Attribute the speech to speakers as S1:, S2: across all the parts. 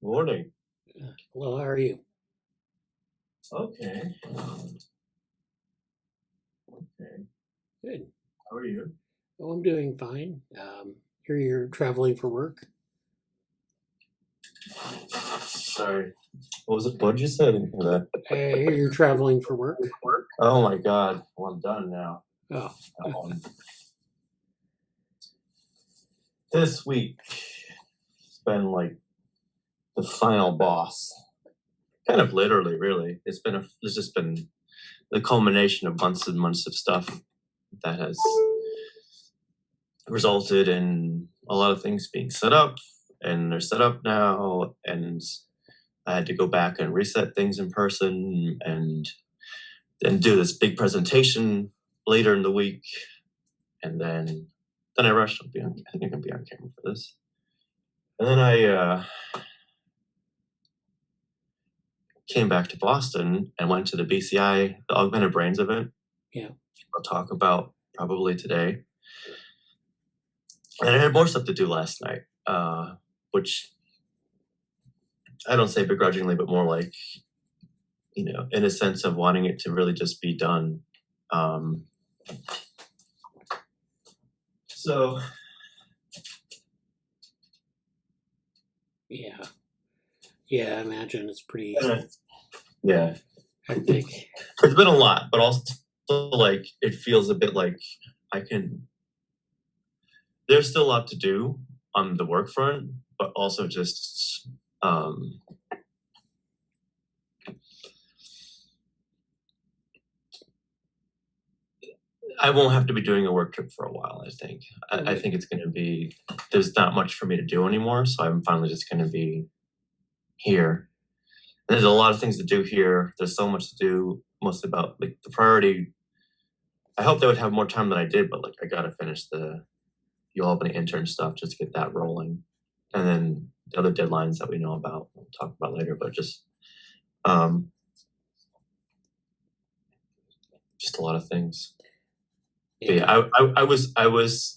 S1: Morning.
S2: Hello, how are you?
S1: Okay. Okay.
S2: Good.
S1: How are you?
S2: Oh, I'm doing fine. Here you're traveling for work.
S1: Sorry. What was it? What did you say? I didn't hear that.
S2: I hear you're traveling for work.
S1: Oh my God. Well, I'm done now.
S2: Oh,
S1: Um, this week has been like the final boss. Kind of literally, really. It's just been the culmination of months and months of stuff that has resulted in a lot of things being set up, and they're set up now, and I had to go back and reset things in person and then do this big presentation later in the week. And then I rushed. I think I can be on camera for this. And then I came back to Boston and went to the BCI, the Augmented Brains event.
S2: yeah.
S1: I'll talk about probably today. And I had more stuff to do last night, which I don't say begrudgingly, but more like, in a sense of wanting it to really just be done. So
S2: Yeah. Yeah, I imagine it's pretty
S1: yeah,
S2: hectic.
S1: it's been a lot, but also like it feels a bit like there's still a lot to do on the work front, but also just I won't have to be doing a work trip for a while, I think. I think it's going to be, there's not much for me to do anymore, so I'm finally just going to be here. And there's a lot of things to do here. There's so much to do, mostly about like the priority. I hope they would have more time than I did, but like I got to finish the Albany intern stuff just to get that rolling. And then the other deadlines that we know about, we'll talk about later, but just a lot of things. But yeah, I was,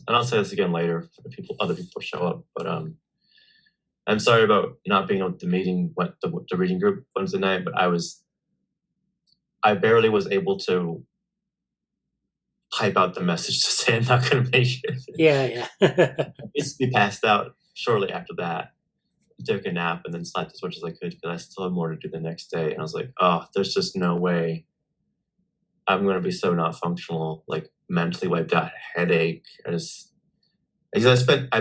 S1: and I'll say this again later for other people show up, but I'm sorry about not being able to the reading group Wednesday night, but I barely was able to type out the message to say I'm not going to make it.
S2: Yeah.
S1: Basically passed out shortly after that. Took a nap and then slept as much as I could because I still had more to do the next day. And I was like, oh, there's just no way I'm going to be so not functional, like mentally wiped out, headache. I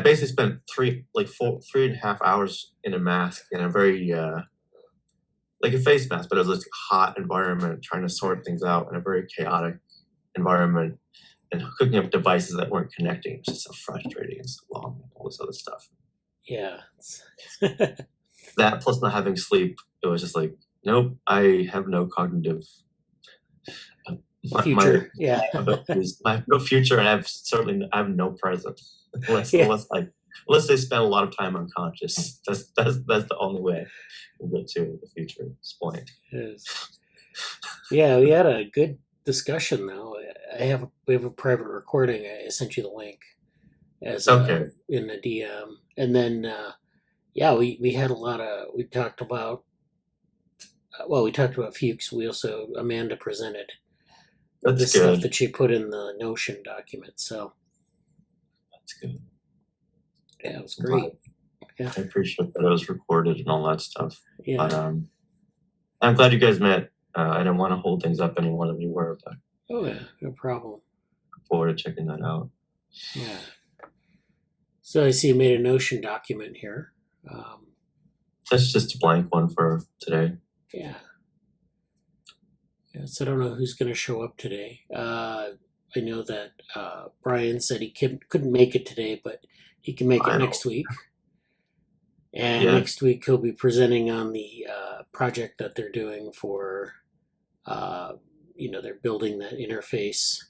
S1: basically spent 3.5 hours in a mask in a very like a face mask, but it was like a hot environment, trying to sort things out in a very chaotic environment and hooking up devices that weren't connecting. It's just so frustrating and so long and all this other stuff.
S2: Yeah.
S1: That plus not having sleep, it was just like, nope, I have no cognitive
S2: future.
S1: I have no future, and I have no present unless they spend a lot of time unconscious. That's the only way we'll get to the future at this point.
S2: Yes. Yeah, we had a good discussion though. We have a private recording. I sent you the link as in the DM, and then we had a lot of we talked about Fuchs. Amanda presented the stuff that she put in the Notion document. So
S1: that's good.
S2: Yeah, it was great.
S1: Yeah. I appreciate that it was recorded and all that stuff.
S2: Yeah.
S1: But I'm glad you guys met. I didn't want to hold things up any more than we were, but
S2: oh yeah, no problem.
S1: Look forward to checking that out.
S2: Yeah. So I see you made a Notion document here.
S1: That's just a blank one for today.
S2: Yeah. So I don't know who's going to show up today. I know that Brian said he couldn't make it today, but he can make it next week. And next week he'll be presenting on the project that they're doing for, they're building that interface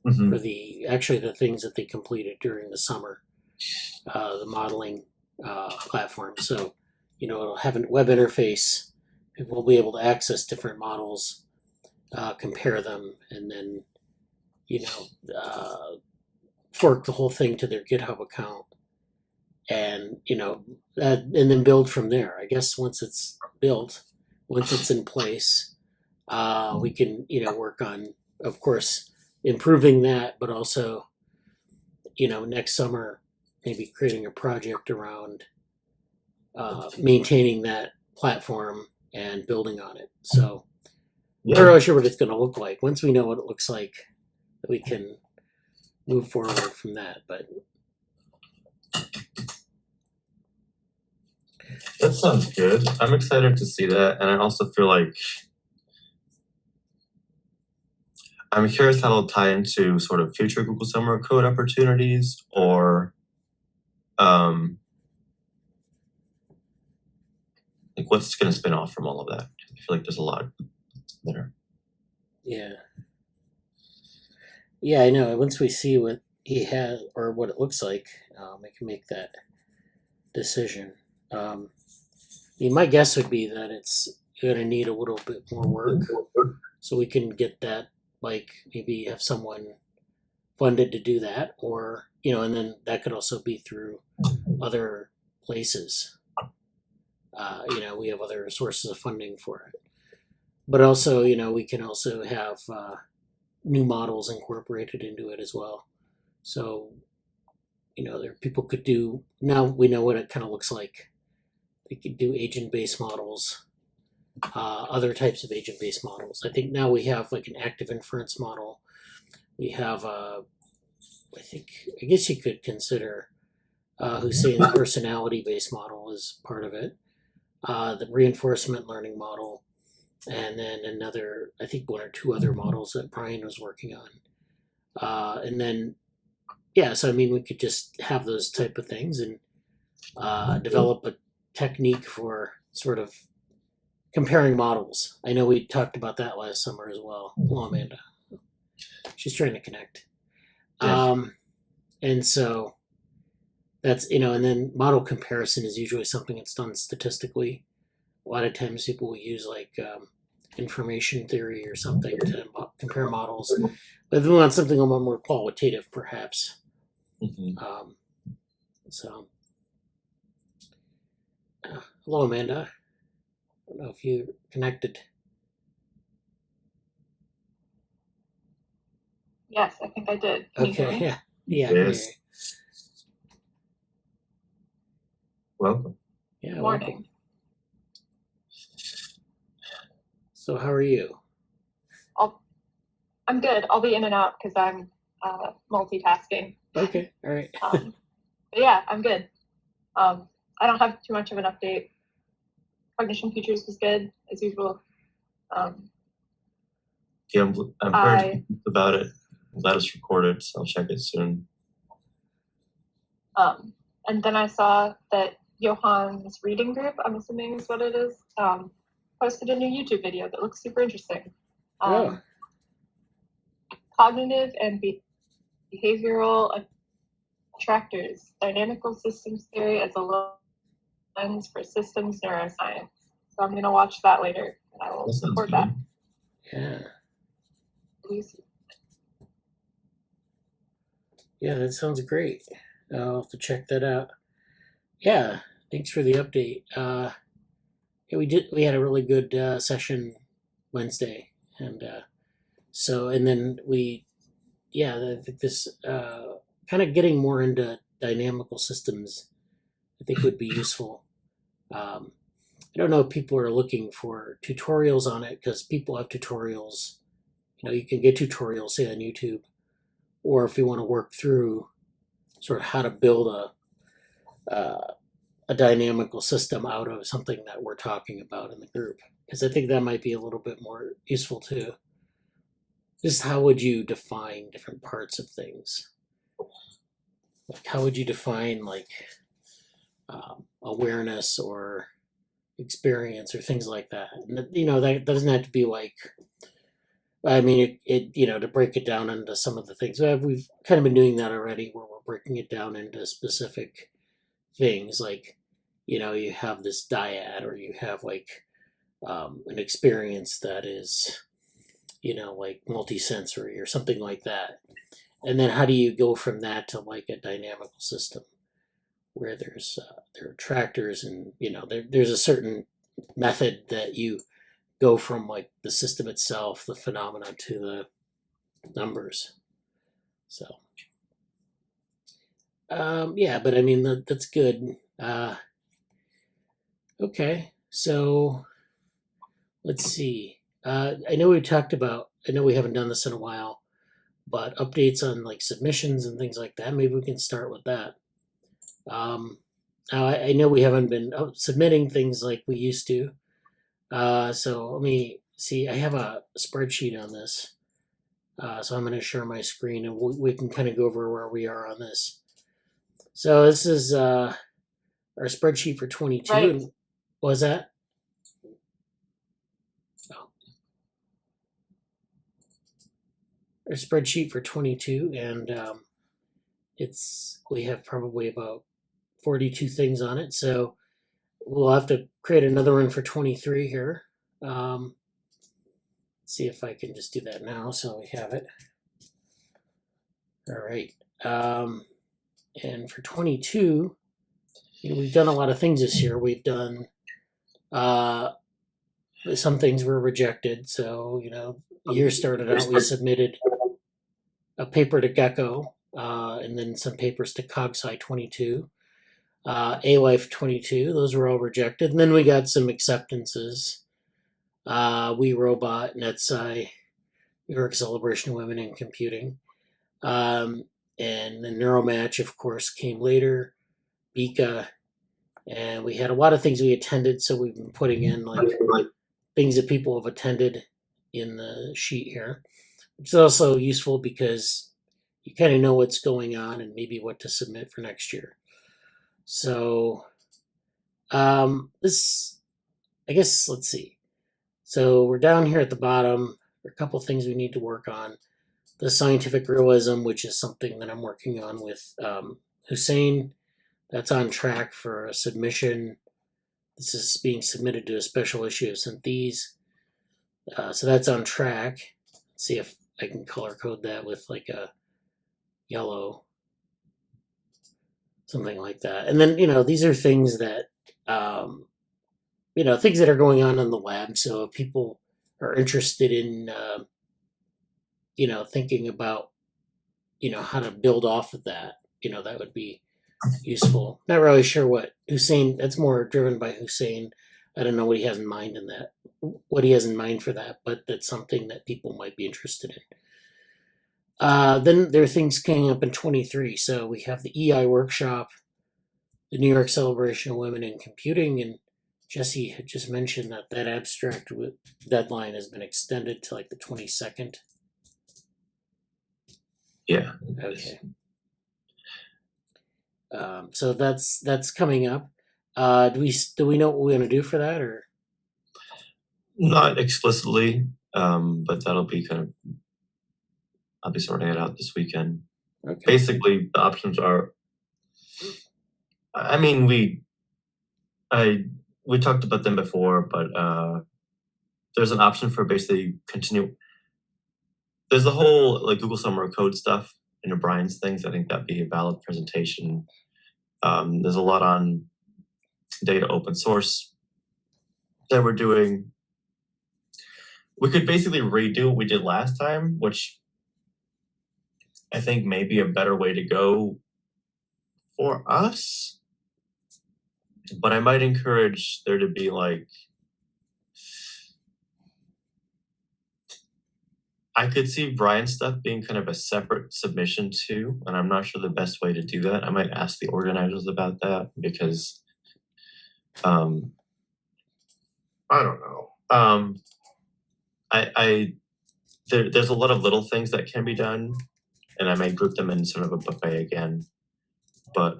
S2: for the things that they completed during the summer, the modeling platform. So, it'll have a web interface. And we'll be able to access different models, compare them, and then, fork the whole thing to their GitHub account and and then build from there. I guess once it's built, once it's in place, we can work on, of course, improving that, but also next summer maybe creating a project around maintaining that platform and building on it. So I'm not really sure what it's going to look like. Once we know what it looks like, we can move forward from that. But
S1: that sounds good. I'm excited to see that, and I also feel like I'm curious how it'll tie into sort of future Google Summer Code opportunities, or like what's going to spin off from all of that. I feel like there's a lot there.
S2: Yeah, I know. Once we see what he has or what it looks like, we can make that decision. I mean, my guess would be that it's going to need a little bit more work, so we can get that. Like maybe have someone funded to do that, or and then that could also be through other places. We have other sources of funding for it, but also we can also have new models incorporated into it as well. So there people could do, now we know what it kind of looks like. They could do agent-based models, other types of agent-based models. I think now we have like an active inference model. We have I guess you could consider Hussein's personality-based model as part of it. The reinforcement learning model, and then another, I think one or two other models that Brian was working on. And then, so I mean, we could just have those type of things and develop a technique for sort of comparing models. I know we talked about that last summer as well. Hello, Amanda. She's trying to connect. And so that's, and then model comparison is usually something that's done statistically. A lot of times people will use like information theory or something to compare models. But if we want something a little more qualitative, perhaps.
S1: Mm-hmm.
S2: Hello, Amanda. I don't know if you're connected.
S3: Yes, I think I did. Can you hear me?
S2: Yeah.
S1: Yes. Welcome.
S2: Yeah,
S3: Morning.
S2: welcome. So how are you?
S3: I'm good. I'll be in and out because I'm multitasking.
S2: Okay, all right.
S3: But yeah, I'm good. I don't have too much of an update. Cognition Futures was good, as usual.
S1: Yeah, I've heard about it. That is recorded, so I'll check it soon.
S3: And then I saw that Johan's reading group, I'm assuming is what it is, posted a new YouTube video that looks super interesting. Cognitive and behavioral attractors, dynamical systems theory as a lens for systems neuroscience. So I'm going to watch that later, and I will support that.
S2: Yeah.
S3: Please.
S2: Yeah, that sounds great. I'll have to check that out. Yeah, thanks for the update. We had a really good session Wednesday, and then I think this kind of getting more into dynamical systems, I think would be useful. I don't know if people are looking for tutorials on it, because people have tutorials. You can get tutorials, say, on YouTube, or if you want to work through sort of how to build a dynamical system out of something that we're talking about in the group, because I think that might be a little bit more useful too. Just how would you define different parts of things? Like how would you define like awareness or experience or things like that? And that doesn't have to be like, I mean, it to break it down into some of the things. We've kind of been doing that already, where we're breaking it down into specific things. Like, you have this dyad, or you have like an experience that is, like multisensory or something like that. And then how do you go from that to like a dynamical system? where there are attractors, and there's a certain method that you go from like the system itself, the phenomena, to the numbers. So yeah, but I mean that's good. Okay, so let's see. I know we haven't done this in a while, but updates on like submissions and things like that. Maybe we can start with that. Now I know we haven't been submitting things like we used to. So let me see. I have a spreadsheet on this. So I'm going to share my screen, and we can kind of go over where we are on this. So this is our spreadsheet for 22.
S3: Right.
S2: And what was that? Oh. Our spreadsheet for 22, and we have probably about 42 things on it. So we'll have to create another one for 23 here. See if I can just do that now so we have it. All right. And for 22, we've done a lot of things this year. We've done some things were rejected. So, the year started out, we submitted a paper to Gecko, and then some papers to CogSci 22, A-Life 22. Those were all rejected. And then we got some acceptances. We Robot, NetSci, New York Celebration of Women in Computing. And the Neuromatch, of course, came later. Bika. And we had a lot of things we attended, so we've been putting in like things that people have attended in the sheet here. Which is also useful because you kind of know what's going on and maybe what to submit for next year. So this, I guess, let's see. So we're down here at the bottom. There are a couple things we need to work on. The scientific realism, which is something that I'm working on with Hussein. That's on track for a submission. This is being submitted to a special issue of Synthese. So that's on track. Let's see if I can color code that with like a yellow, something like that. And then, these are things that, things that are going on in the lab. So if people are interested in, thinking about, how to build off of that, that would be useful. Not really sure what Hussein, that's more driven by Hussein. I don't know what he has in mind for that, but that's something that people might be interested in. Then there are things coming up in 23. So we have the EI workshop, the New York Celebration of Women in Computing, and Jesse had just mentioned that abstract deadline has been extended to like the 22nd.
S1: Yeah.
S2: Okay. So that's coming up. Do we know what we're going to do for that, or
S1: not explicitly? But that'll be I'll be sorting it out this weekend. Okay. Basically, the options are. I mean, we talked about them before, but there's an option for basically continue. There's the whole like Google Summer of Code stuff in Brian's things. I think that'd be a valid presentation. There's a lot on data open source that we're doing. We could basically redo what we did last time, which I think may be a better way to go for us. But I might encourage there to be like, I could see Brian's stuff being kind of a separate submission too, and I'm not sure the best way to do that. I might ask the organizers about that because I don't know. There's a lot of little things that can be done, and I may group them in sort of a buffet again. But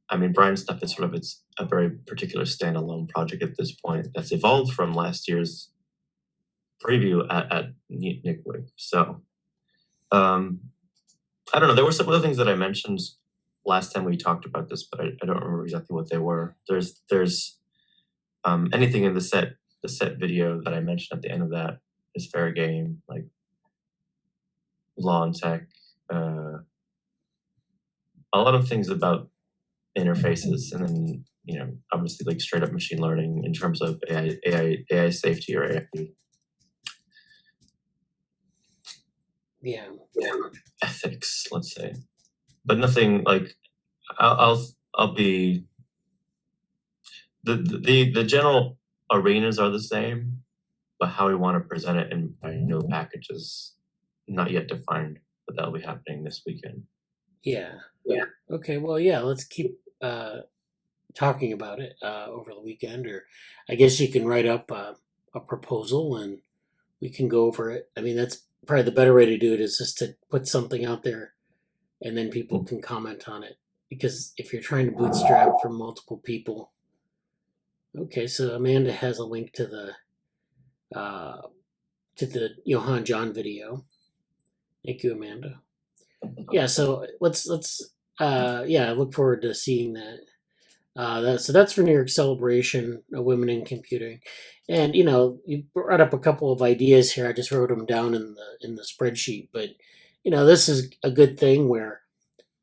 S1: I mean, Brian's stuff is it's a very particular standalone project at this point that's evolved from last year's preview at NICWIC. So I don't know. There were some other things that I mentioned last time we talked about this, but I don't remember exactly what they were. There's anything in the set video that I mentioned at the end of that is fair game, like law and tech. A lot of things about interfaces, and then obviously like straight up machine learning in terms of AI safety or AI ethics, let's say. But nothing like I'll be the general arenas are the same, but how we want to present it in my new package is not yet defined, but that'll be happening this weekend.
S2: Yeah. Okay, well, let's keep talking about it over the weekend, or I guess you can write up a proposal and we can go over it. I mean, that's probably the better way to do it, is just to put something out there and then people can comment on it. Because if you're trying to bootstrap from multiple people, okay, so Amanda has a link to the Johann John video. Thank you, Amanda. Yeah, so let's I look forward to seeing that. So that's for New York Celebration of Women in Computing, and you brought up a couple of ideas here. I just wrote them down in the spreadsheet, but this is a good thing where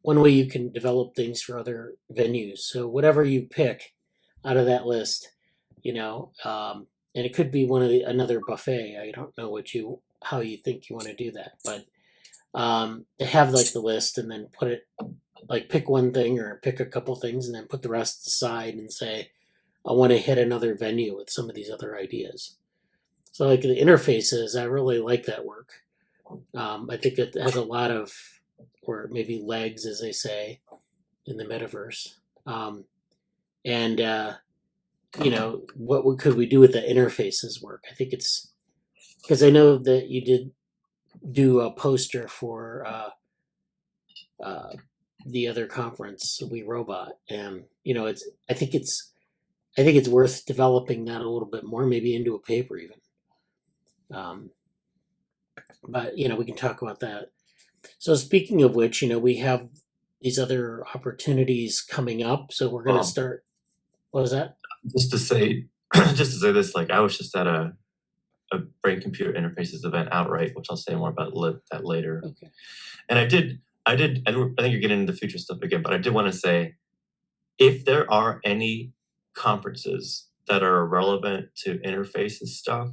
S2: one way you can develop things for other venues. So whatever you pick out of that list, and it could be another buffet. I don't know how you think you want to do that, but to have like the list and then put it, like pick one thing or pick a couple things and then put the rest aside and say, I want to hit another venue with some of these other ideas. So like the interfaces, I really like that work. I think it has a lot of, or maybe legs, as they say, in the metaverse. And what could we do with the interfaces work? I think it's because I know that you did do a poster for the other conference, We Robot, and I think it's worth developing that a little bit more, maybe into a paper even. But we can talk about that. So speaking of which, we have these other opportunities coming up. So we're going to start. What was that?
S1: Just to say this, like I was just at a brain computer interfaces event outright, which I'll say more about that later.
S2: Okay.
S1: And I think you're getting into the future stuff again, but I did want to say, if there are any conferences that are relevant to interfaces stuff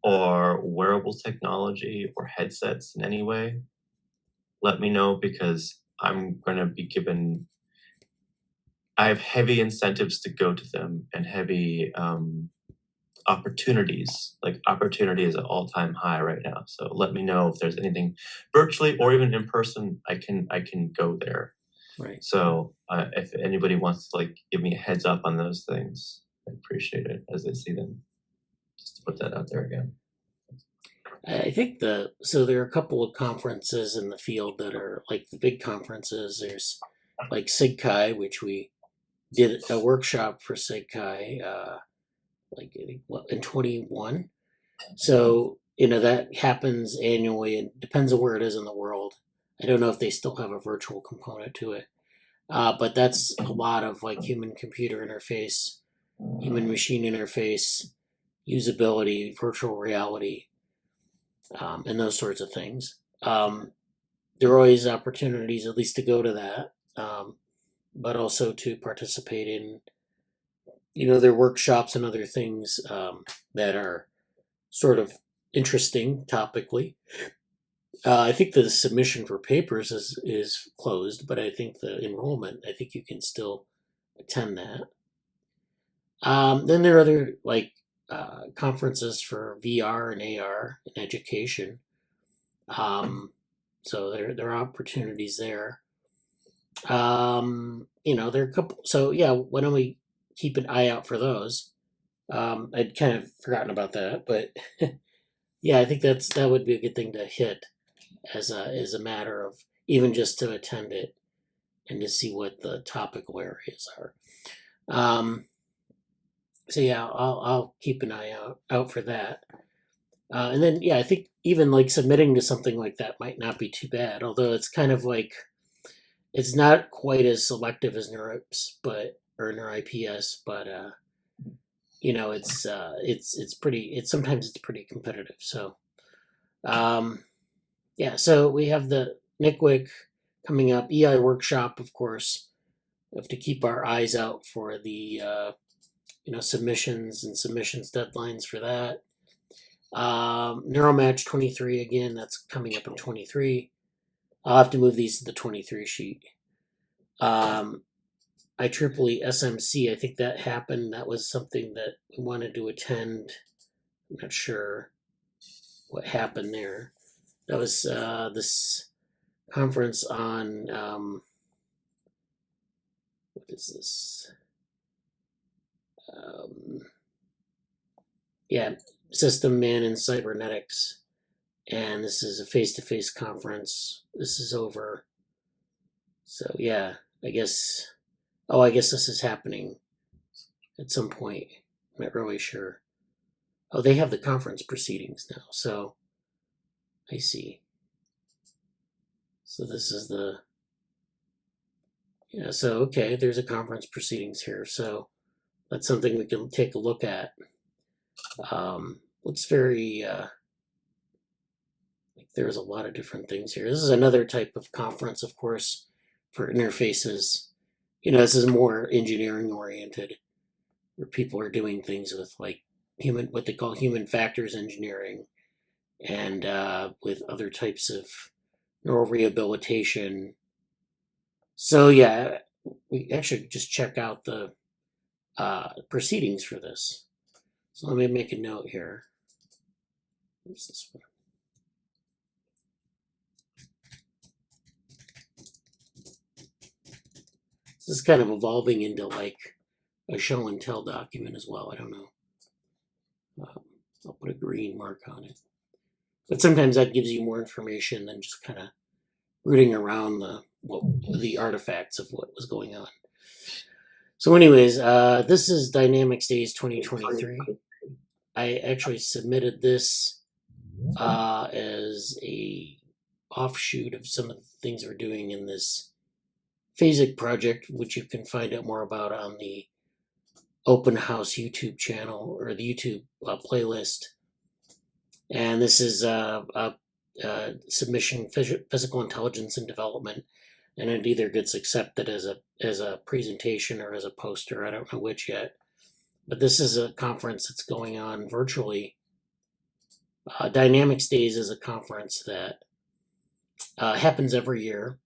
S1: or wearable technology or headsets in any way, let me know, because I'm going to be I have heavy incentives to go to them and heavy opportunities. Like opportunity is at all-time high right now. So let me know if there's anything virtually or even in person. I can go there.
S2: Right.
S1: So if anybody wants to like give me a heads up on those things, I appreciate it as I see them. Just to put that out there again.
S2: I think so there are a couple of conferences in the field that are like the big conferences. There's like SIGCHI, which we did a workshop for SIGCHI in 21. So that happens annually. It depends on where it is in the world. I don't know if they still have a virtual component to it, but that's a lot of like human computer interface, human machine interface, usability, virtual reality, and those sorts of things. There are always opportunities at least to go to that, but also to participate in their workshops and other things that are sort of interesting topically. I think the submission for papers is closed, but I think the enrollment, I think you can still attend that. Then there are other like conferences for VR and AR in education. So there are opportunities there. There are a couple. So yeah, why don't we keep an eye out for those? I'd kind of forgotten about that, but yeah, I think that would be a good thing to hit as a matter of even just to attend it and to see what the topical areas are. So yeah, I'll keep an eye out for that. And then I think even like submitting to something like that might not be too bad, although it's kind of like it's not quite as selective as NeurIPS, or NeurIPS, but it's pretty. Sometimes it's pretty competitive. So, so we have the NICWIC coming up, EI workshop, of course, have to keep our eyes out for the submissions and submissions deadlines for that. Neuromatch 23 again. That's coming up in 23. I'll have to move these to the 23 sheet. IEEE SMC. I think that happened. That was something that we wanted to attend. I'm not sure what happened there. That was this conference on what is this? System Man and Cybernetics, and this is a face-to-face conference. This is over. So yeah, I guess this is happening at some point. I'm not really sure. Oh, they have the conference proceedings now, so I see. So this is the so okay, there's a conference proceedings here, so that's something we can take a look at. Looks very like there's a lot of different things here. This is another type of conference, of course, for interfaces. This is more engineering oriented, where people are doing things with like what they call human factors engineering, and with other types of neurorehabilitation. So yeah, we actually just check out the proceedings for this. So let me make a note here. What's this one? This is kind of evolving into like a show and tell document as well. I don't know. I'll put a green mark on it. But sometimes that gives you more information than just kind of rooting around the artifacts of what was going on. So anyways, this is Dynamics Days 2023. I actually submitted this as a offshoot of some of the things we're doing in this Phasic project, which you can find out more about on the Open House YouTube channel or the YouTube playlist. And this is submission physical intelligence and development, and it either gets accepted as a presentation or as a poster. I don't know which yet, but this is a conference that's going on virtually. Dynamics Days is a conference that happens every year.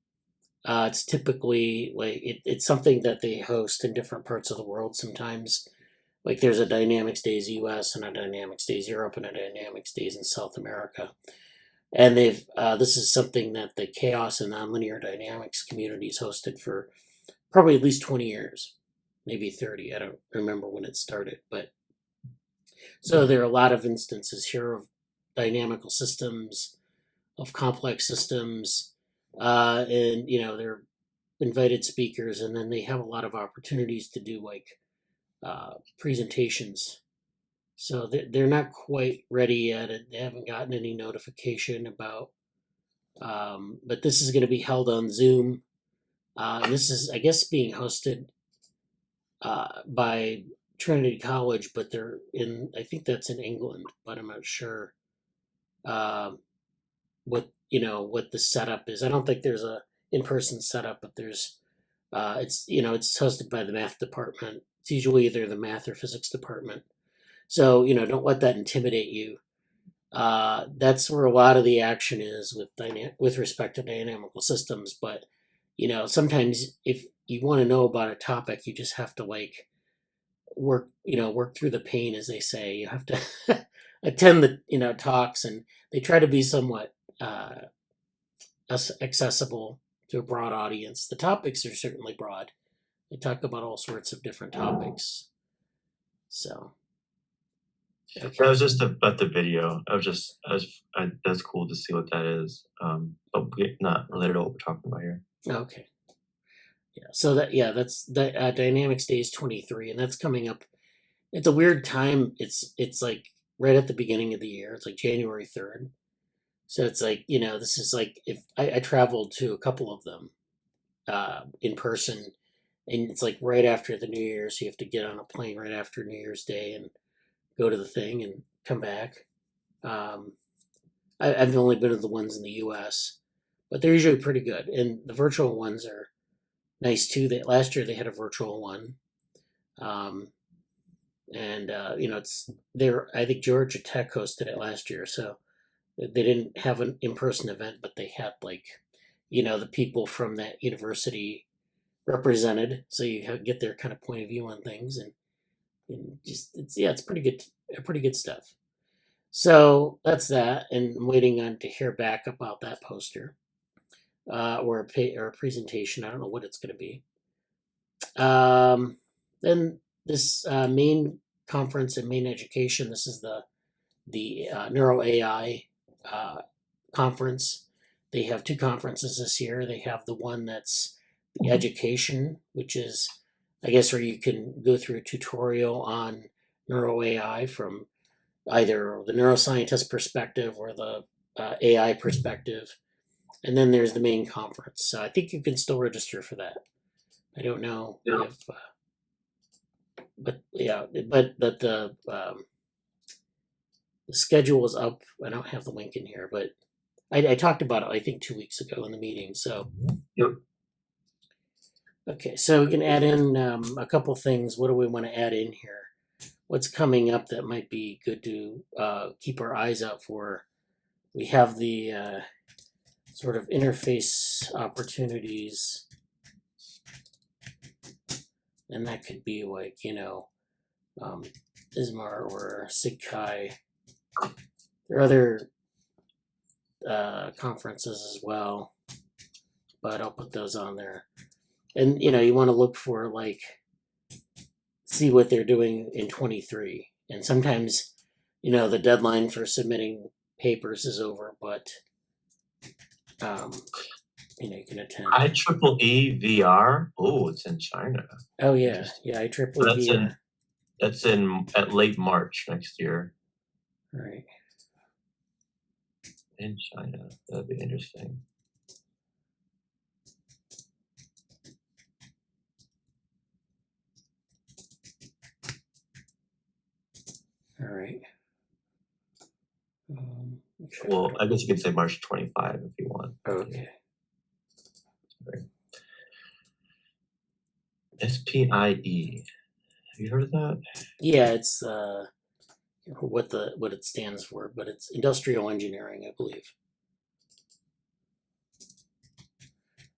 S2: It's typically like it's something that they host in different parts of the world. Sometimes, like there's a Dynamics Days US and a Dynamics Days Europe and a Dynamics Days in South America. And they've this is something that the chaos and nonlinear dynamics communities hosted for probably at least 20 years, maybe 30. I don't remember when it started, but so there are a lot of instances here of dynamical systems, of complex systems, and they're invited speakers, and then they have a lot of opportunities to do like presentations. So they're not quite ready yet. They haven't gotten any notification about, but this is going to be held on Zoom. And this is, I guess, being hosted by Trinity College, but they're I think that's in England, but I'm not sure what the setup is. I don't think there's a in-person setup, but there's, it's hosted by the math department. It's usually either the math or physics department. So, don't let that intimidate you. That's where a lot of the action is with respect to dynamical systems. But, sometimes if you want to know about a topic, you just have to like work through the pain, as they say. You have to attend the, talks, and they try to be somewhat accessible to a broad audience. The topics are certainly broad. They talk about all sorts of different topics. So.
S1: Okay. That was just about the video. That's cool to see what that is. But not related to what we're talking about here.
S2: Okay. Yeah. So that's the Dynamics Days 23, and that's coming up. It's a weird time. It's like right at the beginning of the year. It's like January 3rd. So it's like this is like if I traveled to a couple of them in person, and it's like right after the New Year's. So you have to get on a plane right after New Year's Day and go to the thing and come back. I've only been to the ones in the U.S., but they're usually pretty good, and the virtual ones are nice too that last year they had a virtual one. It's there. I think Georgia Tech hosted it last year, so they didn't have an in-person event, but they had the people from that university represented, so you get their kind of point of view on things, and just it's pretty good stuff. So that's that, and I'm waiting on to hear back about that poster or a presentation. I don't know what it's going to be. Then this main conference and main education. This is the Neuro AI conference. They have two conferences this year. They have the one that's the education, which is, I guess, where you can go through a tutorial on Neuro AI from either the neuroscientist perspective or the AI perspective. And then there's the main conference. So I think you can still register for that. I don't know if, but the schedule is up. I don't have the link in here, but I talked about it, I think, 2 weeks ago in the meeting. So,
S1: Yep.
S2: Okay, so we can add in a couple things. What do we want to add in here? What's coming up that might be good to keep our eyes out for? We have the sort of interface opportunities, and that could be like, ISMAR or SIGCHI. There are other conferences as well, but I'll put those on there. And you want to look for see what they're doing in 23. And sometimes the deadline for submitting papers is over, but you can attend.
S1: IEEE VR. Oh, it's in China.
S2: Oh yeah, IEEE VR.
S1: That's at late March next year.
S2: Right.
S1: In China, that'd be interesting.
S2: All right.
S1: Well, I guess you could say March 25 if you want.
S2: Okay.
S1: Right. SPIE. Have you heard of that?
S2: Yeah, it's what it stands for, but it's industrial engineering, I believe.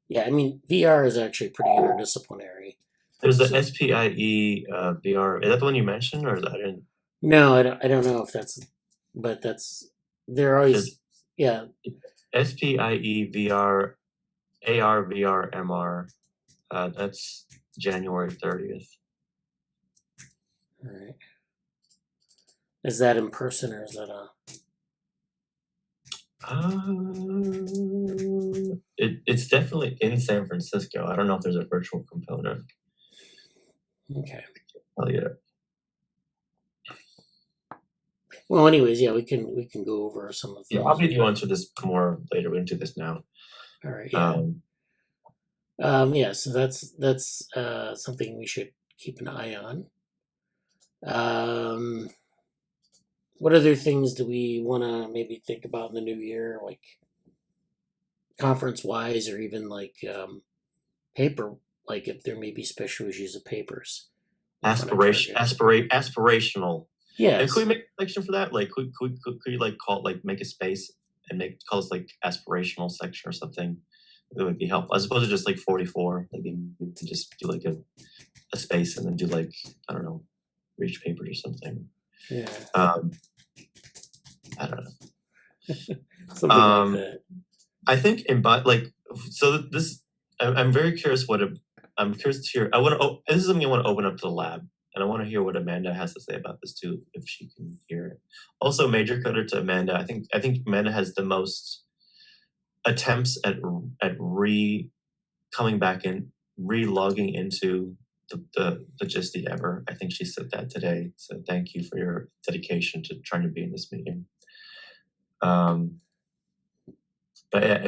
S2: Yeah, I mean VR is actually pretty interdisciplinary.
S1: There's the SPIE VR. Is that the one you mentioned, or is that in?
S2: No, I don't know if that's, but they're always
S1: SPIE VR, AR, VR, MR. That's January 30th.
S2: All right. Is that in person or is that
S1: it's definitely in San Francisco. I don't know if there's a virtual component.
S2: Okay.
S1: Oh yeah.
S2: Well, anyways, yeah, we can go over some of those.
S1: Yeah, I'll be into this more later. We're into this now.
S2: All right. Yeah. So that's something we should keep an eye on. What other things do we want to maybe think about in the new year, like conference-wise, or even paper, like if there may be special issues of papers?
S1: Aspirational.
S2: Yes.
S1: And could we make a section for that? Like, could you call it make a space and call it aspirational section or something? That would be helpful. As opposed to just 44. You could just do a space and then do I don't know, reach papers or something.
S2: Yeah.
S1: I don't know.
S2: Something like that.
S1: I think so this. I'm very curious I'm curious to hear. This is something I want to open up to the lab. And I want to hear what Amanda has to say about this too, if she can hear it. Also, major credit to Amanda. I think Amanda has the most attempts at coming back and re-logging into the Gisty ever. I think she said that today. So thank you for your dedication to trying to be in this meeting. But yeah,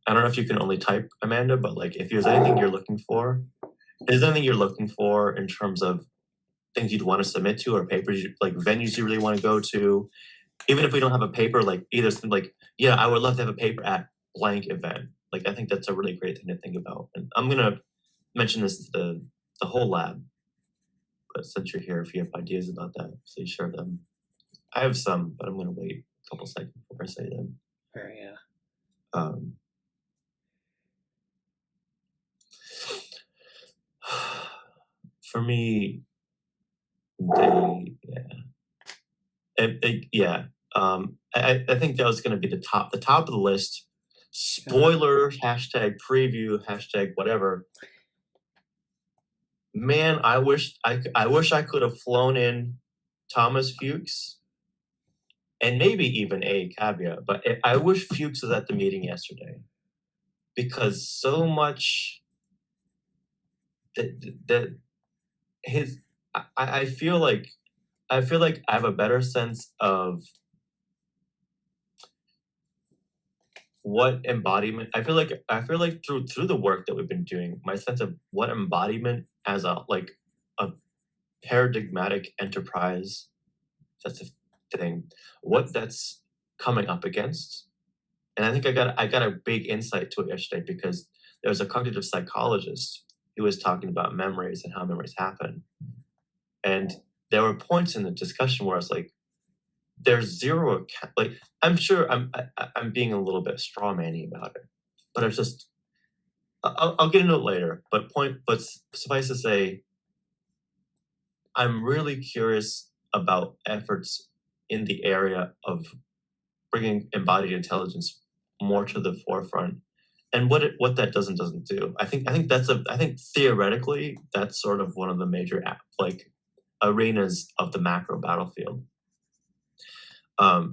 S1: I don't know if you can only type Amanda, but if there's anything you're looking for, in terms of things you'd want to submit to or papers, venues you really want to go to, even if we don't have a paper, either something I would love to have a paper at blank event. I think that's a really great thing to think about. And I'm mention this to the whole lab, but since you're here, if you have ideas about that, please share them. I have some, but I'm going to wait a couple seconds before I say them.
S2: Yeah.
S1: For me, I think that was going to be the top of the list. Spoiler, hashtag preview, hashtag whatever. Man, I wish I could have flown in Thomas Fuchs and maybe even A. Caveat, but I wish Fuchs was at the meeting yesterday, because so much that his I feel like I have a better sense of what embodiment. I feel like through the work that we've been doing, my sense of what embodiment as a paradigmatic enterprise, that's a thing, what that's coming up against. And I think I got a big insight to it yesterday, because there was a cognitive psychologist who was talking about memories and how memories happen. And there were points in the discussion where I was like, there's zero like, I'm sure I'm being a little bit strawmanny about it, but it's just I'll get into it later. But suffice to say, I'm really curious about efforts in the area of bringing embodied intelligence more to the forefront, and what that doesn't do. I think theoretically that's sort of one of the major arenas of the macro battlefield.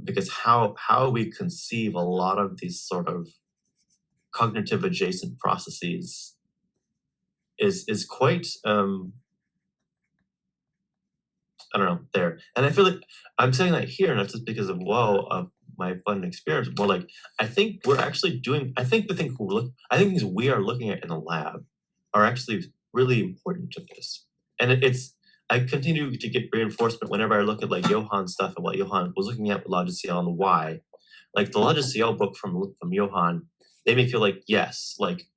S1: Because how we conceive a lot of these sort of cognitive adjacent processes is quite I don't know there. And I feel like I'm saying that here not just because of my fun experience, more like I think we're actually doing. I think things we are looking at in the lab are actually really important to this, and it's. I continue to get reinforcement whenever I look at like Johan's stuff and what Johan was looking at with LogicCL and why. Like the LogicCL book from Johan made me feel like, yes, like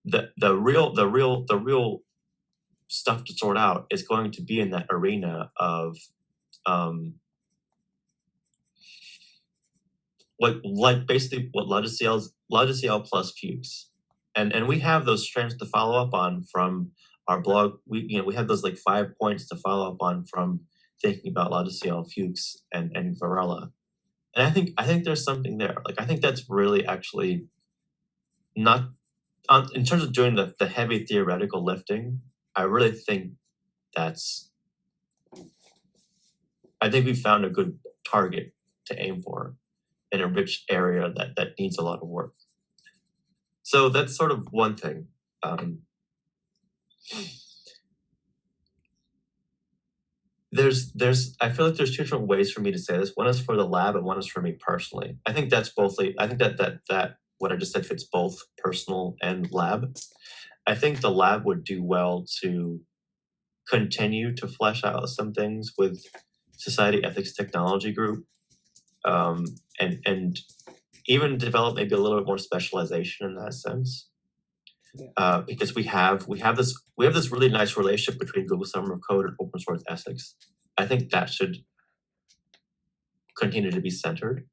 S1: the real stuff to sort out is going to be in that arena of like basically what LogicCL plus Fuchs. And we have those strands to follow up on from our blog. We have those like 5 points to follow up on from thinking about LogicCL, Fuchs, and Varela. And I think there's something there. Like I think that's really actually not in terms of doing the heavy theoretical lifting. I really think I think we found a good target to aim for in a rich area that needs a lot of work. So that's sort of one thing. I feel like there's two different ways for me to say this. One is for the lab and one is for me personally. I think that's I think that what I just said fits both personal and lab. I think the lab would do well to continue to flesh out some things with Society Ethics Technology Group, and even develop maybe a little bit more specialization in that sense. Because we have this really nice relationship between Google Summer of Code and open source ethics. I think that should continue to be centered,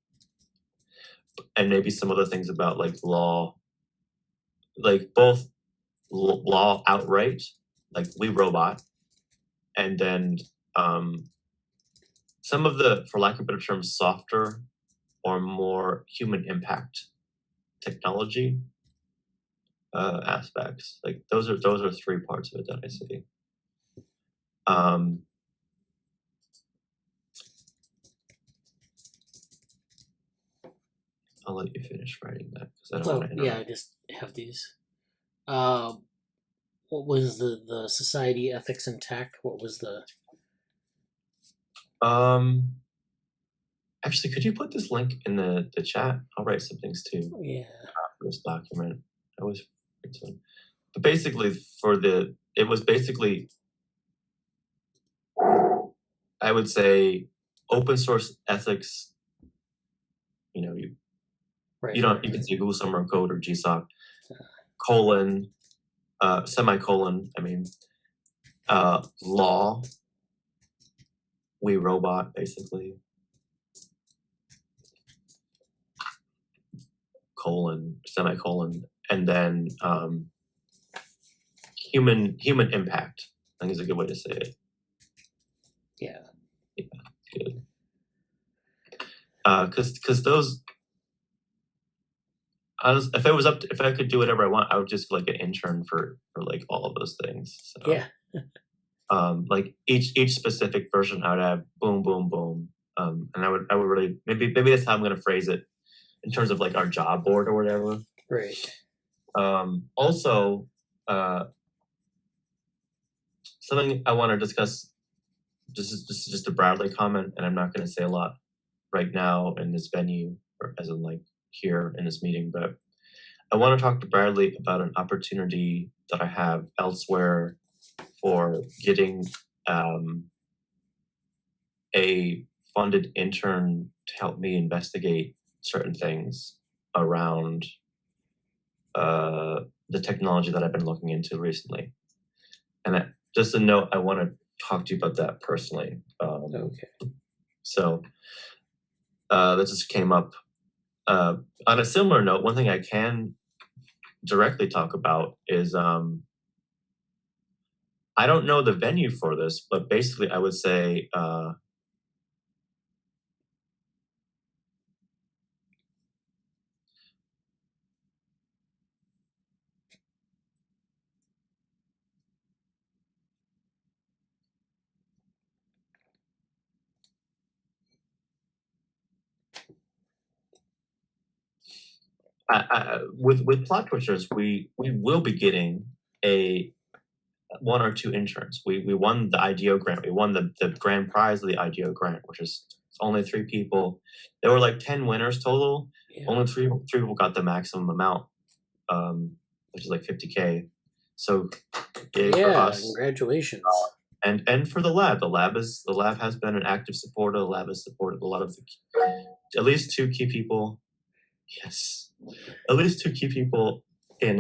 S1: and maybe some other things about like law, like both law outright, like We Robot, and then some of the, for lack of a better term, softer or more human impact technology aspects. Like those are 3 parts of it that I see. I'll let you finish writing that because I don't want to interrupt.
S2: Yeah, I just have these. What was the Society Ethics and Tech? What was the?
S1: Actually, could you put this link in the chat? I'll write some things too.
S2: Yeah.
S1: For this document, I always. But basically, it was basically, I would say, open source ethics. You can say Google Summer of Code or GSOC, semicolon, law, we robot, basically, colon, semicolon, and then human impact, I think is a good way to say it.
S2: Yeah.
S1: Yeah, good. Because those, if I could do whatever I want, I would just like an intern for like all of those things. So,
S2: yeah.
S1: Like each specific version, I would have boom, boom, boom, and I would really maybe that's how I'm gonna phrase it in terms of like our job board or whatever.
S2: Right.
S1: Also, something I want to discuss. This is just a Bradley comment, and I'm not going to say a lot right now in this venue, or as in like here in this meeting, but I want to talk to Bradley about an opportunity that I have elsewhere for getting a funded intern to help me investigate certain things around the technology that I've been looking into recently. And just a note, I want to talk to you about that personally.
S2: Okay.
S1: So that just came up. On a similar note, one thing I can directly talk about is I don't know the venue for this, but basically I would say with plot twisters, we will be getting a one or two interns. We won the IDEO grant. We won the grand prize of the IDEO grant, which is only 3 people. There were like 10 winners total.
S2: Yeah.
S1: Only three people got the maximum amount, which is like 50K. So yay for us.
S2: Congratulations.
S1: And for the lab has been an active supporter. The lab has supported a lot of at least 2 key people. Yes, at least 2 key people in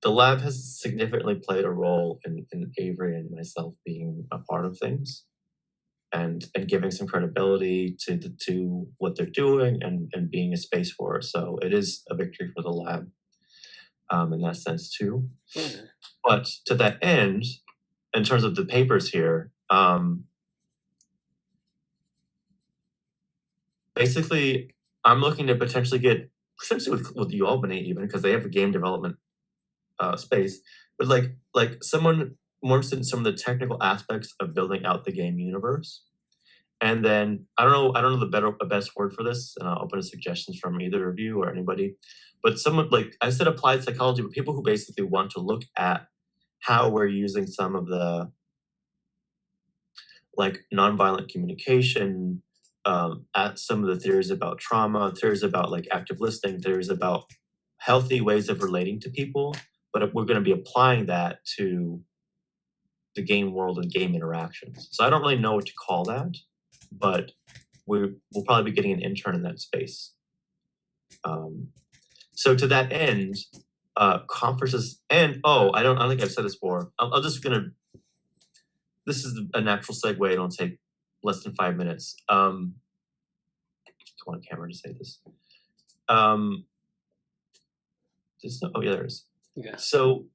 S1: the lab has significantly played a role in Avery and myself being a part of things and giving some credibility to what they're doing and being a space for it. So it is a victory for the lab in that sense too.
S2: Yeah.
S1: But to that end, in terms of the papers here, basically I'm looking to potentially get with UAlbany even because they have a game development space, but like someone more interested in some of the technical aspects of building out the game universe. And then I don't know the best word for this, and I'll open to suggestions from either of you or anybody. But someone like I said, applied psychology, but people who basically want to look at how we're using some of the like nonviolent communication, at some of the theories about trauma, theories about like active listening, theories about healthy ways of relating to people. But we're going to be applying that to the game world and game interactions. So I don't really know what to call that, but we'll probably be getting an intern in that space. So to that end, conferences and I don't think I've said this before. I'm just gonna. This is a natural segue. It'll take less than 5 minutes. Come on camera to say this. Oh yeah, there it is.
S2: Yeah.
S1: So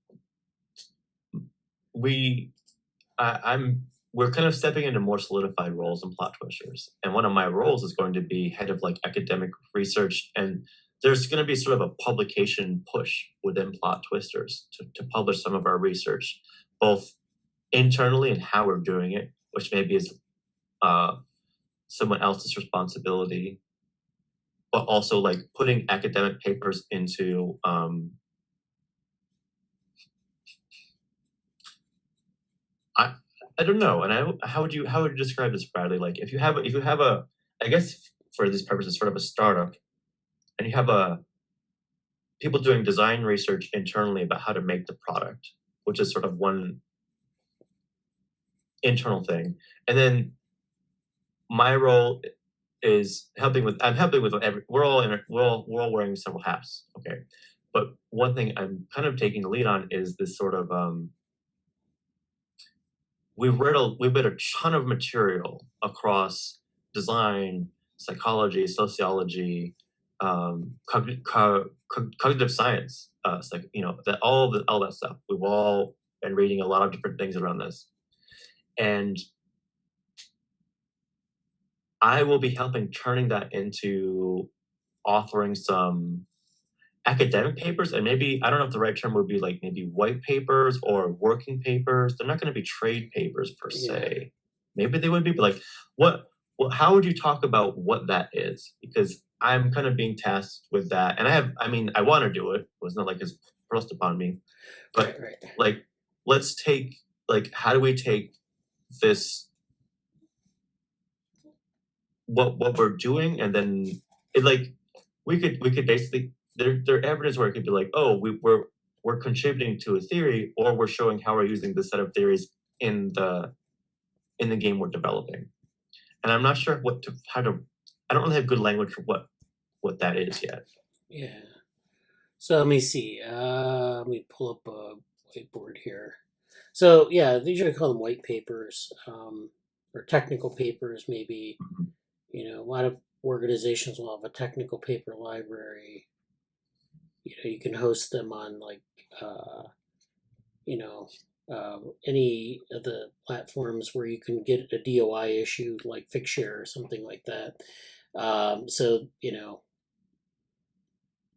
S1: we're kind of stepping into more solidified roles in plot twisters, and one of my roles is going to be head of like academic research, and there's going to be sort of a publication push within plot twisters to publish some of our research, both internally and how we're doing it, which maybe is someone else's responsibility, but also like putting academic papers into I don't know. And how would you describe this, Bradley? Like if you have a I guess for these purposes sort of a startup, and you have people doing design research internally about how to make the product, which is sort of one internal thing, and then my role is helping with we're all wearing several hats. Okay, But one thing I'm kind of taking the lead on is this sort of we've read a ton of material across design, psychology, sociology, cognitive science, like that all that stuff. We've all been reading a lot of different things around this, and I will be helping turning that into authoring some academic papers, and maybe I don't know if the right term would be like maybe white papers or working papers. They're not going to be trade papers per se. Maybe they would be, but like how would you talk about what that is? Because I'm kind of being tasked with that, and I want to do it. It was not like it's thrust upon me, but
S2: Right.
S1: like let's take how do we take this what we're doing, and then we could basically there are evidence where it could be like, oh, we're contributing to a theory, or we're showing how we're using the set of theories in the game we're developing. And I'm not sure I don't really have good language for what that is yet.
S2: Yeah. So let me see. Let me pull up a whiteboard here. So yeah, they usually call them white papers, or technical papers, maybe.
S1: Mhm.
S2: A lot of organizations will have a technical paper library. You can host them on any of the platforms where you can get a DOI issued, like Figshare or something like that.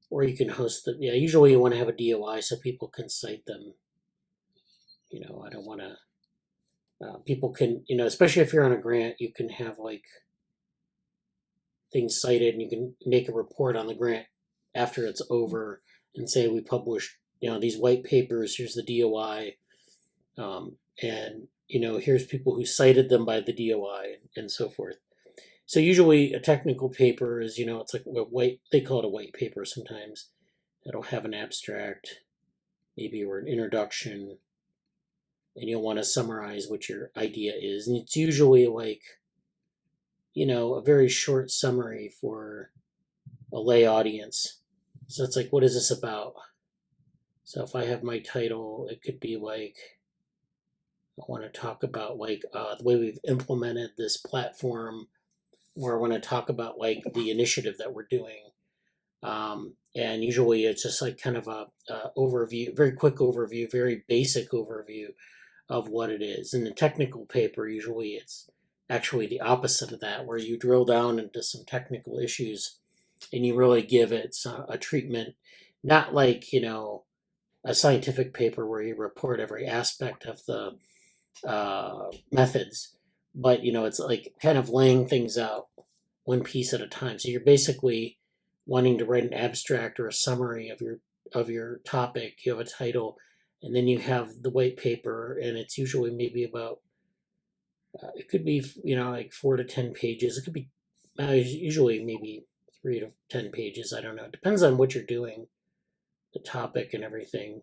S2: Or you can host them. Yeah, usually you want to have a DOI so people can cite them. I don't want to. People can, especially if you're on a grant, you can have things cited, and you can make a report on the grant after it's over and say we published these white papers. Here's the DOI, and here's people who cited them by the DOI and so forth. So usually a technical paper is it's like a white. They call it a white paper sometimes. It'll have an abstract, maybe, or an introduction, and you'll want to summarize what your idea is, and it's usually a very short summary for a lay audience. So it's like, what is this about? So if I have my title, it could be I want to talk about the way we've implemented this platform, or I want to talk about the initiative that we're doing. And usually it's just kind of a overview, very quick overview, very basic overview of what it is. In the technical paper, usually it's actually the opposite of that, where you drill down into some technical issues and you really give it a treatment, not like a scientific paper where you report every aspect of the methods, but it's kind of laying things out one piece at a time. So you're basically wanting to write an abstract or a summary of your topic. You have a title, and then you have the white paper, and it's usually maybe about it could be 4 to 10 pages. It could be usually maybe 3 to 10 pages. I don't know. It depends on what you're doing, the topic and everything.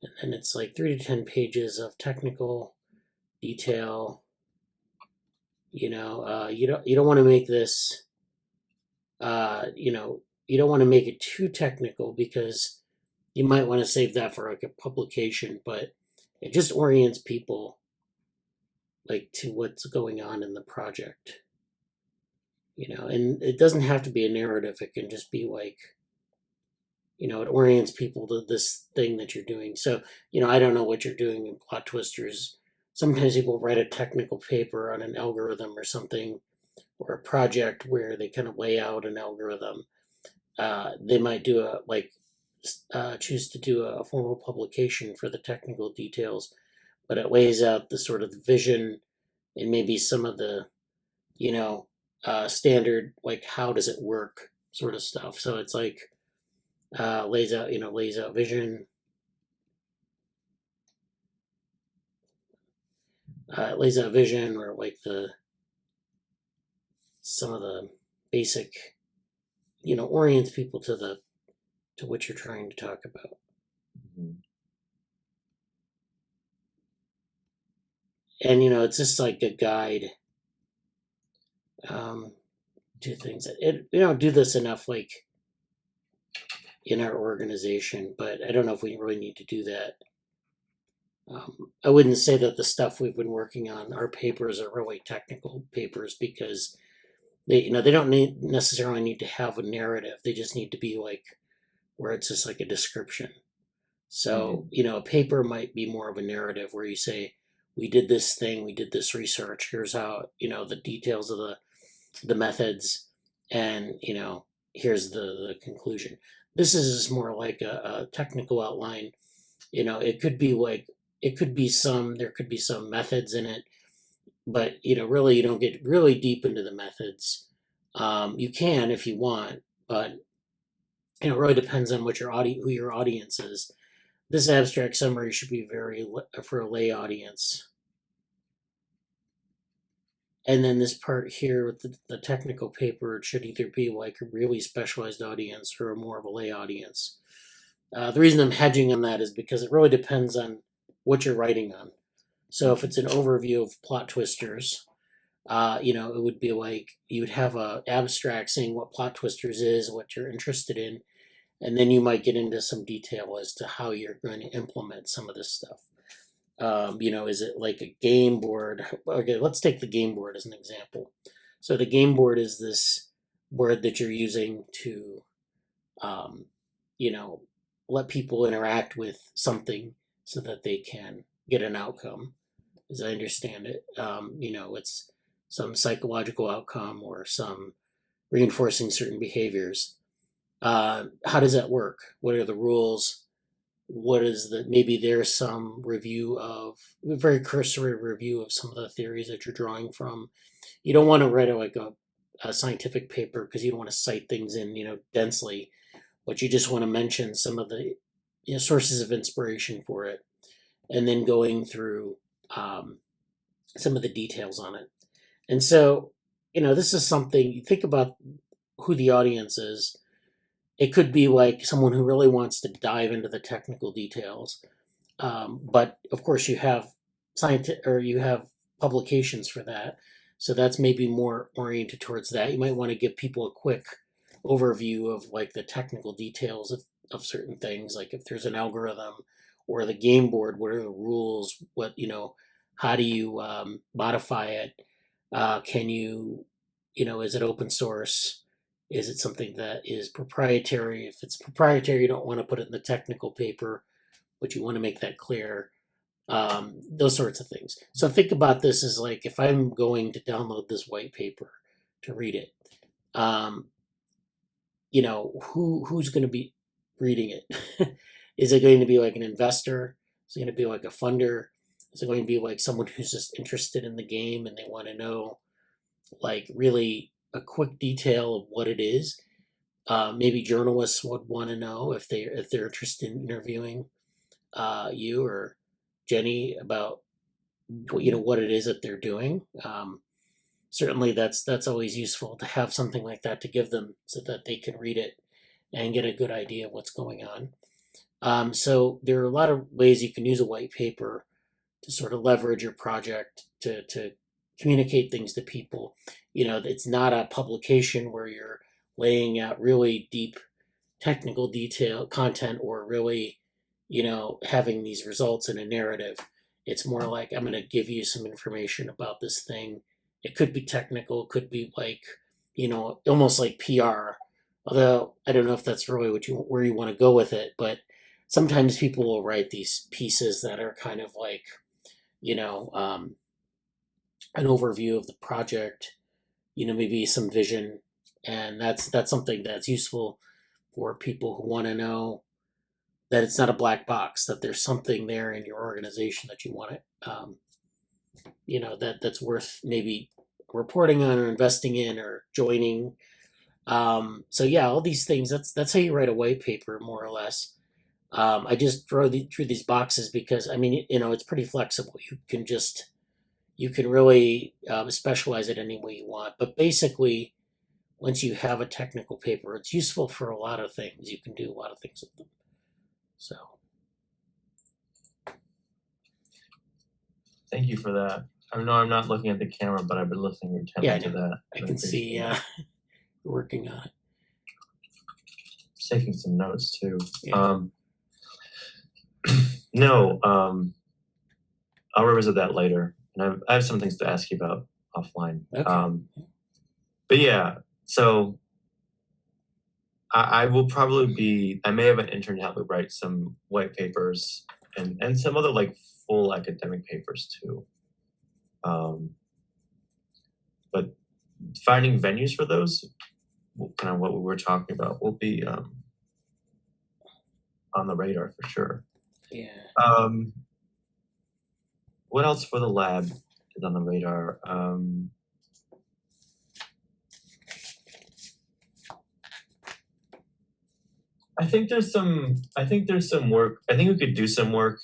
S2: And then it's 3 to 10 pages of technical detail. You don't want to make this. You don't want to make it too technical, because you might want to save that for a publication. But it just orients people to what's going on in the project. And it doesn't have to be a narrative. It can just be it orients people to this thing that you're doing. So, I don't know what you're doing in Plot Twisters. Sometimes people write a technical paper on an algorithm or something, or a project where they kind of lay out an algorithm. They might do choose to do a formal publication for the technical details, but it lays out the sort of the vision and maybe some of the, standard, how does it work sort of stuff. So it's lays out vision. It lays out vision, or some of the basic, orients people to what you're trying to talk about.
S1: Mm-hmm.
S2: And it's just like a guide to things. We don't do this enough, in our organization, but I don't know if we really need to do that. I wouldn't say that the stuff we've been working on, our papers are really technical papers, because they don't necessarily need to have a narrative. They just need to be like where it's just like a description. So, a paper might be more of a narrative where you say, we did this thing, we did this research, here's how, the details of the methods, and, here's the conclusion. This is more like a technical outline. It could be like, there could be some methods in it, but, really you don't get really deep into the methods. You can if you want, but, it really depends on who your audience is. This abstract summary should be for a lay audience. And then this part here with the technical paper, it should either be like a really specialized audience or more of a lay audience. The reason I'm hedging on that is because it really depends on what you're writing on. So if it's an overview of plot twisters, it would be like you would have a abstract saying what plot twisters is, what you're interested in, and then you might get into some detail as to how you're going to implement some of this stuff. Is it like a game board? Okay, let's take the game board as an example. So the game board is this board that you're using to, let people interact with something so that they can get an outcome, as I understand it. It's some psychological outcome or some reinforcing certain behaviors. How does that work? What are the rules? What is maybe there's some a very cursory review of some of the theories that you're drawing from. You don't want to write a scientific paper because you don't want to cite things in, densely, but you just want to mention some of the sources of inspiration for it, and then going through some of the details on it. And so, this is something you think about who the audience is. It could be like someone who really wants to dive into the technical details, but of course you have you have publications for that, so that's maybe more oriented towards that. You might want to give people a quick overview of like the technical details of certain things, like if there's an algorithm or the game board, what are the rules? How do you modify it? Can you, is it open source? Is it something that is proprietary? If it's proprietary, you don't want to put it in the technical paper, but you want to make that clear. Those sorts of things. So think about this as like, if I'm going to download this white paper to read it, who's going to be reading it? Is it going to be like an investor? Is it going to be like a funder? Is it going to be like someone who's just interested in the game and they want to know, like, really a quick detail of what it is? Maybe journalists would want to know if they're interested in interviewing you or Jenny about what it is that they're doing. Certainly, that's always useful to have something like that to give them so that they can read it and get a good idea of what's going on. So there are a lot of ways you can use a white paper to sort of leverage your project to communicate things to people. It's not a publication where you're laying out really deep technical detail content or really, having these results in a narrative. It's more like, I'm going to give you some information about this thing. It could be technical, it could be like, almost like PR. Although I don't know if that's really where you want to go with it, but sometimes people will write these pieces that are kind of like, an overview of the project, maybe some vision, and that's something that's useful for people who want to know that it's not a black box, that there's something there in your organization that you want it, that's worth maybe reporting on or investing in or joining. So yeah, all these things. That's how you write a white paper, more or less. I just through these boxes because it's pretty flexible. You can really specialize it any way you want. But basically, once you have a technical paper, it's useful for a lot of things. You can do a lot of things with them. So.
S1: Thank you for that. I know I'm not looking at the camera, but I've been listening intently to that.
S2: I can see working on it.
S1: just taking some notes too.
S2: Yeah.
S1: No, I'll revisit that later, and I have some things to ask you about offline.
S2: Okay.
S1: But yeah, so I will probably be. I may have an intern help me write some white papers and some other like full academic papers too. But finding venues for those, kind of what we were talking about, will be on the radar for sure.
S2: Yeah.
S1: What else for the lab is on the radar? I think there's some work. I think we could do some work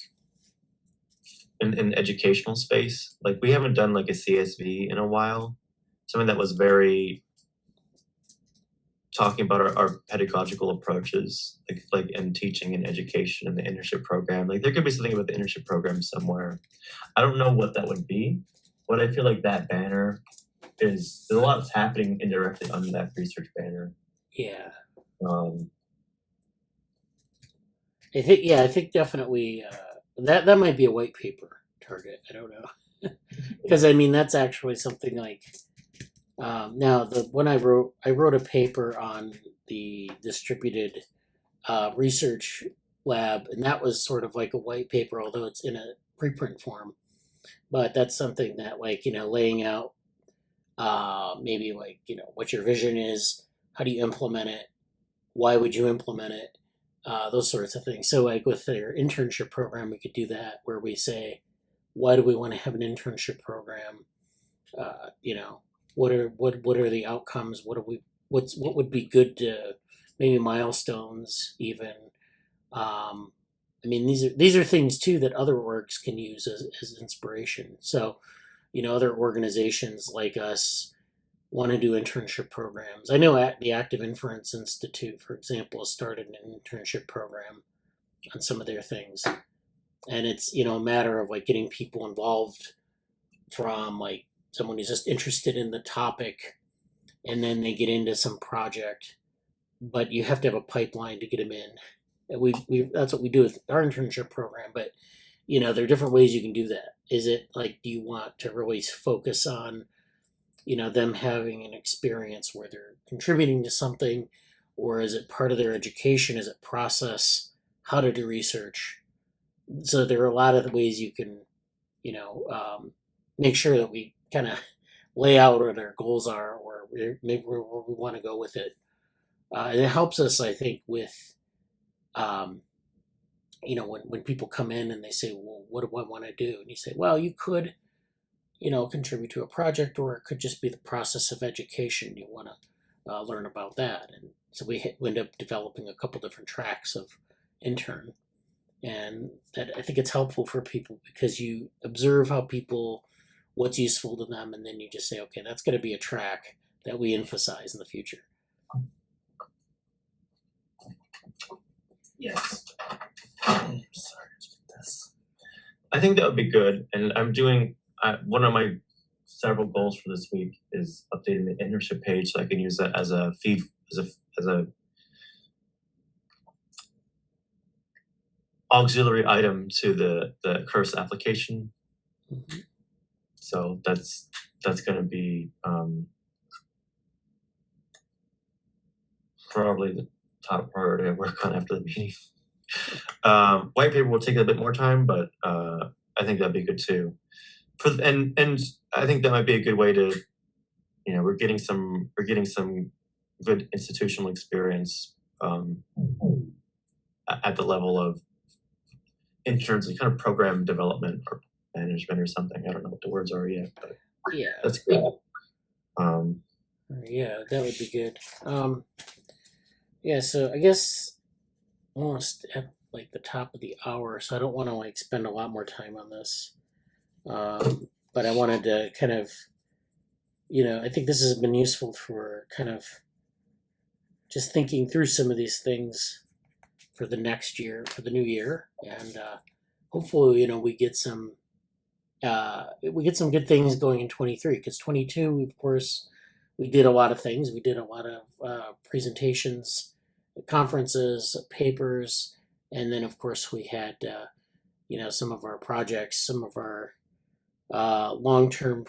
S1: in educational space. Like we haven't done like a CSV in a while. Something that was very talking about our pedagogical approaches, like in teaching and education and the internship program. Like there could be something about the internship program somewhere. I don't know what that would be, but I feel like that banner there's a lot that's happening indirectly under that research banner.
S2: Yeah. I think definitely that might be a white paper target. I don't know, because I mean that's actually something like now when I wrote a paper on the distributed research lab, and that was sort of like a white paper, although it's in a preprint form. But that's something that laying out maybe what your vision is, how do you implement it, why would you implement it, those sorts of things. So like with their internship program, we could do that where we say, why do we want to have an internship program? What are the outcomes? What would be good to maybe milestones even. I mean, these are things too that other orgs can use as inspiration. So, other organizations like us want to do internship programs. I know at the Active Inference Institute, for example, has started an internship program on some of their things, and it's a matter of like getting people involved from like someone who's just interested in the topic, and then they get into some project, but you have to have a pipeline to get them in. And we that's what we do with our internship program, but there are different ways you can do that. Is it like, do you want to really focus on them having an experience where they're contributing to something, or is it part of their education? Is it process how to do research? So there are a lot of ways you can make sure that we kind of lay out what our goals are, or maybe where we want to go with it. And it helps us, I think, with when people come in and they say, well, what do I want to do? And you say, well, you could contribute to a project, or it could just be the process of education. You want to learn about that. And so we end up developing a couple different tracks of intern. And that, I think it's helpful for people because you observe what's useful to them, and then you just say, okay, that's going to be a track that we emphasize in the future.
S1: Yes. Sorry, this. I think that would be good, and I'm doing one of my several goals for this week is updating the internship page so I can use that as a feed, as a auxiliary item to the course application.
S2: Mm-hmm.
S1: So that's going to be probably the top priority I work on after the meeting. White paper will take a bit more time, but I think that'd be good too. And I think that might be a good way to, we're getting some good institutional experience at the level of interns and kind of program development or management or something. I don't know what the words are yet, but
S2: yeah,
S1: that's good.
S2: Yeah, that would be good. Yeah, so I guess almost at like the top of the hour, so I don't want to like spend a lot more time on this. But I wanted to kind of, I think this has been useful for kind of just thinking through some of these things for the next year, for the new year, and hopefully, we get some good things going in 23. Because 22, of course, we did a lot of things. We did a lot of presentations conferences, papers, and then of course we had some of our projects, some of our long-term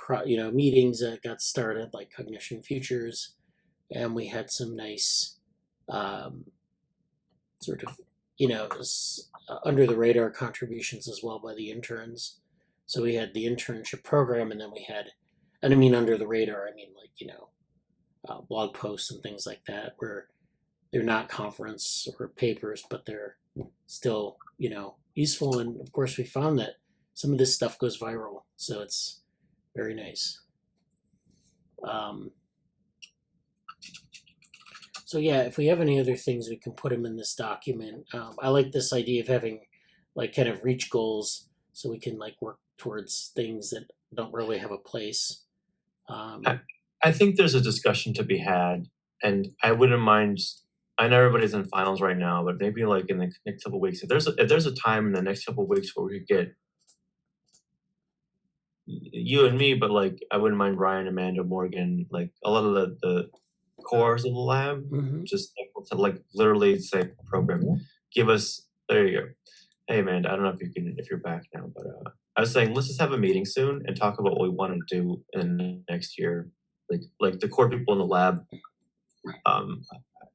S2: meetings that got started, like Cognition Futures, and we had some nice um, sort of under the radar contributions as well by the interns. So we had the internship program, and then we had, and I mean under the radar, I mean like blog posts and things like that, where they're not conference or papers, but they're still useful. And of course, we found that some of this stuff goes viral, so it's very nice. So yeah, if we have any other things, we can put them in this document. I like this idea of having like kind of reach goals, so we can like work towards things that don't really have a place.
S1: I think there's a discussion to be had, and I wouldn't mind. I know everybody's in finals right now, but maybe like in the next couple of weeks, if there's a time in the next couple of weeks where we could get you and me, but like I wouldn't mind Ryan, Amanda, Morgan, like a lot of the cores of the lab, just to like literally say program, give us. There you go. Hey Amanda, I don't know if you're back now, but I was saying let's just have a meeting soon and talk about what we want to do in the next year, like the core people in the lab,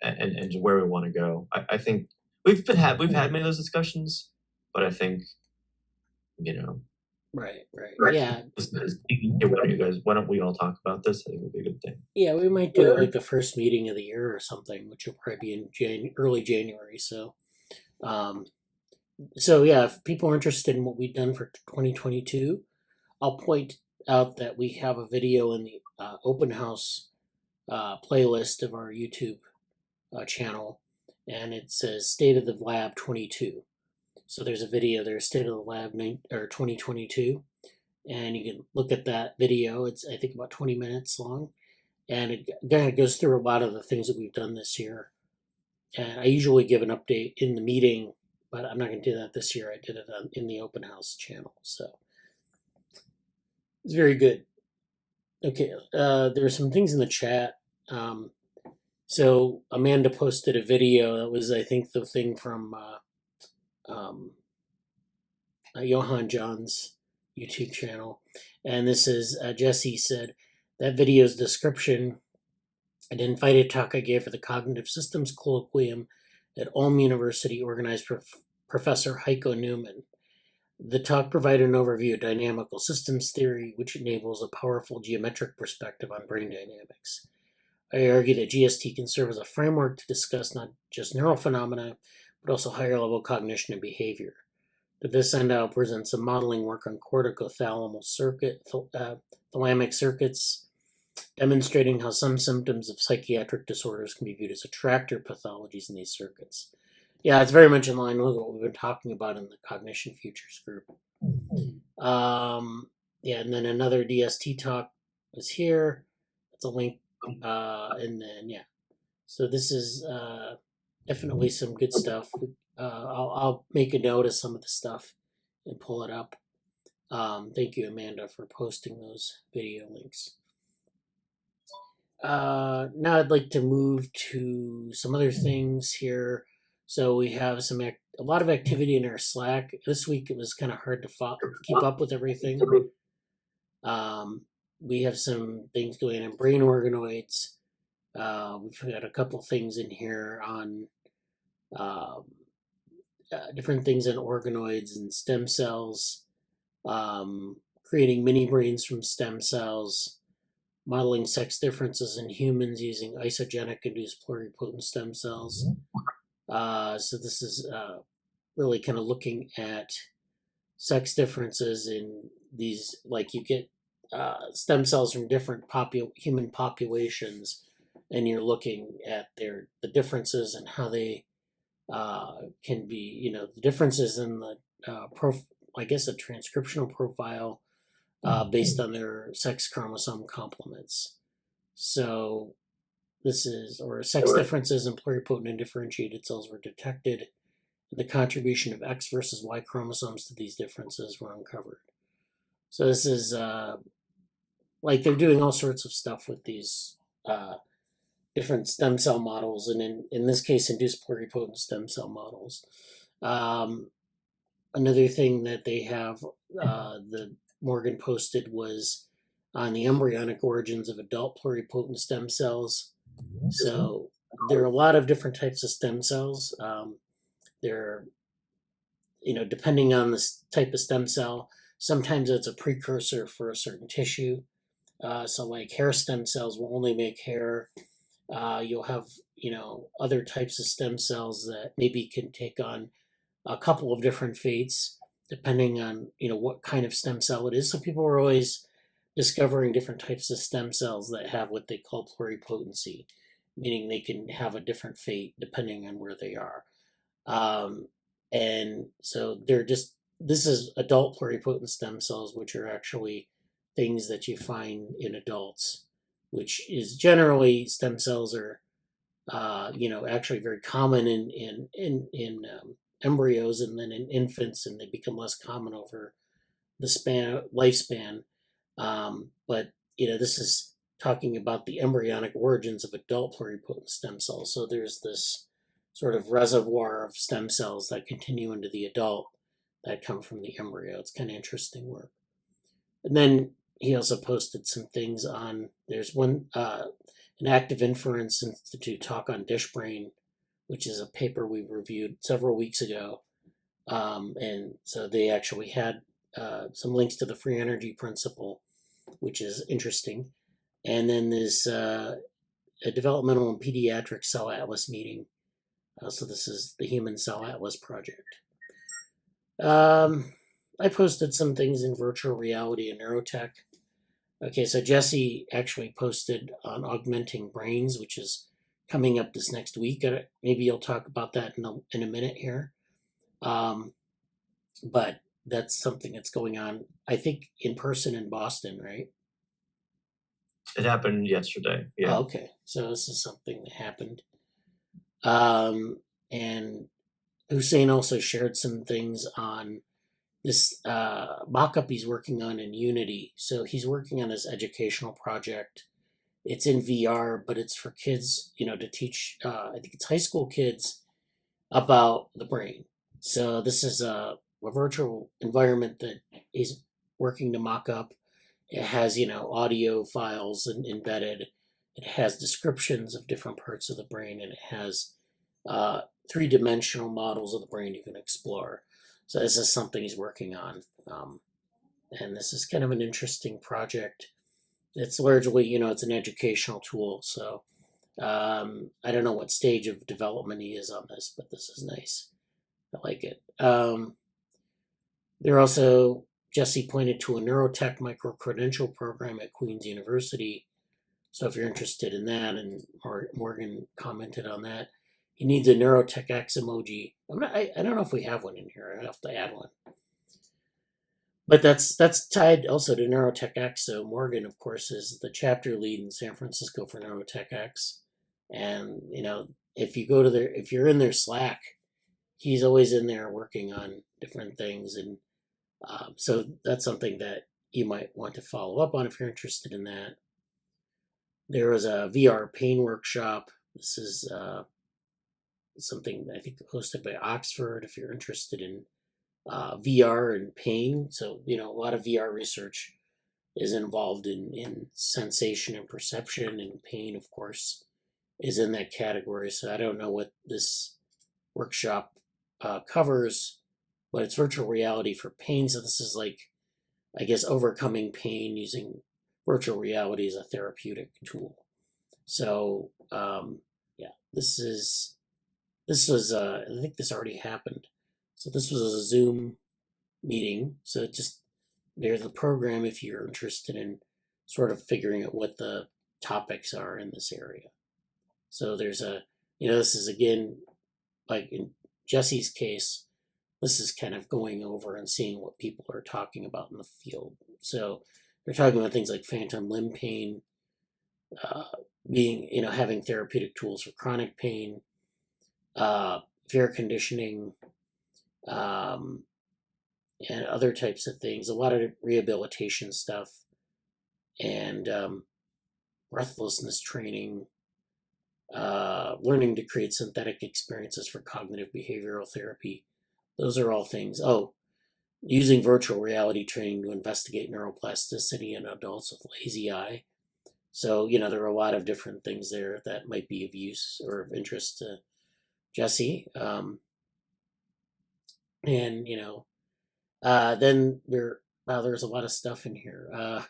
S1: and where we want to go. I think we've had many of those discussions, but I think
S2: Right. Yeah.
S1: You guys, why don't we all talk about this? I think it would be a good thing.
S2: Yeah, we might do it like the first meeting of the year or something, which will probably be in early January. So, yeah, if people are interested in what we've done for 2022, I'll point out that we have a video in the open house playlist of our YouTube channel, and it says State of the Lab 22. So there's a video there, State of the Lab 2022, and you can look at that video. It's, I think, about 20 minutes long, and it kind of goes through a lot of the things that we've done this year. And I usually give an update in the meeting, but I'm not going to do that this year. I did it in the open house channel, so it's very good. Okay, there are some things in the chat. So Amanda posted a video that was, I think, the thing from Johan John's YouTube channel, and this is Jesse said that video's description, an invited talk I gave for the Cognitive Systems Colloquium at Ulm University, organized by Professor Heiko Newman. The talk provided an overview of dynamical systems theory, which enables a powerful geometric perspective on brain dynamics. I argue that GST can serve as a framework to discuss not just neural phenomena, but also higher level cognition and behavior. To this end, I'll present some modeling work on corticothalamic circuits, demonstrating how some symptoms of psychiatric disorders can be viewed as attractor pathologies in these circuits. Yeah, it's very much in line with what we've been talking about in the Cognition Futures group. Yeah, and then another DST talk is here. It's a link, and then yeah. So this is definitely some good stuff. I'll make a note of some of the stuff and pull it up. Thank you, Amanda, for posting those video links. Now I'd like to move to some other things here. So we have a lot of activity in our Slack. This week it was kind of hard to keep up with everything. We have some things going on in brain organoids. We've got a couple things in here on different things in organoids and stem cells, creating mini brains from stem cells, modeling sex differences in humans using isogenic induced pluripotent stem cells. So this is really kind of looking at sex differences in these, like you get stem cells from different human populations, and you're looking at the differences and how they can be, the differences in the a transcriptional profile based on their sex chromosome complements. So this is, or sex differences in pluripotent and differentiated cells were detected, and the contribution of X versus Y chromosomes to these differences were uncovered. So this is like they're doing all sorts of stuff with these different stem cell models, and in this case, induced pluripotent stem cell models. Another thing that they have, the Morgan posted, was on the embryonic origins of adult pluripotent stem cells. So there are a lot of different types of stem cells. They're, depending on the type of stem cell, sometimes it's a precursor for a certain tissue. So like hair stem cells will only make hair. You'll have, other types of stem cells that maybe can take on a couple of different fates depending on, what kind of stem cell it is. So people are always discovering different types of stem cells that have what they call pluripotency, meaning they can have a different fate depending on where they are. And so this is adult pluripotent stem cells, which are actually things that you find in adults, which is generally stem cells are, actually very common in embryos and then in infants, and they become less common over the lifespan. But this is talking about the embryonic origins of adult pluripotent stem cells. So there's this sort of reservoir of stem cells that continue into the adult that come from the embryo. It's kind of interesting work. And then he also posted some things on, there's one, an Active Inference Institute talk on dish brain, which is a paper we reviewed several weeks ago. And so they actually had some links to the free energy principle, which is interesting. And then there's a developmental and pediatric cell atlas meeting. So this is the Human Cell Atlas project. I posted some things in virtual reality and neurotech. Okay, so Jesse actually posted on augmenting brains, which is coming up this next week. Maybe you'll talk about that in a minute here. But that's something that's going on, I think, in person in Boston, right?
S1: It happened yesterday. Yeah.
S2: Oh, okay, so this is something that happened. And Hussein also shared some things on this mock-up he's working on in Unity. So he's working on this educational project. It's in VR, but it's for kids, to teach, I think it's high school kids, about the brain. So this is a virtual environment that he's working to mock up. It has, audio files embedded. It has descriptions of different parts of the brain, and it has three-dimensional models of the brain you can explore. So this is something he's working on. And this is kind of an interesting project. It's largely, it's an educational tool. So I don't know what stage of development he is on this, but this is nice. I like it. There also, Jesse pointed to a neurotech micro-credential program at Queen's University. So if you're interested in that, and Morgan commented on that, he needs a neurotech X emoji. I don't know if we have one in here. I have to add one. But that's tied also to Neurotech X. So Morgan, of course, is the chapter lead in San Francisco for Neurotech X. And, if you go to if you're in their Slack, he's always in there working on different things. And so that's something that you might want to follow up on if you're interested in that. There was a VR pain workshop. This is something I think hosted by Oxford if you're interested in VR and pain. So, a lot of VR research is involved in sensation and perception, and pain, of course, is in that category. So I don't know what this workshop covers, but it's virtual reality for pain. So this is like, I guess, overcoming pain using virtual reality as a therapeutic tool. So, yeah, this was, I think this already happened. So this was a Zoom meeting. So there's a program if you're interested in sort of figuring out what the topics are in this area. So there's this is again, like in Jesse's case, this is kind of going over and seeing what people are talking about in the field. So they're talking about things like phantom limb pain, having therapeutic tools for chronic pain, fear conditioning, and other types of things, a lot of rehabilitation stuff, and breathlessness training, learning to create synthetic experiences for cognitive behavioral therapy. Those are all things. Oh, using virtual reality training to investigate neuroplasticity in adults with lazy eye. So, there are a lot of different things there that might be of use or of interest to Jesse. And, then there's a lot of stuff in here.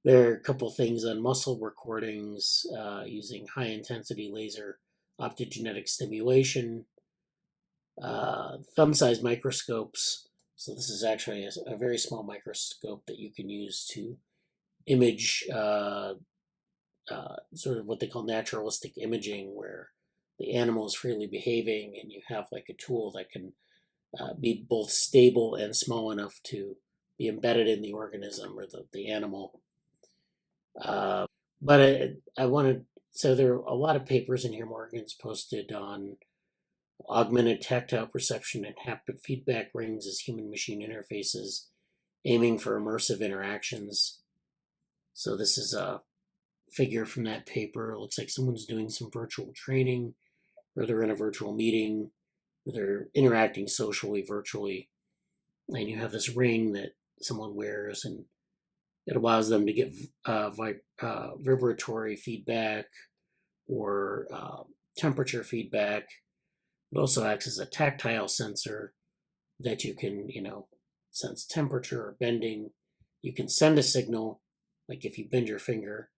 S2: There are a couple things on muscle recordings using high intensity laser optogenetic stimulation, thumb sized microscopes. So, this is actually a very small microscope that you can use to image sort of what they call naturalistic imaging, where the animal is freely behaving and you have like a tool that can be both stable and small enough to be embedded in the organism or the animal. But I wanted, so there are a lot of papers in here Morgan's posted on augmented tactile perception and haptic feedback rings as human machine interfaces, aiming for immersive interactions. So this is a figure from that paper. It looks like someone's doing some virtual training, or they're in a virtual meeting, or they're interacting socially virtually. And you have this ring that someone wears, and it allows them to get vibratory feedback or temperature feedback. It also acts as a tactile sensor that you can, sense temperature or bending. You can send a signal, like if you bend your finger,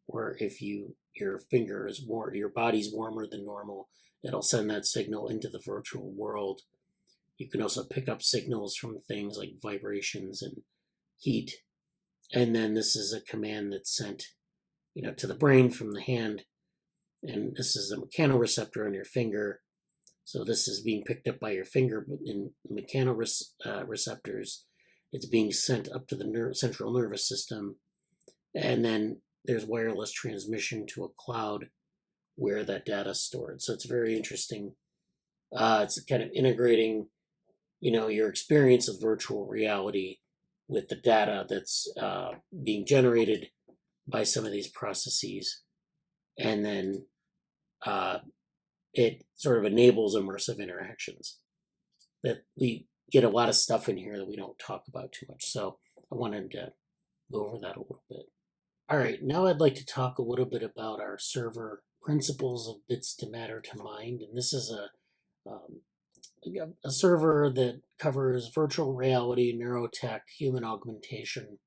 S2: or if your finger is your body's warmer than normal, it'll send that signal into the virtual world. You can also pick up signals from things like vibrations and heat. And then this is a command that's sent, to the brain from the hand. And this is a mechanoreceptor on your finger. So this is being picked up by your finger in mechanoreceptors. It's being sent up to the central nervous system. And then there's wireless transmission to a cloud where that data is stored. So it's very interesting. It's kind of integrating, your experience of virtual reality with the data that's being generated by some of these processes. And then it sort of enables immersive interactions. That we get a lot of stuff in here that we don't talk about too much. So I wanted to go over that a little bit. All right, now I'd like to talk a little bit about our server principles of bits to matter to mind. And this is a server that covers virtual reality, neurotech, human augmentation.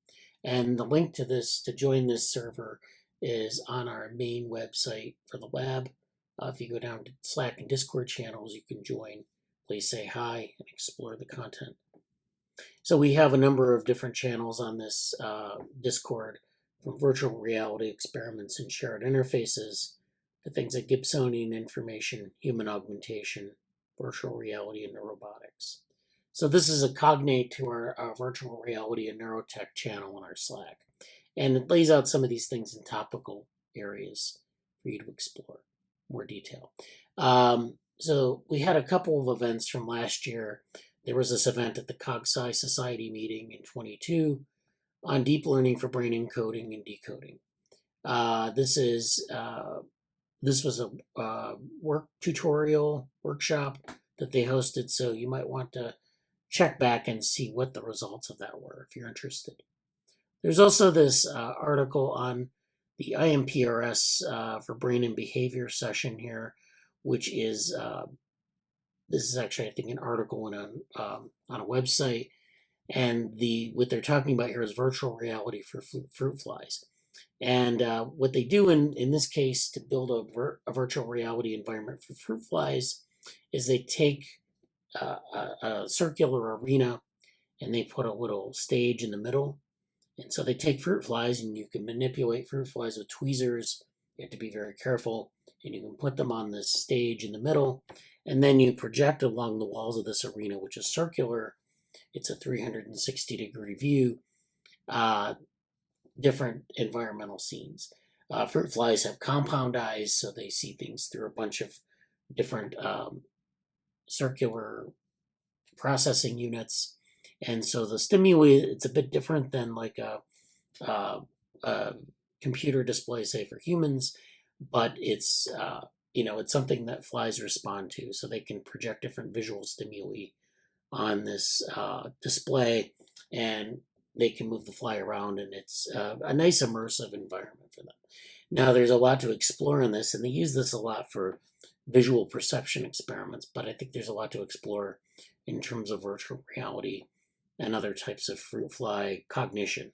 S2: And the link to this, to join this server, is on our main website for the lab. If you go down to Slack and Discord channels, you can join. Please say hi and explore the content. So we have a number of different channels on this Discord, from virtual reality experiments and shared interfaces to things like Gibsonian information, human augmentation, virtual reality, and robotics. So this is a cognate to our virtual reality and neurotech channel on our Slack. And it lays out some of these things in topical areas for you to explore more detail. So we had a couple of events from last year. There was this event at the CogSci Society meeting in 22 on deep learning for brain encoding and decoding. This was a tutorial workshop that they hosted, so you might want to check back and see what the results of that were if you're interested. There's also this article on the IMPRS for brain and behavior session here, which is this is actually, I think, an article on a website, and what they're talking about here is virtual reality for fruit flies. And what they do in this case to build a virtual reality environment for fruit flies is they take a circular arena and they put a little stage in the middle. And so they take fruit flies, and you can manipulate fruit flies with tweezers. You have to be very careful. And you can put them on this stage in the middle. And then you project along the walls of this arena, which is circular. It's a 360-degree view. Different environmental scenes. Fruit flies have compound eyes, so they see things through a bunch of different circular processing units. And so the stimuli, it's a bit different than like a computer display, say, for humans. but it's it's something that flies respond to, so they can project different visual stimuli on this display, and they can move the fly around, and it's a nice immersive environment for them. Now, there's a lot to explore in this, and they use this a lot for visual perception experiments, but I think there's a lot to explore in terms of virtual reality and other types of fruit fly cognition.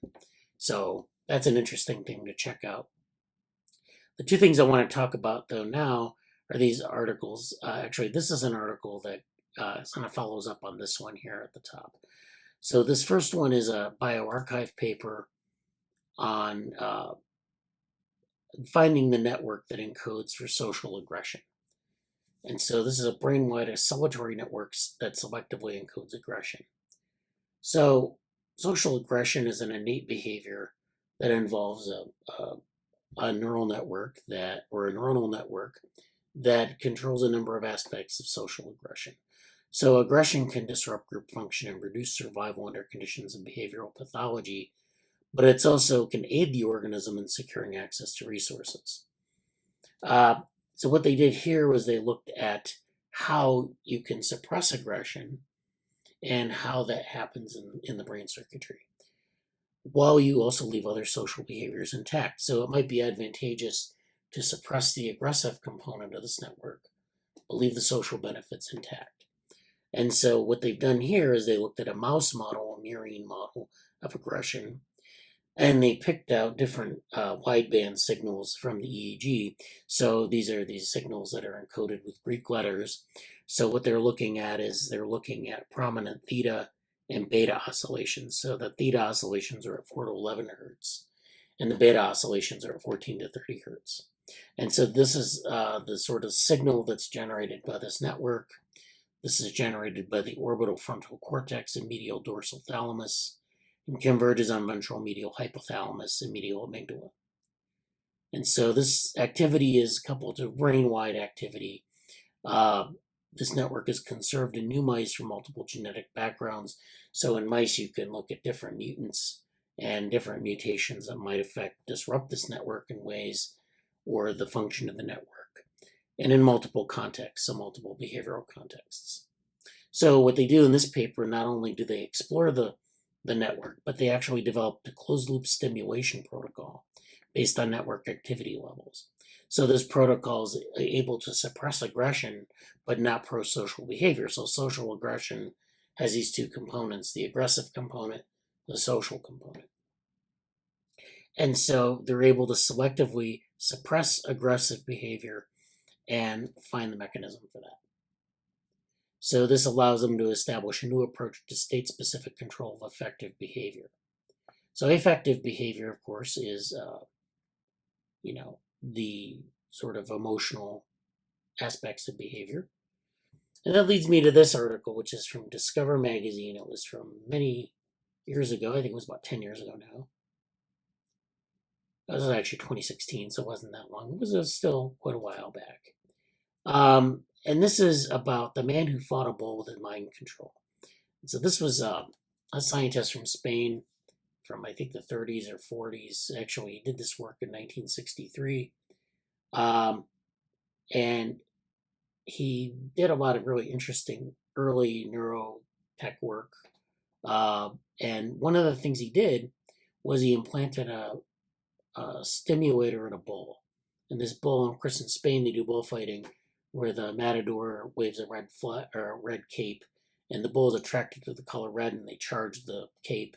S2: So that's an interesting thing to check out. The two things I want to talk about, though, now are these articles. Actually, this is an article that kind of follows up on this one here at the top. So this first one is a bioRxiv paper on finding the network that encodes for social aggression. And so this is a brain-wide oscillatory network that selectively encodes aggression. So social aggression is an innate behavior that involves a neural network or a neuronal network that controls a number of aspects of social aggression. So aggression can disrupt group function and reduce survival under conditions of behavioral pathology, but it also can aid the organism in securing access to resources. So what they did here was they looked at how you can suppress aggression and how that happens in the brain circuitry, while you also leave other social behaviors intact. So it might be advantageous to suppress the aggressive component of this network, but leave the social benefits intact. And so what they've done here is they looked at a mouse model, a murine model of aggression, and they picked out different wideband signals from the EEG. So these are these signals that are encoded with Greek letters. So what they're looking at is they're looking at prominent theta and beta oscillations. So the theta oscillations are at 4 to 11 hertz, and the beta oscillations are at 14 to 30 hertz. And so this is the sort of signal that's generated by this network. This is generated by the orbital frontal cortex and medial dorsal thalamus, and converges on ventral medial hypothalamus and medial amygdala. And so this activity is coupled to brain-wide activity. This network is conserved in new mice from multiple genetic backgrounds. So in mice, you can look at different mutants and different mutations that might disrupt this network in ways, or the function of the network, and in multiple contexts, so multiple behavioral contexts. So what they do in this paper, not only do they explore the network, but they actually developed a closed-loop stimulation protocol based on network activity levels. So this protocol is able to suppress aggression, but not pro-social behavior. So social aggression has these two components, the aggressive component, the social component. And so they're able to selectively suppress aggressive behavior and find the mechanism for that. So this allows them to establish a new approach to state-specific control of affective behavior. So affective behavior, of course, is the sort of emotional aspects of behavior. And that leads me to this article, which is from Discover Magazine. It was from many years ago. I think it was about 10 years ago now. That was actually 2016, so it wasn't that long. It was still quite a while back. And this is about the man who fought a bull with mind control. So this was a scientist from Spain from, I think, the 30s or 40s. Actually, he did this work in 1963. And he did a lot of really interesting early neurotech work. And one of the things he did was he implanted a stimulator in a bull. And this bull, of course, in Spain, they do bullfighting, where the matador waves a red cape, and the bull is attracted to the color red, and they charge the cape,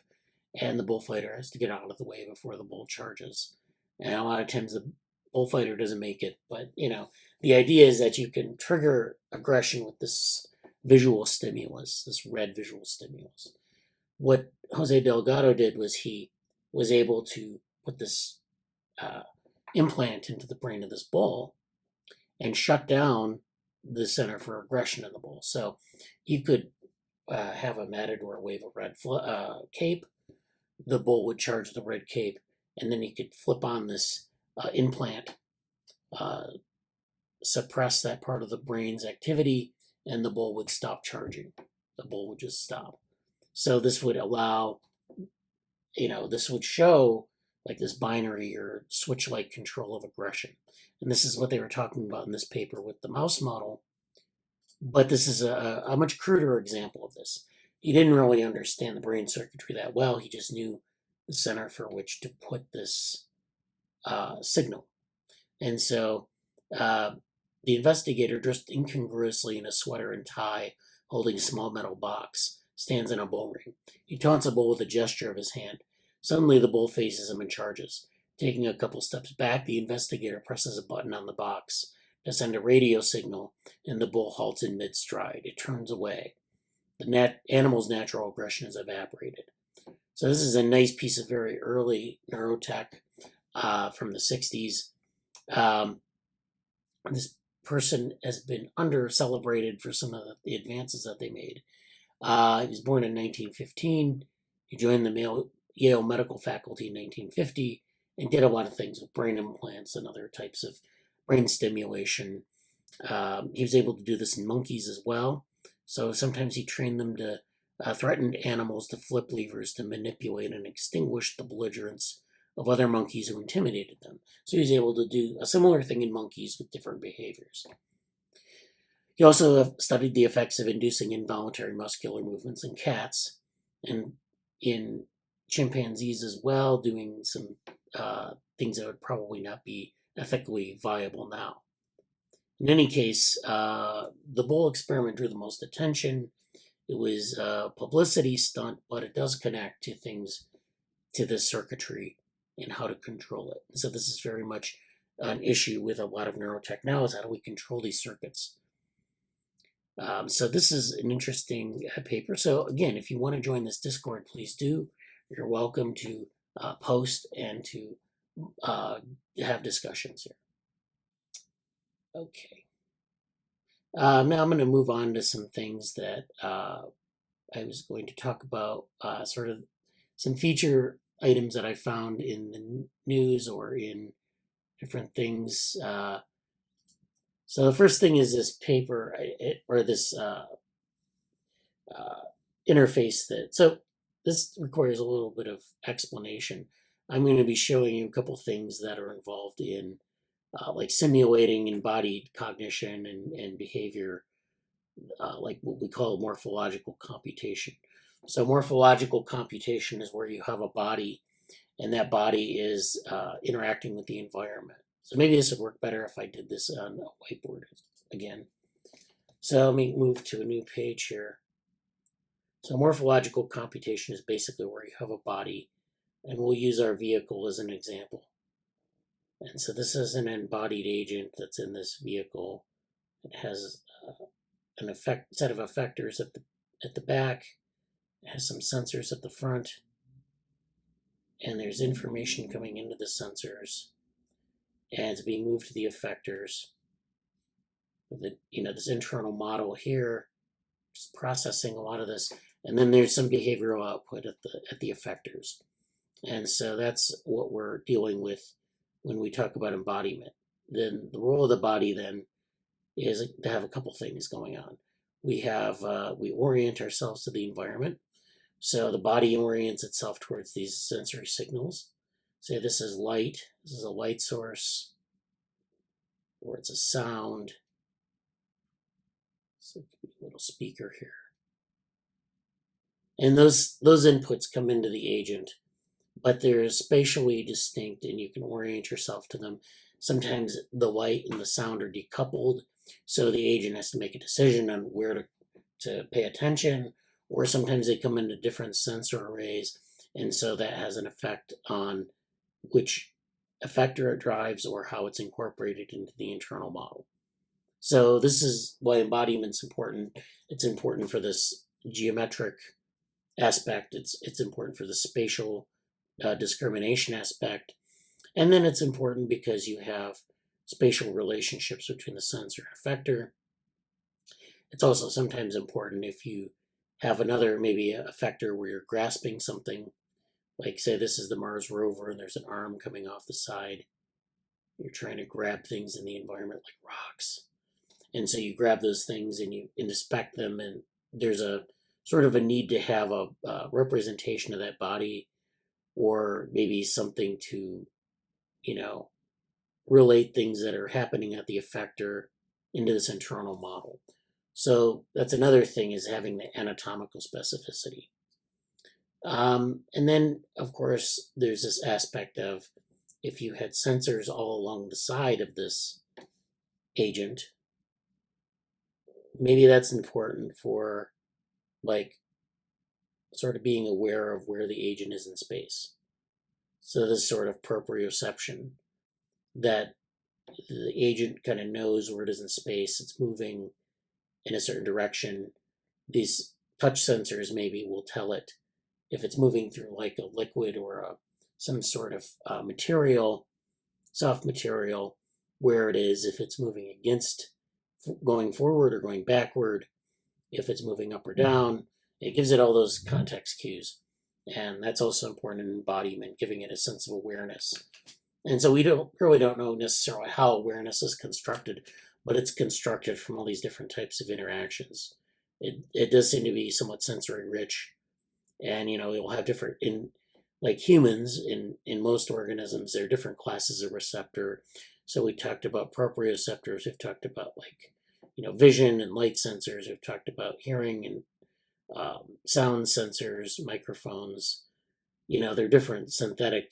S2: and the bullfighter has to get out of the way before the bull charges. And a lot of times the bullfighter doesn't make it, but the idea is that you can trigger aggression with this visual stimulus, this red visual stimulus. What Jose Delgado did was he was able to put this implant into the brain of this bull and shut down the center for aggression in the bull. So you could have a matador wave a red cape, the bull would charge the red cape, and then you could flip on this implant, suppress that part of the brain's activity, and the bull would stop charging. The bull would just stop. So this would allow, this would show like this binary or switch-like control of aggression. And this is what they were talking about in this paper with the mouse model. But this is a much cruder example of this. He didn't really understand the brain circuitry that well. He just knew the center for which to put this signal. And so the investigator, dressed incongruously in a sweater and tie, holding a small metal box, stands in a bull ring. He taunts a bull with a gesture of his hand. Suddenly, the bull faces him and charges. Taking a couple steps back, the investigator presses a button on the box to send a radio signal, and the bull halts in mid-stride. It turns away. The animal's natural aggression has evaporated. So this is a nice piece of very early neurotech from the 60s. This person has been under-celebrated for some of the advances that they made. He was born in 1915. He joined the Yale Medical Faculty in 1950 and did a lot of things with brain implants and other types of brain stimulation. He was able to do this in monkeys as well. So sometimes he trained them to threaten animals to flip levers to manipulate and extinguish the belligerence of other monkeys who intimidated them. So he was able to do a similar thing in monkeys with different behaviors. He also studied the effects of inducing involuntary muscular movements in cats and in chimpanzees as well, doing some things that would probably not be ethically viable now. In any case, the bull experiment drew the most attention. It was a publicity stunt, but it does connect to things, to this circuitry and how to control it. So this is very much an issue with a lot of neurotech now, is how do we control these circuits? So this is an interesting paper. So again, if you want to join this Discord, please do. You're welcome to post and to have discussions here. Okay. Now I'm going to move on to some things that I was going to talk about, sort of some feature items that I found in the news or in different things. So the first thing is this paper, or this interface that, so this requires a little bit of explanation. I'm going to be showing you a couple things that are involved in like simulating embodied cognition and behavior, like what we call morphological computation. So morphological computation is where you have a body and that body is interacting with the environment. So maybe this would work better if I did this on a whiteboard again. So let me move to a new page here. So morphological computation is basically where you have a body, and we'll use our vehicle as an example. And so this is an embodied agent that's in this vehicle. It has an set of effectors at the back. It has some sensors at the front, and there's information coming into the sensors, and it's being moved to the effectors. This internal model here, just processing a lot of this, and then there's some behavioral output at the effectors. And so that's what we're dealing with when we talk about embodiment. Then the role of the body then is to have a couple things going on. We orient ourselves to the environment. So the body orients itself towards these sensory signals. Say this is light, this is a light source, or it's a sound. So a little speaker here. And those inputs come into the agent, but they're spatially distinct and you can orient yourself to them. Sometimes the light and the sound are decoupled, so the agent has to make a decision on where to pay attention, or sometimes they come into different sensor arrays, and so that has an effect on which effector it drives or how it's incorporated into the internal model. So this is why embodiment's important. It's important for this geometric aspect. It's important for the spatial discrimination aspect. And then it's important because you have spatial relationships between the sensor and effector. It's also sometimes important if you have another, maybe a effector where you're grasping something, like say this is the Mars rover and there's an arm coming off the side. You're trying to grab things in the environment like rocks. And so you grab those things and you inspect them, and there's a sort of a need to have a representation of that body or maybe something to, relate things that are happening at the effector into this internal model. So that's another thing, is having the anatomical specificity. And then, of course, there's this aspect of, if you had sensors all along the side of this agent, maybe that's important for, like, sort of being aware of where the agent is in space. So this sort of proprioception, that the agent kind of knows where it is in space, it's moving in a certain direction. These touch sensors maybe will tell it if it's moving through like a liquid or some sort of material, soft material, where it is, if it's moving against, going forward or going backward, if it's moving up or down. It gives it all those context cues. And that's also important in embodiment, giving it a sense of awareness. And so we really don't know necessarily how awareness is constructed, but it's constructed from all these different types of interactions. It does seem to be somewhat sensory rich, and it will have different, like humans, in most organisms, there are different classes of receptor. So we talked about proprioceptors, we've talked about vision and light sensors, we've talked about hearing and sound sensors, microphones. They're different synthetic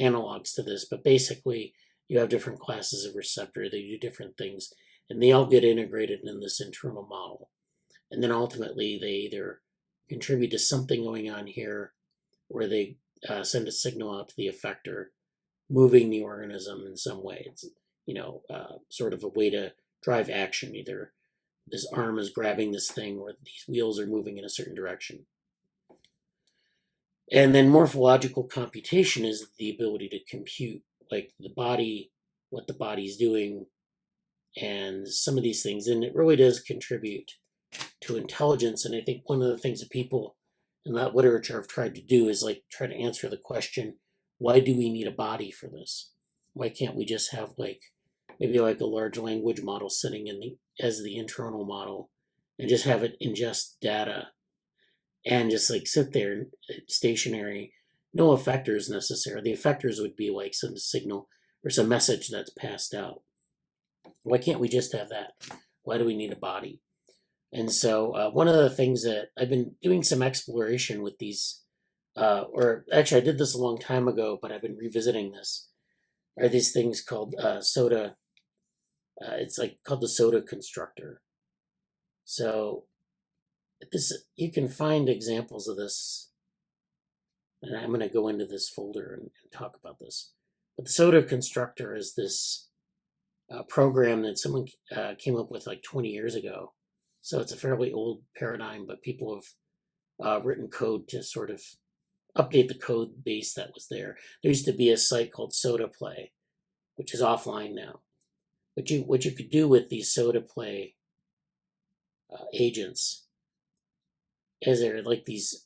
S2: analogs to this, but basically you have different classes of receptor. They do different things, and they all get integrated in this internal model. And then ultimately they either contribute to something going on here, where they send a signal out to the effector, moving the organism in some way. It's sort of a way to drive action. Either this arm is grabbing this thing, or these wheels are moving in a certain direction. And then morphological computation is the ability to compute, like, the body, what the body's doing, and some of these things. And it really does contribute to intelligence. And I think one of the things that people in that literature have tried to do is, like, try to answer the question, why do we need a body for this? Why can't we just have, like, maybe like a large language model sitting as the internal model, and just have it ingest data and just like sit there stationary, no effectors necessarily. The effectors would be like some signal or some message that's passed out. Why can't we just have that? Why do we need a body? And so one of the things that I've been doing some exploration with these, or actually I did this a long time ago, but I've been revisiting this, are these things called soda. It's like called the soda constructor. So you can find examples of this, and I'm going to go into this folder and talk about this. But the soda constructor is this program that someone came up with like 20 years ago. So it's a fairly old paradigm, but people have written code to sort of update the code base that was there. There used to be a site called Soda Play, which is offline now. But what you could do with these Soda Play agents is they're like these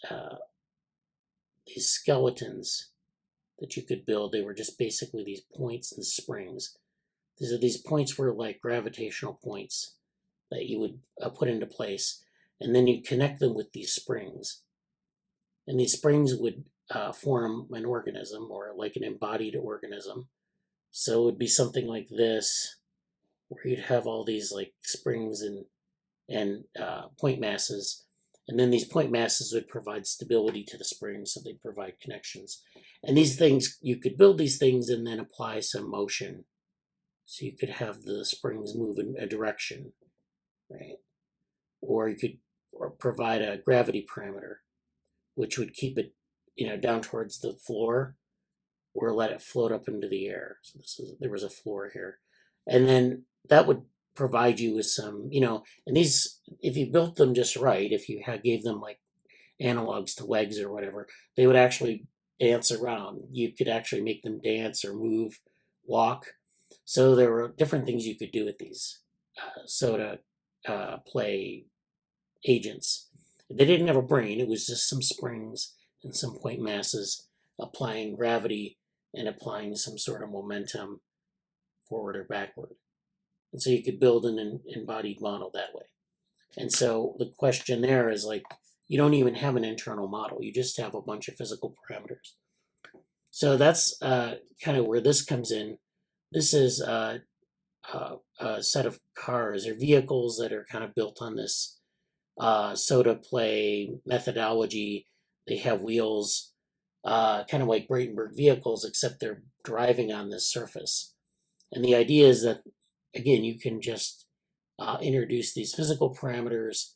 S2: skeletons that you could build. They were just basically these points and springs. These points were like gravitational points that you would put into place, and then you connect them with these springs. And these springs would form an organism, or like an embodied organism. So it would be something like this, where you'd have all these like springs and point masses. And then these point masses would provide stability to the springs, so they provide connections. And these things, you could build these things and then apply some motion. So you could have the springs move in a direction, right? Or you could provide a gravity parameter, which would keep it, down towards the floor, or let it float up into the air. So there was a floor here. And then that would provide you with some, and these, if you built them just right, if you gave them like analogs to legs or whatever, they would actually dance around. You could actually make them dance or move, walk. So there were different things you could do with these soda play agents. They didn't have a brain. It was just some springs and some point masses applying gravity and applying some sort of momentum forward or backward. And so you could build an embodied model that way. And so the question there is, like, you don't even have an internal model. You just have a bunch of physical parameters. So that's kind of where this comes in. This is a set of cars or vehicles that are kind of built on this soda play methodology. They have wheels, kind of like Bradenburg vehicles, except they're driving on this surface. And the idea is that, again, you can just introduce these physical parameters,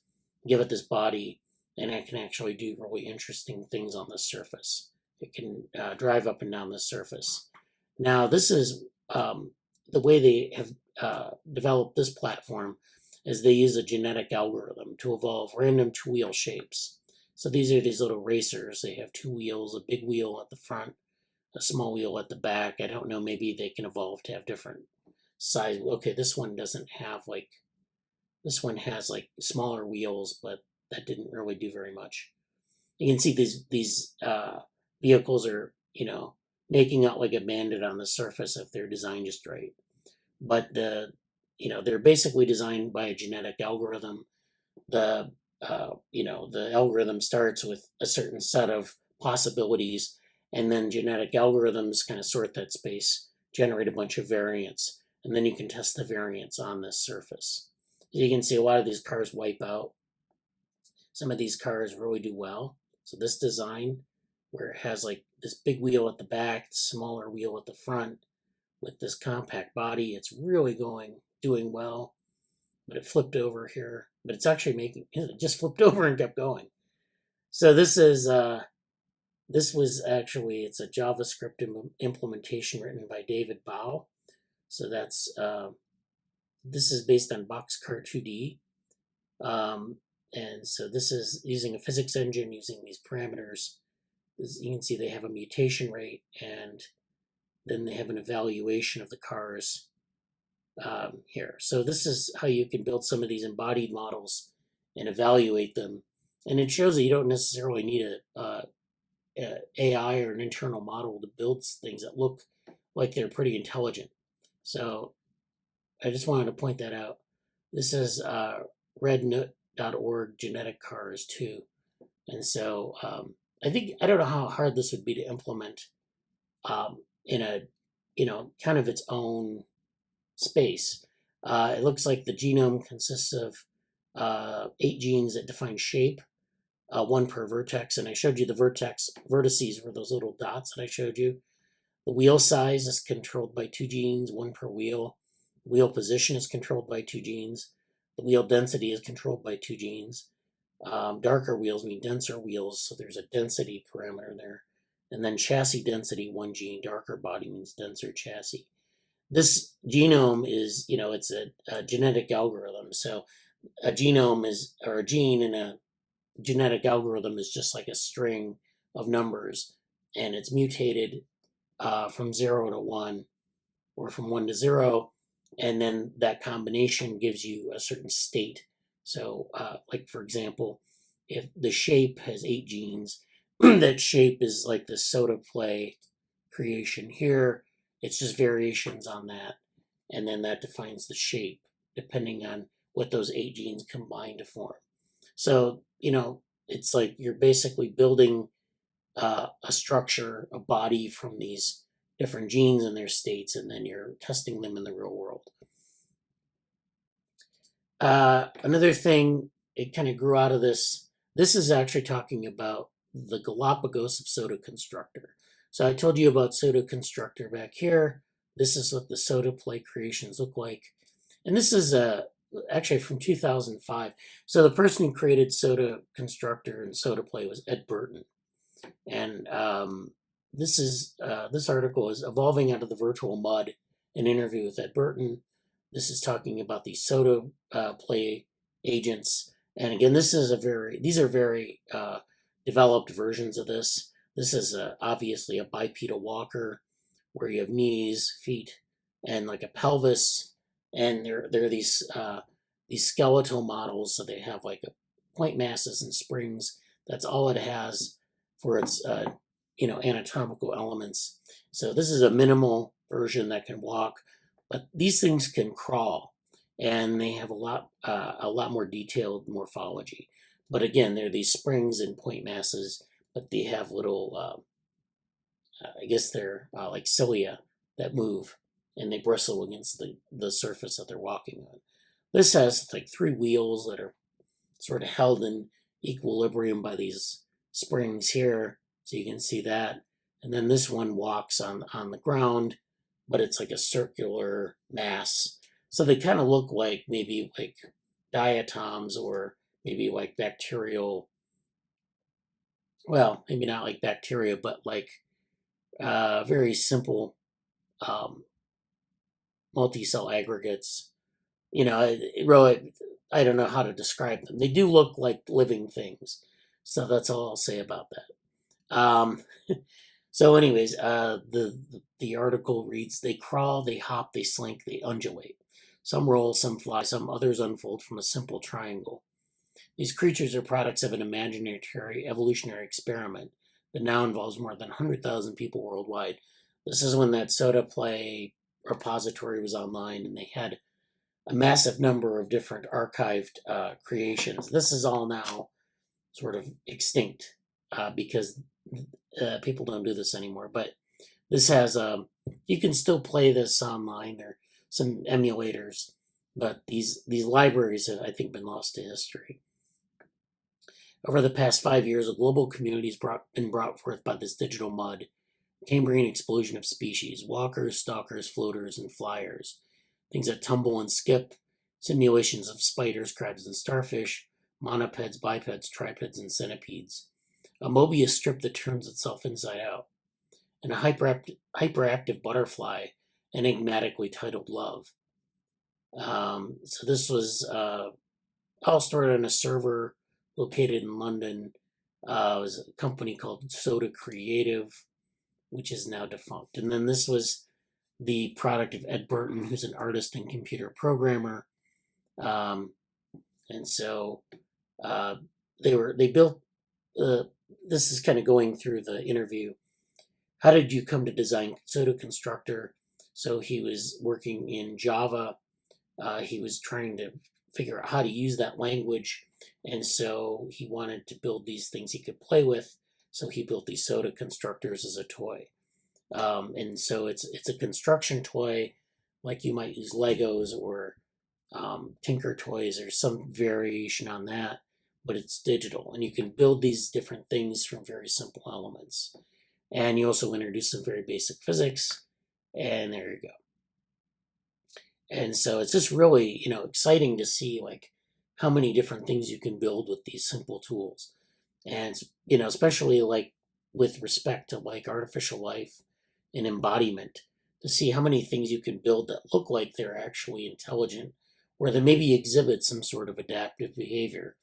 S2: give it this body, and it can actually do really interesting things on the surface. It can drive up and down the surface. Now, this is the way they have developed this platform is they use a genetic algorithm to evolve random two-wheel shapes. So these are these little racers. They have two wheels, a big wheel at the front, a small wheel at the back. I don't know, maybe they can evolve to have different size. Okay, this one doesn't have this one has like smaller wheels, but that didn't really do very much. You can see these vehicles are, making out like a bandit on the surface if they're designed just right. But they're basically designed by a genetic algorithm. The the algorithm starts with a certain set of possibilities, and then genetic algorithms kind of sort that space, generate a bunch of variants, and then you can test the variants on this surface. So you can see a lot of these cars wipe out. Some of these cars really do well. So this design, where it has like this big wheel at the back, smaller wheel at the front, with this compact body, it's really doing well. But it flipped over here. But it's actually it just flipped over and kept going. So this was actually, it's a JavaScript implementation written by David Bao. So this is based on Boxcar 2D. And so this is using a physics engine, using these parameters. As you can see, they have a mutation rate, and then they have an evaluation of the cars here. So this is how you can build some of these embodied models and evaluate them. And it shows that you don't necessarily need a AI or an internal model to build things that look like they're pretty intelligent. So I just wanted to point that out. This is rednote.org genetic cars too. And so I don't know how hard this would be to implement in a, kind of its own space. It looks like the genome consists of 8 genes that define shape, 1 per vertex. And I showed you the vertices were those little dots that I showed you. The wheel size is controlled by 2 genes, 1 per wheel. Wheel position is controlled by 2 genes. The wheel density is controlled by 2 genes. Darker wheels mean denser wheels, so there's a density parameter there. And then chassis density, 1 gene. Darker body means denser chassis. This genome is, it's a genetic algorithm. So a genome or a gene in a genetic algorithm is just like a string of numbers, and it's mutated from 0 to 1 or from 1 to 0. And then that combination gives you a certain state. So like, for example, if the shape has 8 genes, that shape is like the soda play creation here. It's just variations on that. And then that defines the shape depending on what those 8 genes combine to form. So, it's like you're basically building a structure, a body from these different genes and their states, and then you're testing them in the real world. Another thing, it kind of grew out of this. This is actually talking about the Galapagos of Soda Constructor. So I told you about Soda Constructor back here. This is what the soda play creations look like. And this is actually from 2005. So the person who created Soda Constructor and Soda Play was Ed Burton. And this article is Evolving Out of the Virtual Mud, an interview with Ed Burton. This is talking about these soda play agents. And again, these are very developed versions of this. This is obviously a bipedal walker where you have knees, feet, and like a pelvis. And there are these skeletal models, so they have like point masses and springs. That's all it has for its anatomical elements. So this is a minimal version that can walk, but these things can crawl, and they have a lot more detailed morphology. But again, they're these springs and point masses, but they have little, I guess they're like cilia that move, and they bristle against the surface that they're walking on. This has like 3 wheels that are sort of held in equilibrium by these springs here, so you can see that. And then this one walks on the ground, but it's like a circular mass. So they kind of look like maybe like diatoms, or maybe like bacterial, well, maybe not like bacteria, but like very simple um, multi-cell aggregates. Really, I don't know how to describe them. They do look like living things, so that's all I'll say about that. So, anyways, the article reads: They crawl, they hop, they slink, they undulate. Some roll, some fly, some others unfold from a simple triangle. These creatures are products of an imaginary evolutionary experiment that now involves more than 100,000 people worldwide. This is when that Soda Play repository was online, and they had a massive number of different archived creations. This is all now sort of extinct because people don't do this anymore. But this has, you can still play this online. There are some emulators, but these libraries have, I think, been lost to history. Over the past 5 years, a global community has been brought forth by this digital mud, Cambrian explosion of species: walkers, stalkers, floaters, and flyers, things that tumble and skip, simulations of spiders, crabs, and starfish, monopeds, bipeds, tripeds, and centipedes, a Mobius strip that turns itself inside out, and a hyperactive butterfly, enigmatically titled Love. So this was all stored on a server located in London. It was a company called Soda Creative, which is now defunct. And then this was the product of Ed Burton, who's an artist and computer programmer. And so they built. This is kind of going through the interview. How did you come to design Soda Constructor? So he was working in Java. He was trying to figure out how to use that language, and so he wanted to build these things he could play with. So he built these Soda Constructors as a toy. And so it's a construction toy, like you might use Legos or Tinker Toys or some variation on that, but it's digital, and you can build these different things from very simple elements. And you also introduce some very basic physics, and there you go. And so it's just really, exciting to see like how many different things you can build with these simple tools. And, especially like with respect to like artificial life and embodiment, to see how many things you can build that look like they're actually intelligent, or they maybe exhibit some sort of adaptive behavior.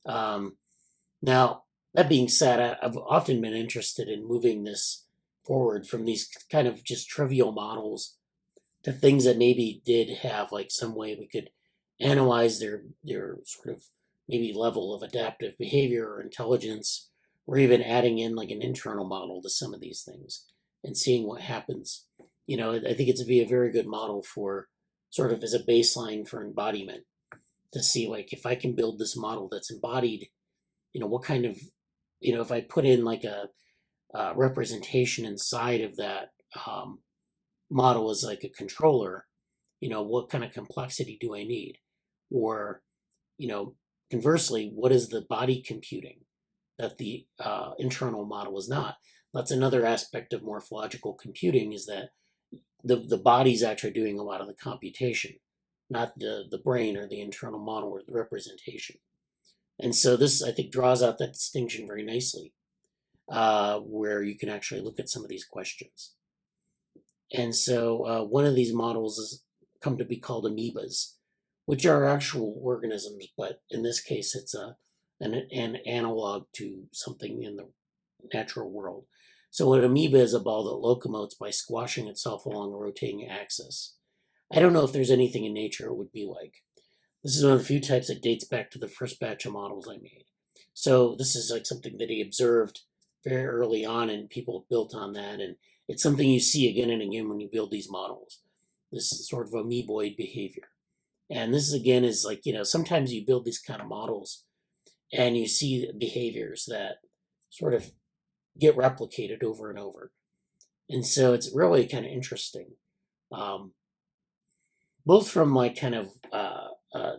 S2: Now, that being said, I've often been interested in moving this forward from these kind of just trivial models to things that maybe did have like some way we could analyze their sort of maybe level of adaptive behavior or intelligence, or even adding in like an internal model to some of these things and seeing what happens. I think it's be a very good model for sort of as a baseline for embodiment, to see like if I can build this model that's embodied, what kind of, if I put in like a representation inside of that model as like a controller, what kind of complexity do I need? Or, conversely, what is the body computing that the internal model is not? That's another aspect of morphological computing, is that the body's actually doing a lot of the computation, not the brain or the internal model or the representation. And so this, I think, draws out that distinction very nicely, where you can actually look at some of these questions. And so one of these models has come to be called amoebas, which are actual organisms, but in this case, it's an analog to something in the natural world. So an amoeba is a ball that locomotes by squashing itself along a rotating axis. I don't know if there's anything in nature it would be like. This is one of the few types that dates back to the first batch of models I made. So this is like something that he observed very early on, and people built on that, and it's something you see again and again when you build these models, this sort of amoeboid behavior. And this again is like, sometimes you build these kind of models and you see behaviors that sort of get replicated over and over. And so it's really kind of interesting, both from like kind of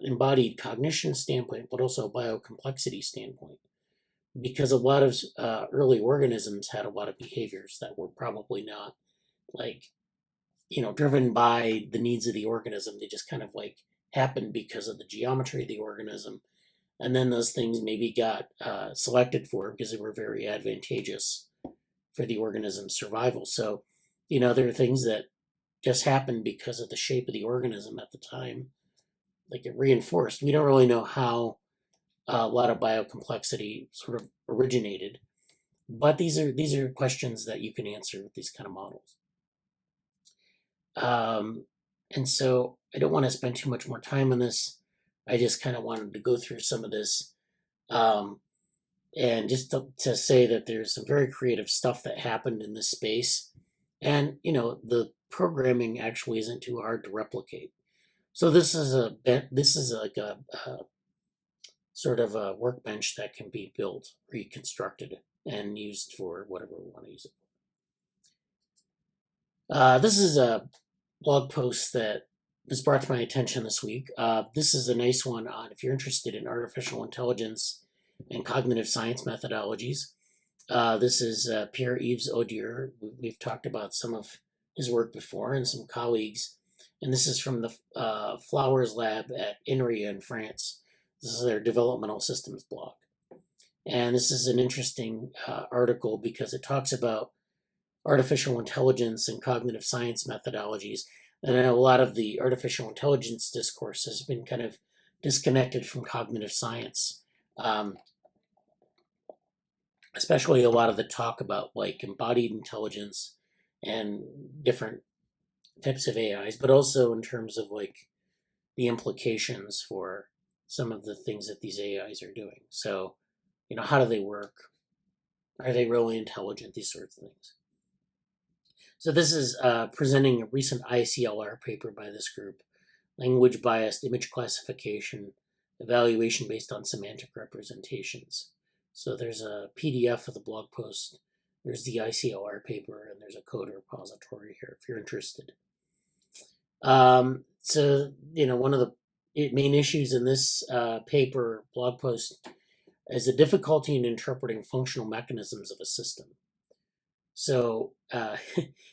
S2: embodied cognition standpoint, but also biocomplexity standpoint, because a lot of early organisms had a lot of behaviors that were probably not like, driven by the needs of the organism. They just kind of like happened because of the geometry of the organism. And then those things maybe got selected for because they were very advantageous for the organism's survival. So, there are things that just happened because of the shape of the organism at the time. Like it reinforced. We don't really know how a lot of biocomplexity sort of originated, but these are questions that you can answer with these kind of models. And so I don't want to spend too much more time on this. I just kind of wanted to go through some of this, and just to say that there's some very creative stuff that happened in this space, and the programming actually isn't too hard to replicate. So this is like a sort of a workbench that can be built, reconstructed, and used for whatever we want to use it for. This is a blog post that was brought to my attention this week. This is a nice one on if you're interested in artificial intelligence and cognitive science methodologies. This is Pierre-Yves Audier. We've talked about some of his work before and some colleagues. And this is from the Flowers Lab at INRIA in France. This is their developmental systems blog. And this is an interesting article because it talks about artificial intelligence and cognitive science methodologies. And I know a lot of the artificial intelligence discourse has been kind of disconnected from cognitive science, especially a lot of the talk about like embodied intelligence and different types of AIs, but also in terms of like the implications for some of the things that these AIs are doing. So, how do they work? Are they really intelligent? These sorts of things. So this is presenting a recent ICLR paper by this group, Language Biased Image Classification, Evaluation Based on Semantic Representations. So there's a PDF of the blog post, there's the ICLR paper, and there's a code repository here if you're interested. So, one of the main issues in this paper blog post is the difficulty in interpreting functional mechanisms of a system. So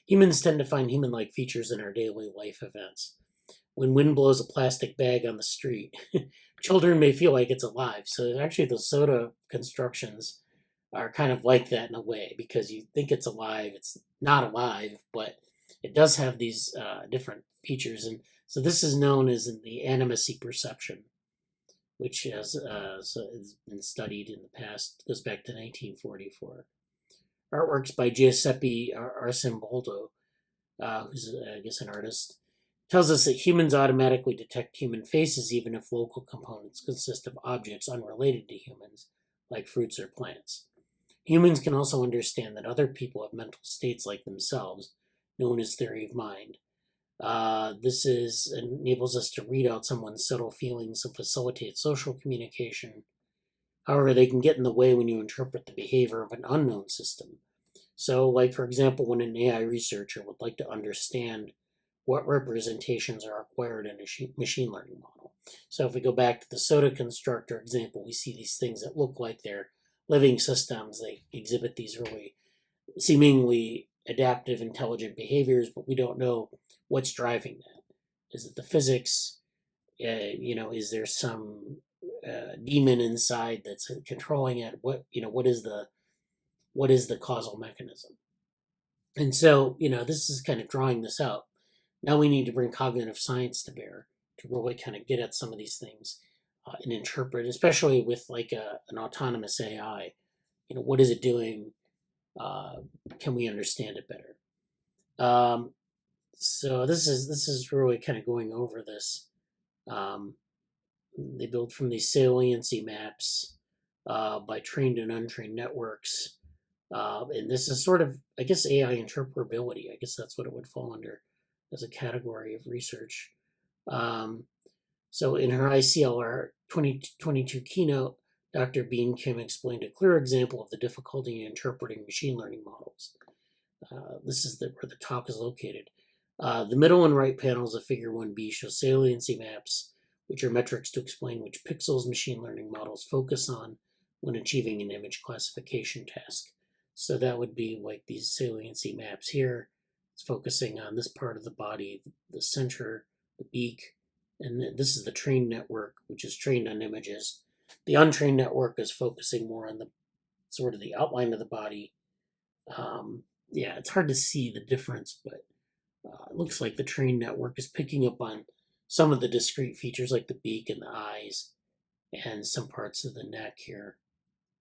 S2: humans tend to find human-like features in our daily life events. When wind blows a plastic bag on the street, children may feel like it's alive. So actually the soda constructions are kind of like that in a way, because you think it's alive. It's not alive, but it does have these different features. And so this is known as the animacy perception, which has been studied in the past, goes back to 1944. Artworks by Giuseppe Arcimboldo, who's, I guess, an artist, tells us that humans automatically detect human faces even if local components consist of objects unrelated to humans, like fruits or plants. Humans can also understand that other people have mental states like themselves, known as theory of mind. This enables us to read out someone's subtle feelings and facilitate social communication. However, they can get in the way when you interpret the behavior of an unknown system. So, like, for example, when an AI researcher would like to understand what representations are acquired in a machine learning model. So if we go back to the soda constructor example, we see these things that look like they're living systems. They exhibit these really seemingly adaptive, intelligent behaviors, but we don't know what's driving that. Is it the physics? Is there some demon inside that's controlling it? What is the causal mechanism? And so, this is kind of drawing this out. Now we need to bring cognitive science to bear to really kind of get at some of these things and interpret, especially with like an autonomous AI. What is it doing? Can we understand it better? So this is really kind of going over this. They build from these saliency maps by trained and untrained networks. And this is sort of, I guess, AI interpretability. I guess that's what it would fall under as a category of research. So in her ICLR 2022 keynote, Dr. Bean Kim explained a clear example of the difficulty in interpreting machine learning models. This is where the talk is located. The middle and right panels of Figure 1b show saliency maps, which are metrics to explain which pixels machine learning models focus on when achieving an image classification task. So that would be like these saliency maps here. It's focusing on this part of the body, the center, the beak, and this is the trained network, which is trained on images. The untrained network is focusing more on the sort of the outline of the body. Yeah, it's hard to see the difference, but it looks like the trained network is picking up on some of the discrete features like the beak and the eyes and some parts of the neck here.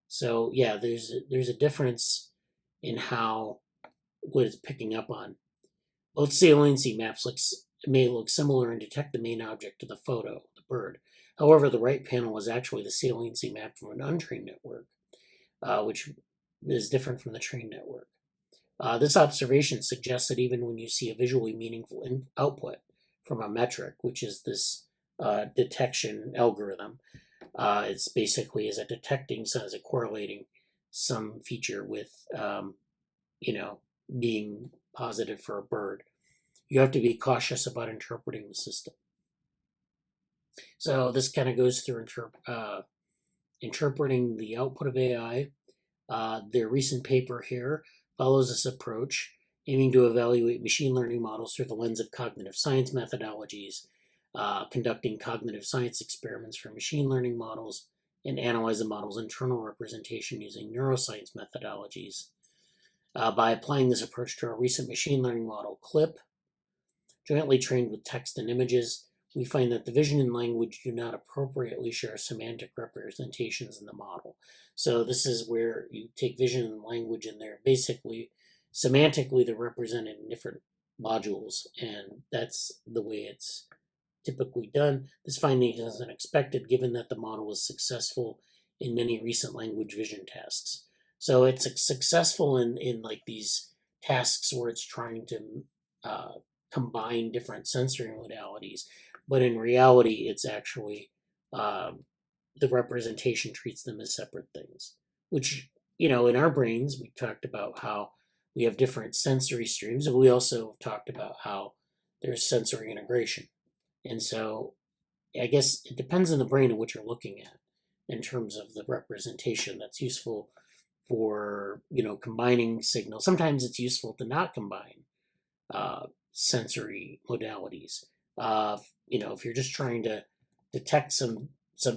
S2: So yeah, there's a difference in how what it's picking up on. Both saliency maps may look similar and detect the main object of the photo, the bird. However, the right panel is actually the saliency map from an untrained network, which is different from the trained network. This observation suggests that even when you see a visually meaningful output from a metric, which is this detection algorithm, it's basically is it detecting, so is it correlating some feature with, being positive for a bird. You have to be cautious about interpreting the system. So this kind of goes through interpreting the output of AI. Their recent paper here follows this approach, aiming to evaluate machine learning models through the lens of cognitive science methodologies, conducting cognitive science experiments for machine learning models, and analyze the model's internal representation using neuroscience methodologies. By applying this approach to our recent machine learning model, CLIP, jointly trained with text and images, we find that the vision and language do not appropriately share semantic representations in the model. So this is where you take vision and language and they're basically semantically they're represented in different modules, and that's the way it's typically done. This finding is unexpected given that the model was successful in many recent language vision tasks. So it's successful in like these tasks where it's trying to combine different sensory modalities, but in reality, it's actually the representation treats them as separate things. Which, in our brains, we talked about how we have different sensory streams, and we also talked about how there's sensory integration. And so I guess it depends on the brain and what you're looking at in terms of the representation that's useful for, combining signals. Sometimes it's useful to not combine sensory modalities. If you're just trying to detect some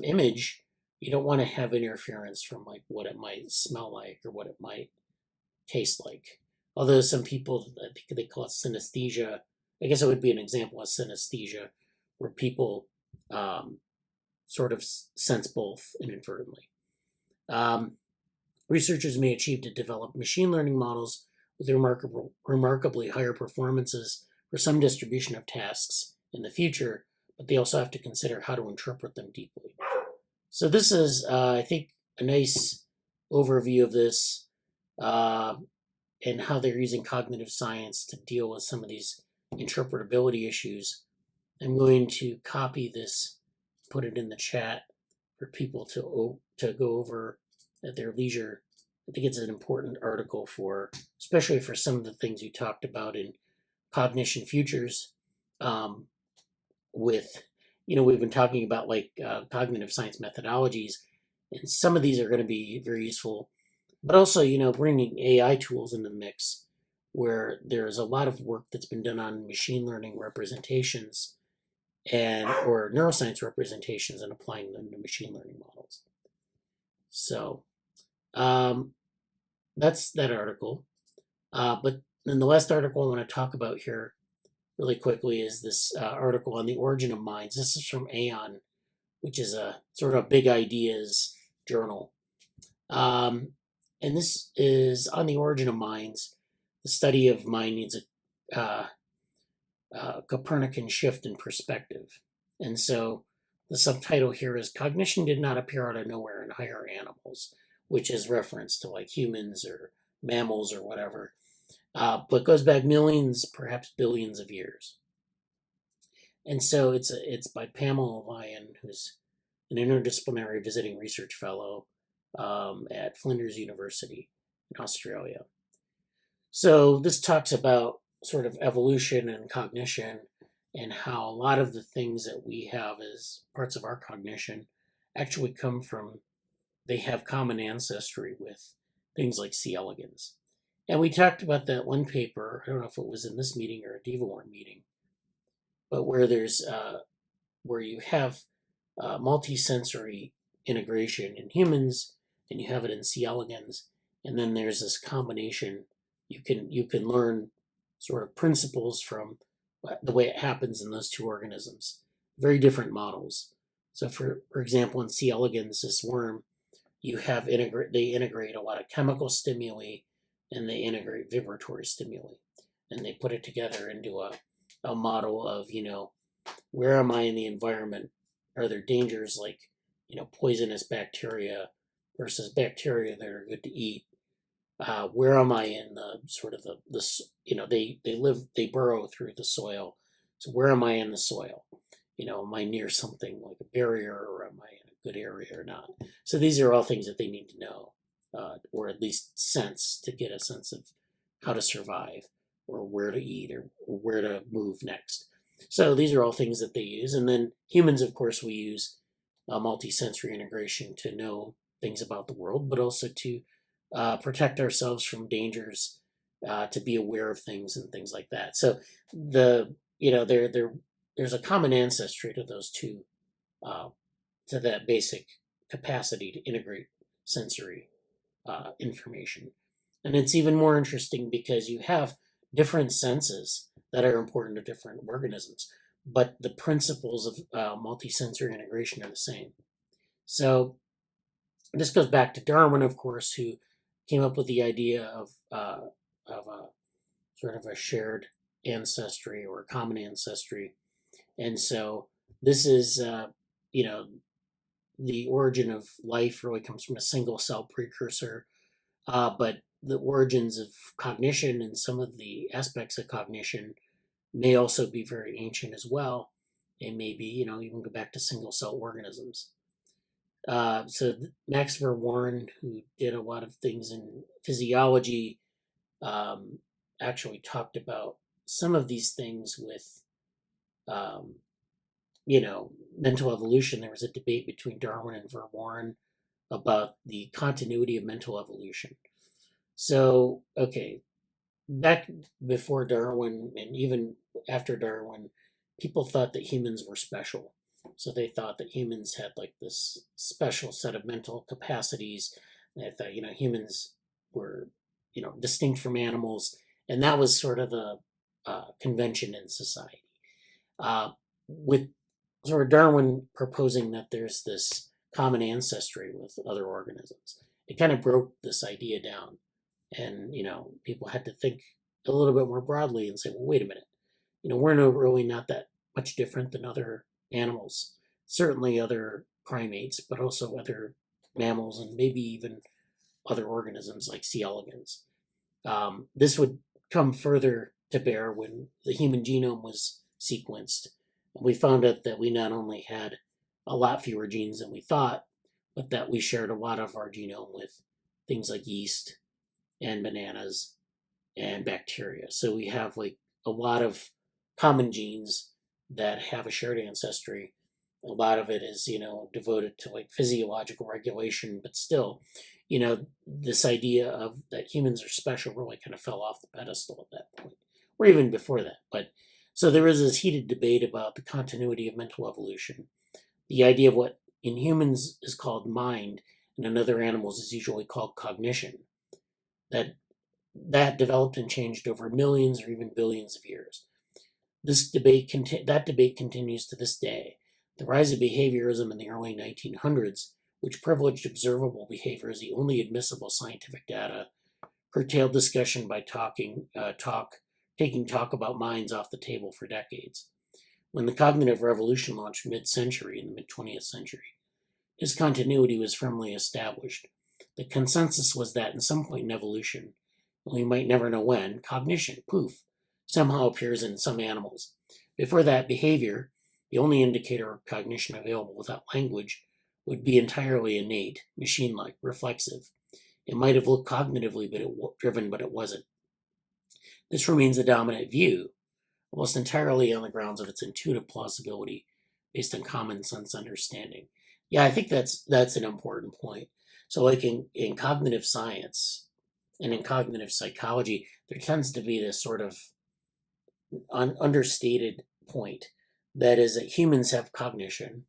S2: image, you don't want to have interference from like what it might smell like or what it might taste like. Although some people, I think they call it synesthesia. I guess it would be an example of synesthesia, where people sort of sense both inadvertently. Researchers may achieve to develop machine learning models with remarkably higher performances for some distribution of tasks in the future, but they also have to consider how to interpret them deeply. So this is, I think, a nice overview of this and how they're using cognitive science to deal with some of these interpretability issues. I'm going to copy this, put it in the chat for people to go over at their leisure. I think it's an important article especially for some of the things you talked about in cognition futures. We've been talking about like cognitive science methodologies, and some of these are going to be very useful. But also, bringing AI tools in the mix, where there's a lot of work that's been done on machine learning representations or neuroscience representations and applying them to machine learning models. So that's that article. But then the last article I want to talk about here really quickly is this article on the origin of minds. This is from Aeon, which is a sort of big ideas journal. And this is on the origin of minds. The study of mind needs a Copernican shift in perspective. And so the subtitle here is Cognition Did Not Appear Out of Nowhere in Higher Animals, which is reference to like humans or mammals or whatever. But goes back millions, perhaps billions of years. And so it's by Pamela Lyon, who's an interdisciplinary visiting research fellow at Flinders University in Australia. So this talks about sort of evolution and cognition, and how a lot of the things that we have as parts of our cognition actually come from, they have common ancestry with things like C. elegans. And we talked about that one paper, I don't know if it was in this meeting or a DevaWarn meeting, but where there's where you have multisensory integration in humans, and you have it in C. elegans, and then there's this combination. You can learn sort of principles from the way it happens in those two organisms. Very different models. So for example, in C. elegans, this worm, they integrate a lot of chemical stimuli, and they integrate vibratory stimuli, and they put it together into a model of, where am I in the environment? Are there dangers like, poisonous bacteria versus bacteria that are good to eat? Where am I in the sort of they burrow through the soil. So where am I in the soil? Am I near something like a barrier, or am I in a good area or not? So these are all things that they need to know, or at least to get a sense of how to survive, or where to eat, or where to move next. So these are all things that they use. And then humans, of course, we use multisensory integration to know things about the world, but also to protect ourselves from dangers, to be aware of things and things like that. So there's a common ancestry to those two, to that basic capacity to integrate sensory information. And it's even more interesting because you have different senses that are important to different organisms, but the principles of multisensory integration are the same. So this goes back to Darwin, of course, who came up with the idea of a sort of a shared ancestry, or a common ancestry. And so this is, the origin of life really comes from a single cell precursor, but the origins of cognition and some of the aspects of cognition may also be very ancient as well, and maybe, even go back to single cell organisms. So Max Verworn, who did a lot of things in physiology, actually talked about some of these things with, mental evolution. There was a debate between Darwin and Verworn about the continuity of mental evolution. So, okay, back before Darwin, and even after Darwin, people thought that humans were special. So they thought that humans had like this special set of mental capacities. They thought, humans were, distinct from animals. And that was sort of the convention in society. With sort of Darwin proposing that there's this common ancestry with other organisms, it kind of broke this idea down. And, people had to think a little bit more broadly and say, well, wait a minute, we're really not that much different than other animals, certainly other primates, but also other mammals, and maybe even other organisms like C. elegans. This would come further to bear when the human genome was sequenced. We found out that we not only had a lot fewer genes than we thought, but that we shared a lot of our genome with things like yeast and bananas and bacteria. So we have like a lot of common genes that have a shared ancestry. A lot of it is, devoted to like physiological regulation, but still, this idea of that humans are special really kind of fell off the pedestal at that point, or even before that. But so there is this heated debate about the continuity of mental evolution. The idea of what in humans is called mind, and in other animals is usually called cognition. That developed and changed over millions or even billions of years. That debate continues to this day. The rise of behaviorism in the early 1900s, which privileged observable behavior as the only admissible scientific data, curtailed discussion by taking talk about minds off the table for decades. When the cognitive revolution launched mid-century, in the mid-20th century, discontinuity was firmly established. The consensus was that in some point in evolution, we might never know when, cognition, poof, somehow appears in some animals. Before that, behavior, the only indicator of cognition available without language, would be entirely innate, machine-like, reflexive. It might have looked cognitively driven, but it wasn't. This remains the dominant view, almost entirely on the grounds of its intuitive plausibility based on common sense understanding. Yeah, I think that's an important point. So like in cognitive science and in cognitive psychology, there tends to be this sort of understated point that is that humans have cognition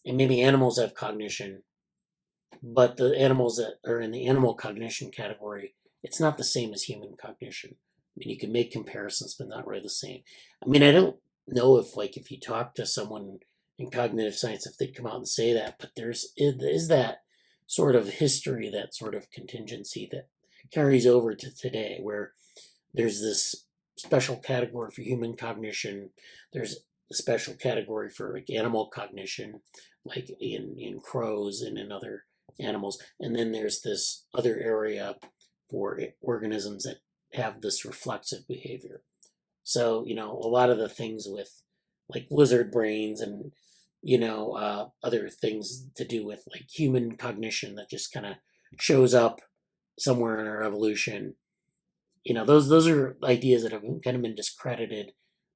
S2: and maybe animals have cognition, but the animals that are in the animal cognition category, it's not the same as human cognition. I mean, you can make comparisons, but not really the same. I mean, I don't know if you talk to someone in cognitive science, if they'd come out and say that, but is that sort of history, that sort of contingency that carries over to today, where there's this special category for human cognition. There's a special category for like animal cognition, like in crows and in other animals. And then there's this other area for organisms that have this reflexive behavior. So, a lot of the things with like lizard brains and, other things to do with like human cognition that just kind of shows up somewhere in our evolution. Those are ideas that have kind of been discredited,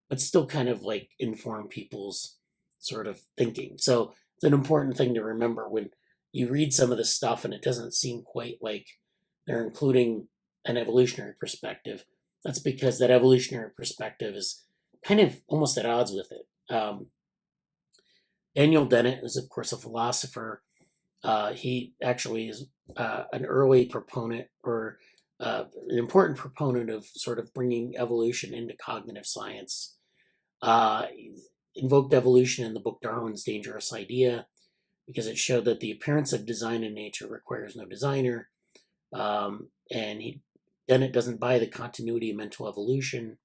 S2: but still kind of like inform people's sort of thinking. So it's an important thing to remember when you read some of this stuff and it doesn't seem quite like they're including an evolutionary perspective. That's because that evolutionary perspective is kind of almost at odds with it. Daniel Dennett is, of course, a philosopher. He actually is an early proponent or an important proponent of sort of bringing evolution into cognitive science. He invoked evolution in the book Darwin's Dangerous Idea because it showed that the appearance of design in nature requires no designer. And Dennett doesn't buy the continuity of mental evolution.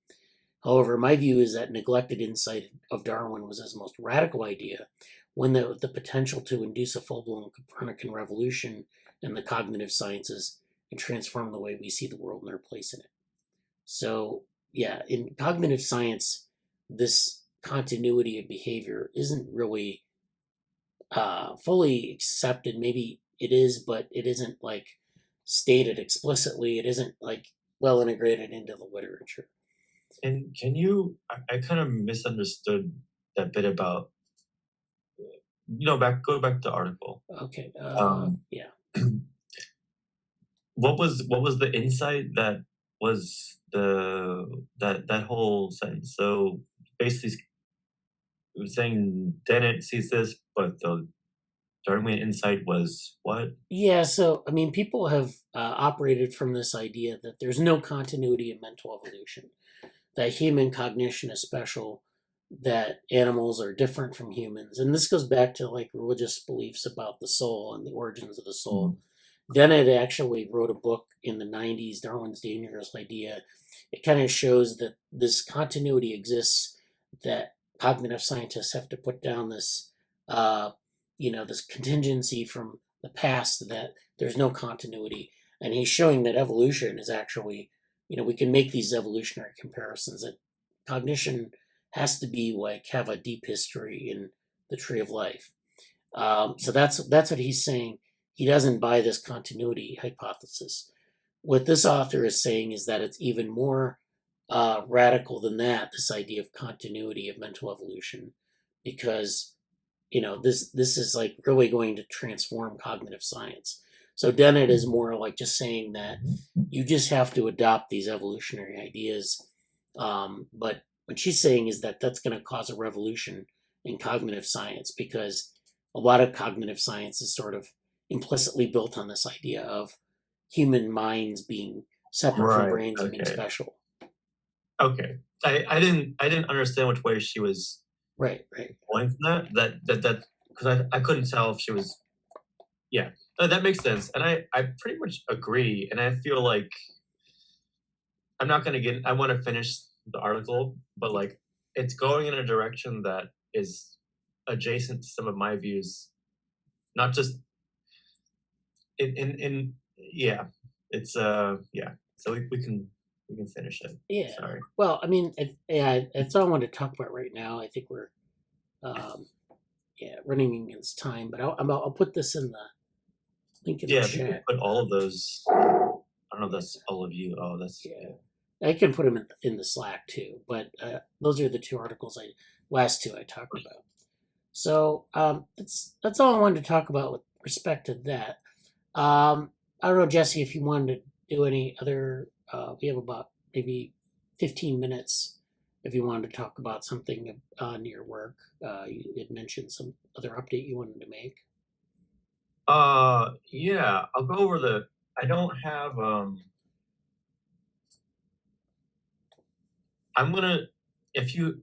S2: However, my view is that neglected insight of Darwin was his most radical idea, one that with the potential to induce a full-blown Copernican revolution in the cognitive sciences and transform the way we see the world and our place in it. So, yeah, in cognitive science, this continuity of behavior isn't really fully accepted. Maybe it is, but it isn't like stated explicitly. It isn't like well integrated into the literature.
S1: And I kind of misunderstood that bit about, go back to the article.
S2: Okay. Yeah.
S1: What was the insight that was that whole sentence? So basically, it was saying Dennett sees this, but the Darwinian insight was what?
S2: Yeah. So, I mean, people have operated from this idea that there's no continuity in mental evolution, that human cognition is special, that animals are different from humans. And this goes back to like religious beliefs about the soul and the origins of the soul. Mm-hmm. Dennett actually wrote a book in the 90s, Darwin's Dangerous Idea. It kind of shows that this continuity exists, that cognitive scientists have to put down this, this contingency from the past, that there's no continuity. And he's showing that evolution is actually, we can make these evolutionary comparisons, that cognition has to be like have a deep history in the tree of life. So that's what he's saying. He doesn't buy this continuity hypothesis. What this author is saying is that it's even more radical than that, this idea of continuity of mental evolution, because this is like really going to transform cognitive science. So Dennett is more like just saying that you just have to adopt these evolutionary ideas. But what she's saying is that that's going to cause a revolution in cognitive science, because a lot of cognitive science is sort of implicitly built on this idea of human minds being separate from brains and being special.
S1: Okay. I didn't understand which way she was
S2: right
S1: going from that because I couldn't tell if she was that makes sense. And I pretty much agree, and I feel like I want to finish the article, but like it's going in a direction that is adjacent to some of my views, not just it's so we can finish it.
S2: Yeah.
S1: Sorry.
S2: Well, I mean, that's all I want to talk about right now. I think we're running against time. But I'll put this in the link in the
S1: if you could
S2: chat.
S1: put all of those. I don't know if that's all of you. Oh, that's
S2: I can put them in the Slack too. But those are the two articles last two I talked about. So that's all I wanted to talk about with respect to that. I don't know, Jesse, if you wanted to do any other. We have about maybe 15 minutes. If you wanted to talk about something on your work, you had mentioned some other update you wanted to make.
S1: Yeah, I'll go over the. I don't have. I'm gonna. If you,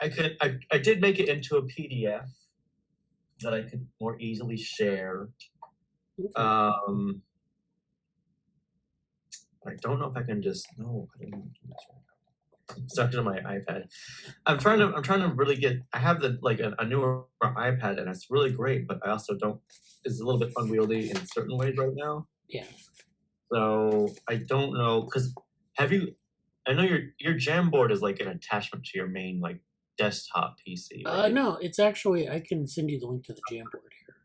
S1: I could. I did make it into a PDF that I could more easily share.
S2: Okay.
S1: I don't know if I can just. No, I didn't do this right now. It's stuck to my iPad. I'm trying to really get. I have a newer iPad and it's really great, but I also don't. It's a little bit unwieldy in certain ways right now.
S2: Yeah.
S1: So I don't know because have you? I know your Jamboard is like an attachment to your main desktop PC. Right?
S2: No, it's actually I can send you the link to the Jamboard here.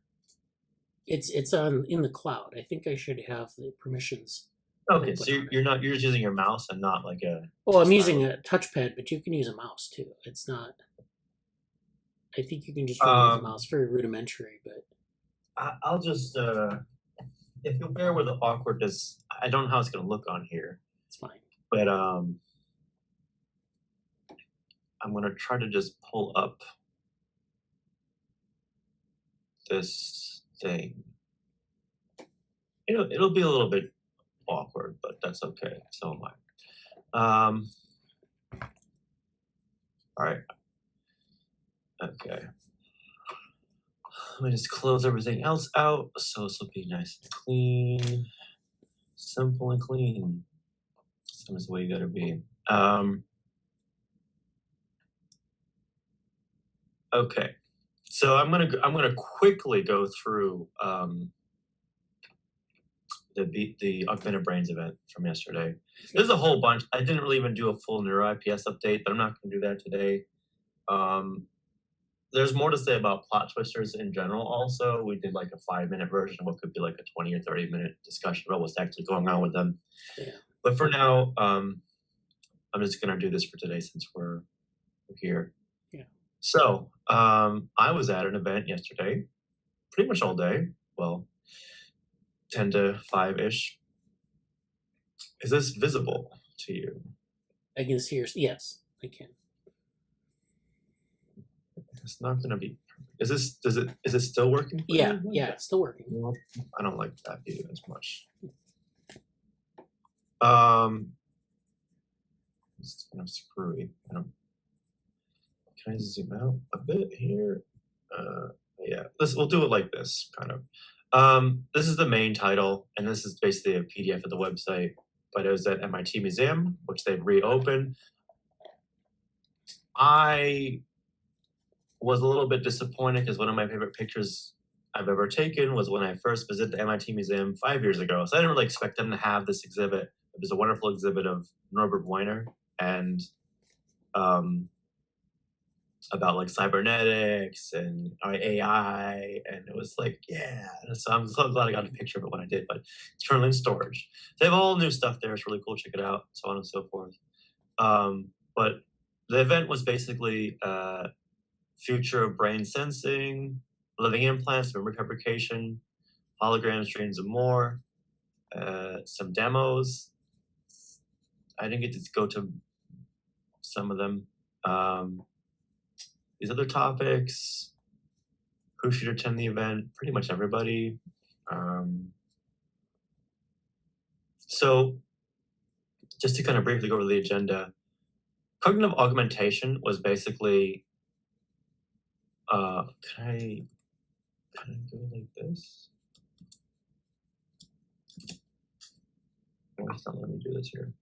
S2: It's in the cloud. I think I should have the permissions.
S1: Okay, so you're just using your mouse and not like a.
S2: Well, I'm using a touchpad, but you can use a mouse too. It's not. I think you can just use a mouse. Very rudimentary, but.
S1: I'll just if you'll bear with the awkwardness, I don't know how it's gonna look on here.
S2: It's fine.
S1: But I'm gonna try to just pull up this thing. It'll be a little bit awkward, but that's okay. So am I. All right. Okay. Let me just close everything else out so this will be nice and clean, simple and clean. That's the way you gotta be. Okay, so I'm gonna quickly go through the Augmented Brains event from yesterday. There's a whole bunch. I didn't really even do a full NeuroIPS update, but I'm not gonna do that today. There's more to say about plot twisters in general. Also, we did like a 5-minute version of what could be like a 20 or 30-minute discussion about what's actually going on with them.
S2: Yeah.
S1: But for now, I'm just gonna do this for today since we're here.
S2: Yeah.
S1: So I was at an event yesterday, pretty much all day. Well, 10 to 5-ish. Is this visible to you?
S2: I can see yes, I can.
S1: It's not gonna be. Is it still working?
S2: Yeah, it's still working.
S1: I don't like that view as much. It's kind of screwy. Can I zoom out a bit here? Yeah, we'll do it like this, kind of. This is the main title, and this is basically a PDF of the website. But it was at MIT Museum, which they've reopened. I was a little bit disappointed because one of my favorite pictures I've ever taken was when I first visited the MIT Museum 5 years ago. So I didn't really expect them to have this exhibit. It was a wonderful exhibit of Norbert Weiner and about like cybernetics and AI, and it was like, yeah. And so I'm so glad I got a picture of it when I did, but it's currently in storage. They have all new stuff there. It's really cool. Check it out, so on and so forth. But the event was basically future of brain sensing, living implants, memory fabrication, holograms, dreams, and more. Some demos. I didn't get to go to some of them. These other topics, who should attend the event? Pretty much everybody. So just to kind of briefly go over the agenda, cognitive augmentation was basically, can I go like this? Oh, it's not letting me do this here.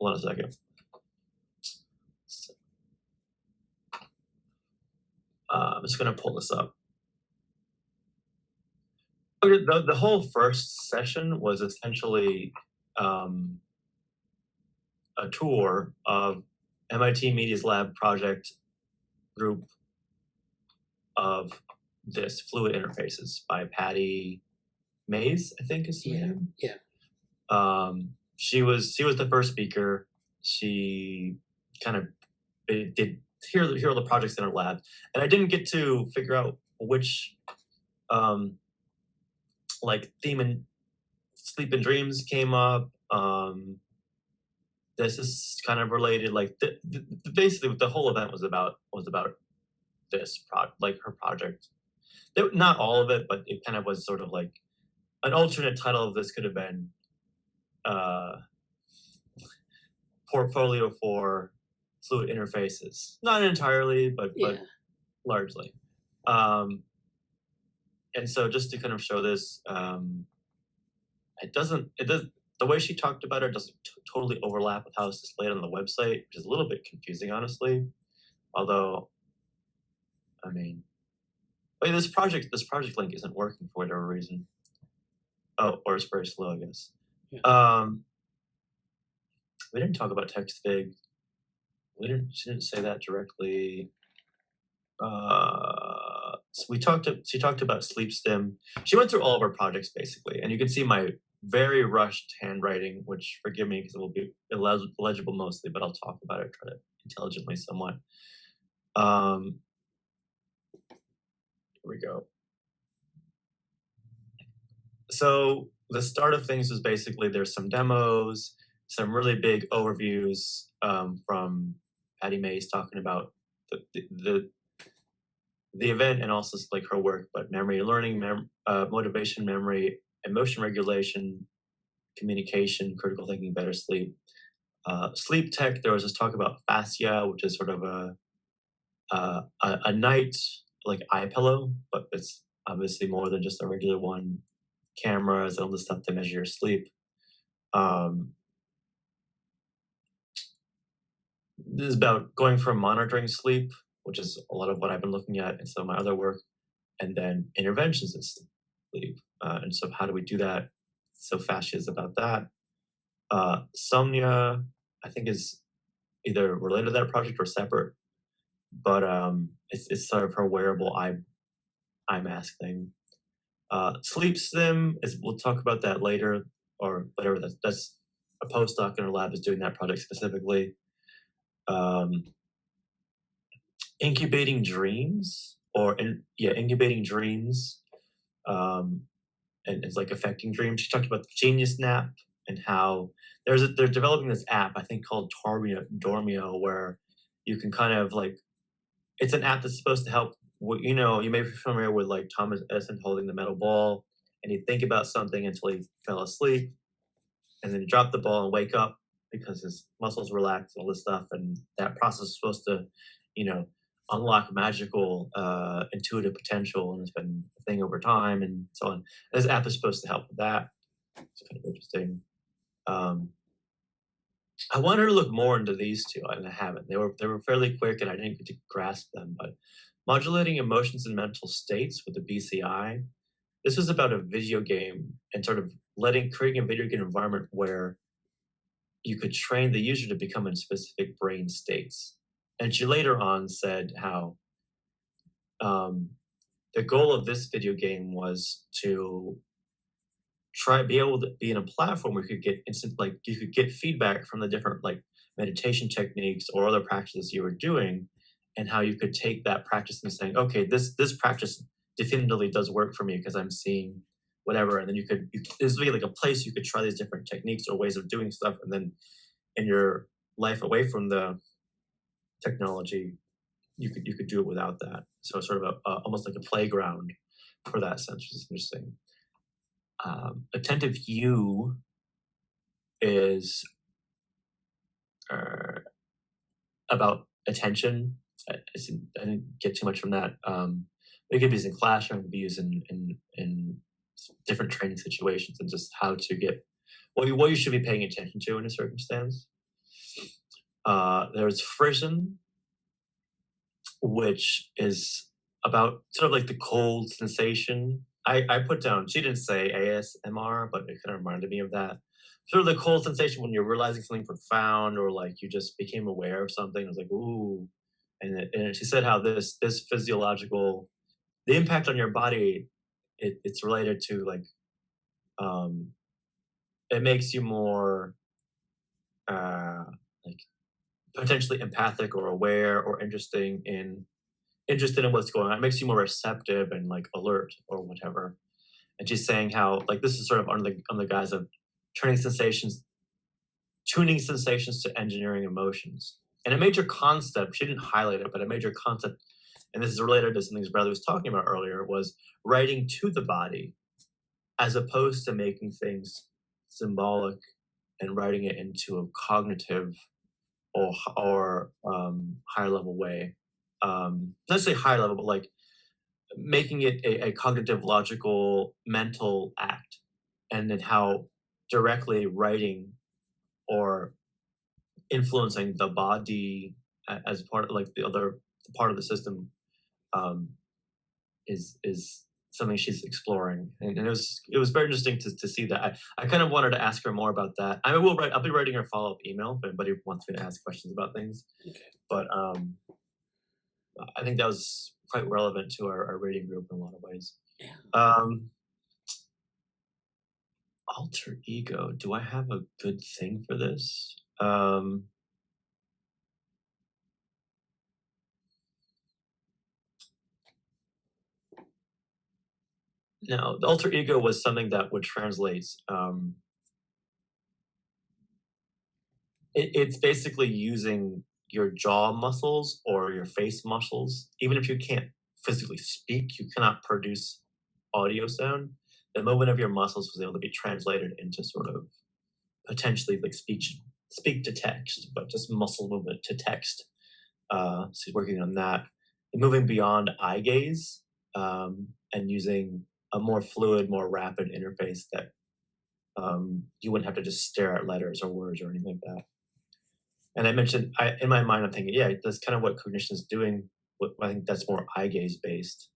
S1: Hold on a second. I'm just going to pull this up. The whole first session was essentially a tour of MIT Media's lab project group of this fluid interfaces by Patty Mays, I think is her name.
S2: Yeah.
S1: She was the first speaker. She kind of did here are the projects in her lab, and I didn't get to figure out which like theme and sleep and dreams came up. This is kind of related. Like basically, the whole event was about this like her project. Not all of it, but it kind of was sort of like an alternate title of this could have been portfolio for fluid interfaces. Not entirely, but largely. And so just to kind of show this, it does the way she talked about it doesn't totally overlap with how it's displayed on the website, which is a little bit confusing, honestly. Although, I mean, this project link isn't working for whatever reason. Oh, or it's very slow, I guess. Yeah. We didn't talk about TextFig. She didn't say that directly. So she talked about SleepStim. She went through all of our projects basically, and you can see my very rushed handwriting, which forgive me because it will be illegible mostly, but I'll talk about it, try to intelligently somewhat. Here we go. So the start of things was basically there's some demos, some really big overviews from Patty Mays talking about the event and also like her work, but memory learning, motivation, memory, emotion regulation, communication, critical thinking, better sleep. Sleep tech, there was this talk about fascia, which is sort of a night like eye pillow, but it's obviously more than just a regular one. Cameras and all this stuff to measure your sleep. This is about going from monitoring sleep, which is a lot of what I've been looking at in some of my other work, and then interventions in sleep. And so how do we do that? So fascia is about that. Somnia, I think, is either related to that project or separate, but it's sort of her wearable eye mask thing. SleepStim is, we'll talk about that later, or whatever. That's a postdoc in our lab is doing that project specifically. Incubating dreams, incubating dreams, and it's like affecting dreams. She talked about the Genius Nap and how they're developing this app, I think called Dormio, where you can kind of like, it's an app that's supposed to help. You know, you may be familiar with like Thomas Edison holding the metal ball, and he'd think about something until he fell asleep, and then he dropped the ball and wake up because his muscles relax, all this stuff, and that process is supposed to, you know, unlock magical intuitive potential, and it's been a thing over time and so on. This app is supposed to help with that. It's kind of interesting. I wanted to look more into these two, and I haven't. They were fairly quick, and I didn't get to grasp them. But modulating emotions and mental states with the BCI. This is about a video game and sort of creating a video game environment where you could train the user to become in specific brain states. And she later on said how the goal of this video game was to be able to be in a platform where you could get you could get feedback from the different like meditation techniques or other practices you were doing, and how you could take that practice and saying, okay, this practice definitively does work for me because I'm seeing whatever, and then this would be like a place you could try these different techniques or ways of doing stuff, and then in your life away from the technology, you could do it without that. So sort of almost like a playground for that sense, which is interesting. Attentive You is about attention. I didn't get too much from that. It could be used in classroom, it could be used in different training situations, and just how to get what you should be paying attention to in a circumstance. There's Frisson, which is about sort of like the cold sensation. I put down, she didn't say ASMR, but it kind of reminded me of that. Sort of the cold sensation when you're realizing something profound, or like you just became aware of something. It was like, ooh. And she said how this physiological the impact on your body, it's related to like um, it makes you more uh, like potentially empathic or aware or interested in what's going on. It makes you more receptive and like alert or whatever. And she's saying how like this is sort of on the guise of turning sensations, tuning sensations to engineering emotions. And a major concept, she didn't highlight it, but a major concept, and this is related to something Bradley was talking about earlier, was writing to the body as opposed to making things symbolic and writing it into a cognitive or higher level way. Not say higher level, but like making it a cognitive, logical, mental act, and then how directly writing or influencing the body as part of like the other part of the system um, is something she's exploring, and it was very interesting to see that. I kind of wanted to ask her more about that. I'll be writing her follow up email if anybody wants me to ask questions about things.
S2: Okay.
S1: But I think that was quite relevant to our reading group in a lot of ways.
S2: Yeah.
S1: Alter ego. Do I have a good thing for this? No, the alter ego was something that would translate. It's basically using your jaw muscles or your face muscles. Even if you can't physically speak, you cannot produce audio sound. The movement of your muscles was able to be translated into sort of potentially like speak to text, but just muscle movement to text. So working on that, and moving beyond eye gaze, and using a more fluid, more rapid interface that you wouldn't have to just stare at letters or words or anything like that. And I mentioned, in my mind, I'm thinking, yeah, that's kind of what cognition is doing. I think that's more eye gaze based.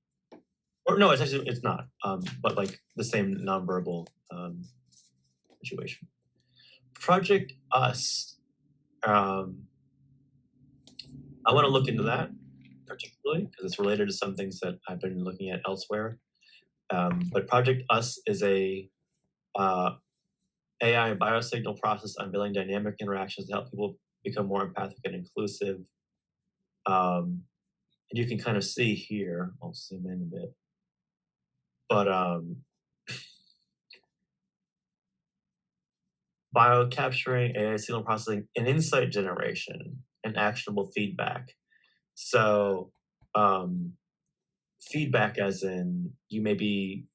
S1: Or no, it's not. But like the same nonverbal situation. Project Us. I want to look into that particularly because it's related to some things that I've been looking at elsewhere. But Project Us is a AI biosignal process unveiling dynamic interactions to help people become more empathic and inclusive. And you can kind of see here, I'll zoom in a bit, but bio capturing, AI signal processing, and insight generation and actionable feedback. So feedback as in you may be,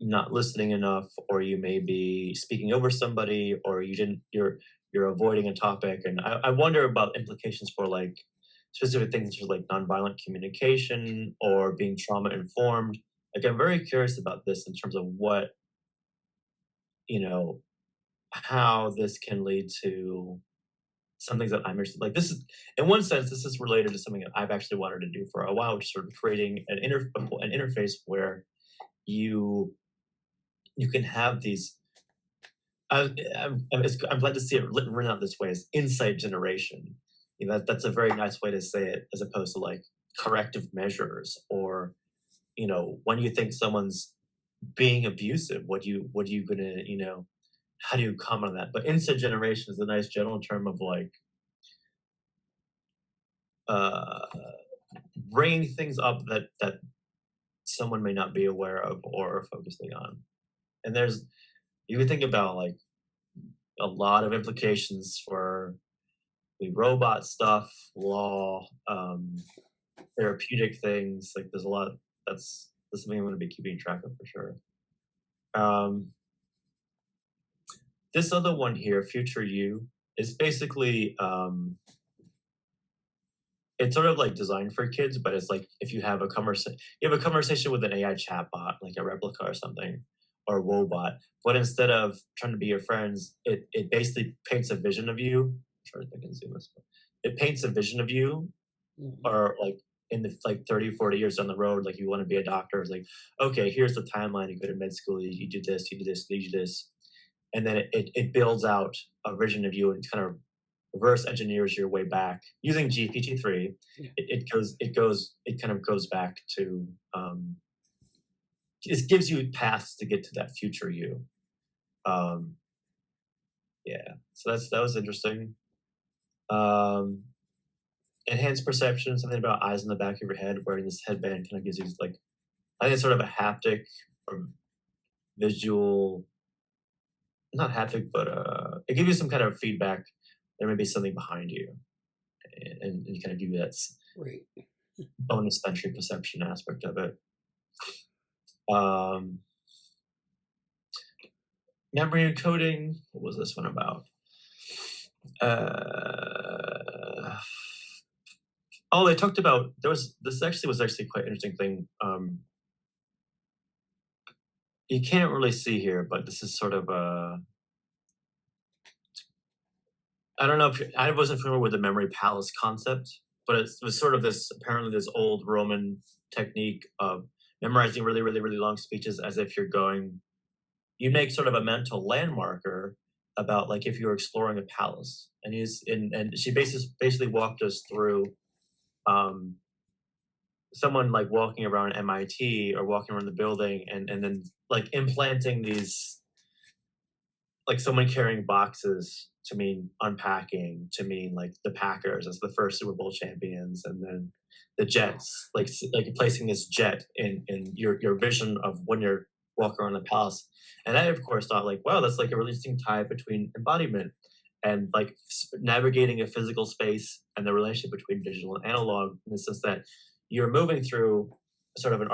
S1: not listening enough, or you may be speaking over somebody, or you're avoiding a topic. And I wonder about implications for like specific things such as like nonviolent communication or being trauma informed. Like I'm very curious about this in terms of what, how this can lead to some things that I'm interested like this is in one sense this is related to something that I've actually wanted to do for a while, which is sort of creating an interface where you can have these I'm glad to see it written out this way as insight generation. That's a very nice way to say it as opposed to like corrective measures or when you think someone's being abusive, what are you gonna how do you comment on that? But insight generation is a nice general term of like uh, bringing things up that someone may not be aware of or focusing on. And you can think about like a lot of implications for the robot stuff, law, therapeutic things. Like there's a lot. That's something I'm going to be keeping track of for sure. This other one here, Future You, is basically it's sort of like designed for kids, but it's like if you have a conversation with an AI chatbot, like a replica or something, or a robot, but instead of trying to be your friends, it basically paints a vision of you. I'm sure I can zoom this. It paints a vision of you, or like in the like 30, 40 years down the road, like you want to be a doctor. It's like, okay, here's the timeline. You go to med school, you do this, you do this, you do this. And then it builds out a vision of you and kind of reverse engineers your way back using GPT-3.
S2: Yeah.
S1: It kind of goes back to it gives you paths to get to that future you. Yeah, so that was interesting. Um, enhanced perception, something about eyes in the back of your head. Wearing this headband kind of gives you like, I think it's sort of a haptic or visual, not haptic, but it gives you some kind of feedback. There may be something behind you, and kind of give you that
S2: Right.
S1: bonus sensory perception aspect of it. Um, memory encoding. What was this one about? Oh, they talked about this actually was quite interesting thing. You can't really see here, but this is sort of a. I don't know if I wasn't familiar with the memory palace concept, but it was sort of apparently this old Roman technique of memorizing really, really, really long speeches as if you're going. You make sort of a mental landmarker about like if you were exploring a palace, and she basically walked us through someone like walking around MIT or walking around the building and then like implanting these, like someone carrying boxes to mean unpacking, to mean like the Packers as the first Super Bowl champions, and then the Jets, like placing this jet in your vision of when you're walking around the palace. And I of course thought like, wow, that's like a really interesting tie between embodiment and like navigating a physical space and the relationship between digital and analog, in the sense that you're moving through sort of an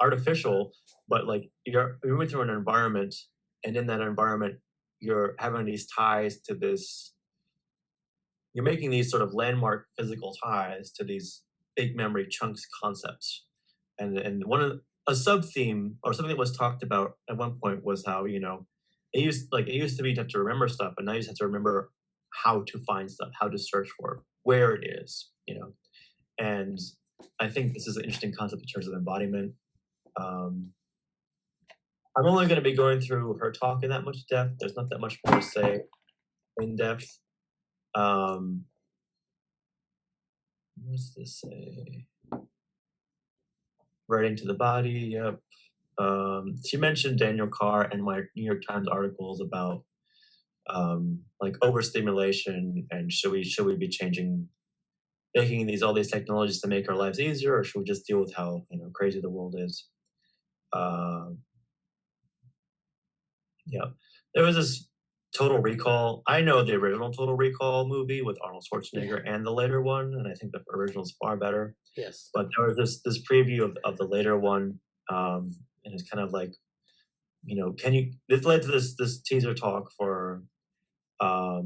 S1: artificial, but like you're moving through an environment, and in that environment you're having these ties to this, you're making these sort of landmark physical ties to these big memory chunks concepts. And a sub theme or something that was talked about at one point was how, it used to be you have to remember stuff, but now you just have to remember how to find stuff, how to search for it, where it is, and I think this is an interesting concept in terms of embodiment. I'm only going to be going through her talk in that much depth. There's not that much more to say in depth. What's this say? Writing to the body. Yep. She mentioned Daniel Carr and my New York Times articles about like overstimulation, and should we be making all these technologies to make our lives easier, or should we just deal with how crazy the world is? Yeah, there was this Total Recall. I know the original Total Recall movie with Arnold Schwarzenegger and the later one, and I think the original is far better.
S2: Yes.
S1: But there was this preview of the later one, and it's kind of like, this led to this teaser talk for, I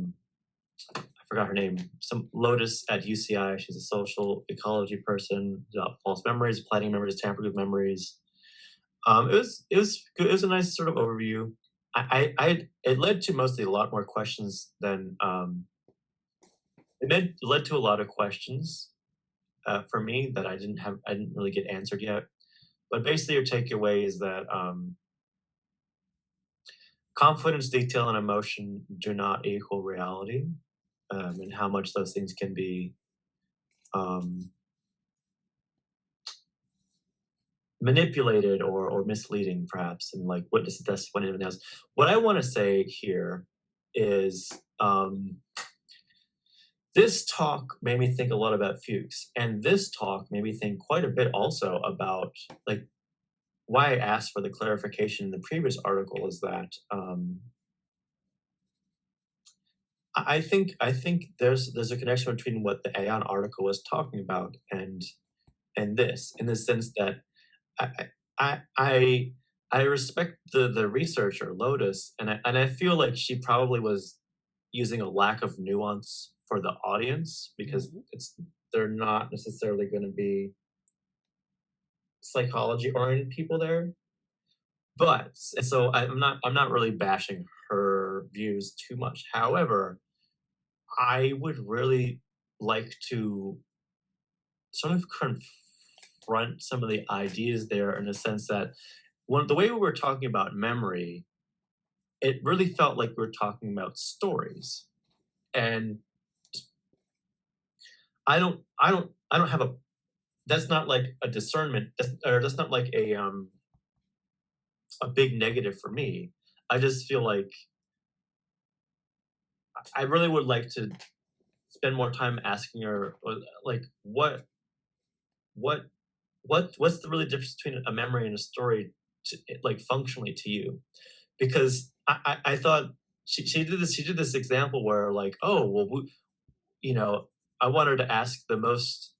S1: forgot her name, some Lotus at UCI. She's a social ecology person about false memories, planning memories, tampering with memories. It was good. It was a nice sort of overview. It led to mostly a lot more questions than led to a lot of questions for me that I didn't really get answered yet. But basically, your takeaway is that confidence, detail, and emotion do not equal reality, and how much those things can be manipulated or misleading, perhaps, and like witness testimony and everything else. What I want to say here is this talk made me think a lot about Fuchs, and this talk made me think quite a bit also about like why I asked for the clarification in the previous article is that I think there's a connection between what the Aeon article was talking about and this, in the sense that I respect the researcher Lotus, and I feel like she probably was using a lack of nuance for the audience, because they're not necessarily going to be psychology oriented people there. But and so I'm not really bashing her views too much. However, I would really like to sort of confront some of the ideas there, in the sense that the way we were talking about memory, it really felt like we were talking about stories. And I don't have a that's not like a discernment, or that's not like a big negative for me. I just feel like I really would like to spend more time asking her, like, what what's the really difference between a memory and a story, like, functionally to you? Because I thought she did this example where, like, oh well, you know, I wanted to ask the most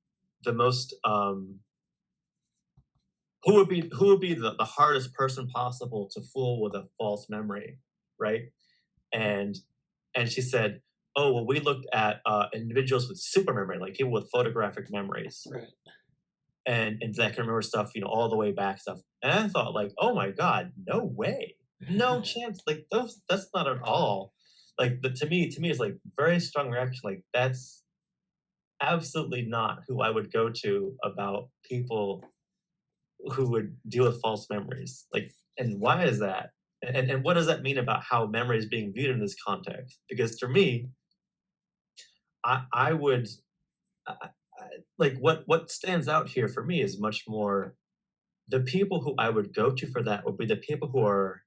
S1: who would be the hardest person possible to fool with a false memory, right? And she said, oh well, we looked at individuals with super memory, like people with photographic memories,
S2: Right.
S1: and that can remember stuff, all the way back stuff. And I thought, like, oh my god, no way, no chance. Like, those, that's not at all. Like, to me, it's like very strong reaction. Like, that's absolutely not who I would go to about people who would deal with false memories. Like, and why is that? And what does that mean about how memory is being viewed in this context? Because for me, I would like what stands out here for me is much more the people who I would go to for that would be the people who are.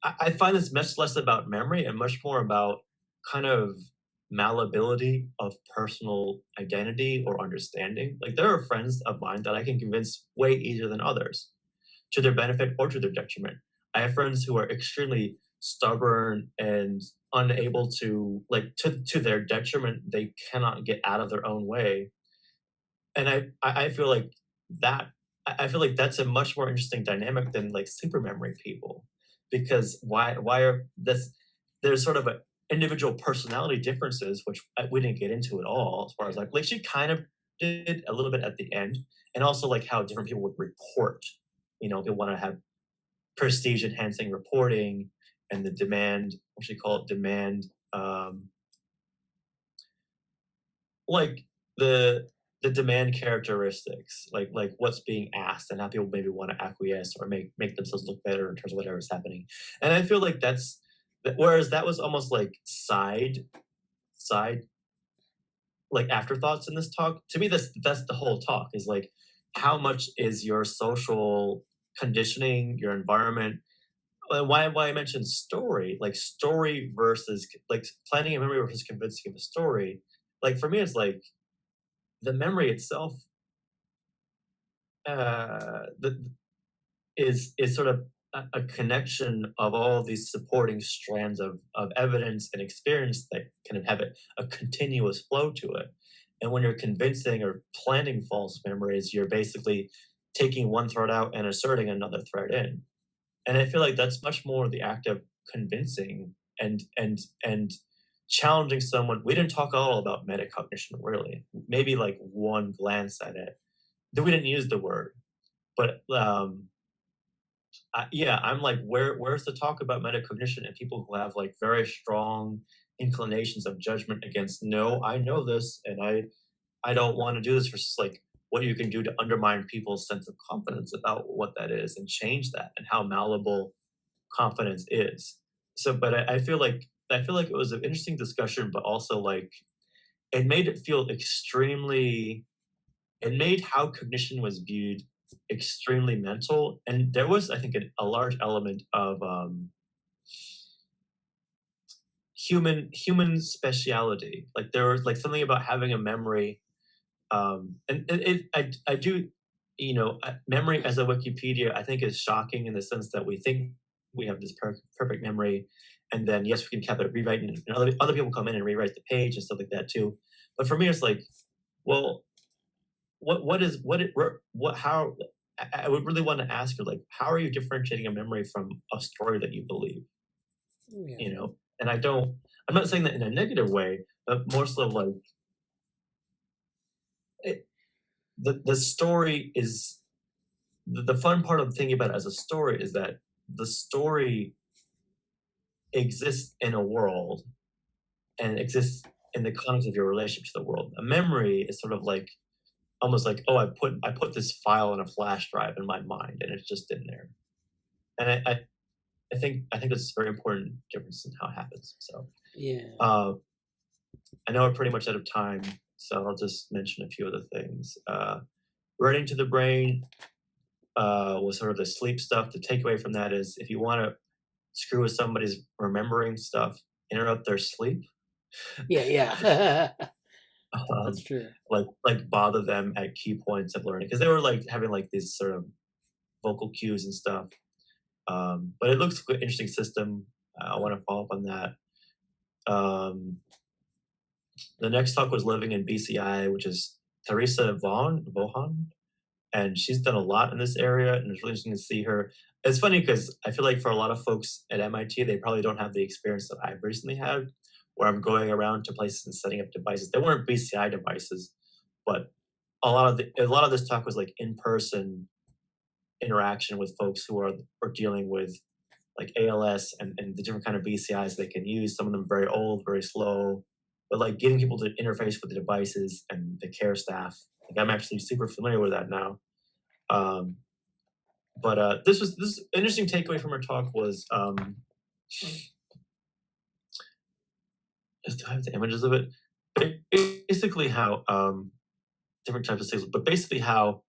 S1: I find this much less about memory and much more about kind of malleability of personal identity or understanding. Like, there are friends of mine that I can convince way easier than others, to their benefit or to their detriment. I have friends who are extremely stubborn and unable to, like, to their detriment, they cannot get out of their own way. And I feel like that I feel like that's a much more interesting dynamic than, like, super memory people. Because why are this there's sort of a individual personality differences, which we didn't get into at all, as far as, like, she kind of did a little bit at the end, and also, like, how different people would report. They want to have prestige enhancing reporting, and the demand, what should you call it, demand, like, the demand characteristics, like what's being asked, and how people maybe want to acquiesce or make themselves look better in terms of whatever's happening. And I feel like whereas that was almost like side like afterthoughts in this talk. To me, that's the whole talk, is like, how much is your social conditioning, your environment. Why I mentioned story, like story versus, like, planning a memory versus convincing of a story. Like, for me, it's like the memory itself, the is sort of a connection of all these supporting strands of evidence and experience that kind of have a continuous flow to it. And when you're convincing or planning false memories, you're basically taking one thread out and asserting another thread in. And I feel like that's much more the act of convincing and challenging someone. We didn't talk at all about metacognition, really. Maybe like one glance at it. Then we didn't use the word, but yeah, I'm like, where's the talk about metacognition and people who have, like, very strong inclinations of judgment against, no, I know this, and I don't want to do this, versus, like, what you can do to undermine people's sense of confidence about what that is and change that, and how malleable confidence is. So, but I feel like it was an interesting discussion, but also, like, it made it feel extremely. It made how cognition was viewed extremely mental, and there was, I think, a large element of human speciality. Like, there was, like, something about having a memory, and I do, memory as a Wikipedia, I think, is shocking in the sense that we think we have this perfect memory, and then, yes, we can cap it, rewrite, and other people come in and rewrite the page and stuff like that too. But for me, it's like, well, how I would really want to ask her, like, how are you differentiating a memory from a story that you believe?
S2: Yeah.
S1: And I'm not saying that in a negative way, but more so, like, it, the story is the fun part of thinking about it as a story is that the story exists in a world and exists in the context of your relationship to the world. A memory is sort of like, almost like, oh, I put this file in a flash drive in my mind, and it's just in there. And I think that's a very important difference in how it happens. So
S2: Yeah.
S1: I know we're pretty much out of time, so I'll just mention a few other things. Running to the brain was sort of the sleep stuff. The takeaway from that is if you want to screw with somebody's remembering stuff, interrupt their sleep.
S2: Yeah. That's
S1: um,
S2: true.
S1: like bother them at key points of learning because they were like having like these sort of vocal cues and stuff. But it looks like an interesting system. I want to follow up on that. The next talk was living in BCI, which is Teresa Vaughan, and she's done a lot in this area, and it's really interesting to see her. It's funny because I feel like for a lot of folks at MIT, they probably don't have the experience that I've recently had, where I'm going around to places and setting up devices. They weren't BCI devices, but a lot of this talk was like in person interaction with folks who are dealing with like ALS and the different kind of BCIs they can use. Some of them very old, very slow, but like getting people to interface with the devices and the care staff. Like I'm actually super familiar with that now. Um, but this interesting takeaway from her talk was do I have the images of it? Basically how different types of signals, but basically how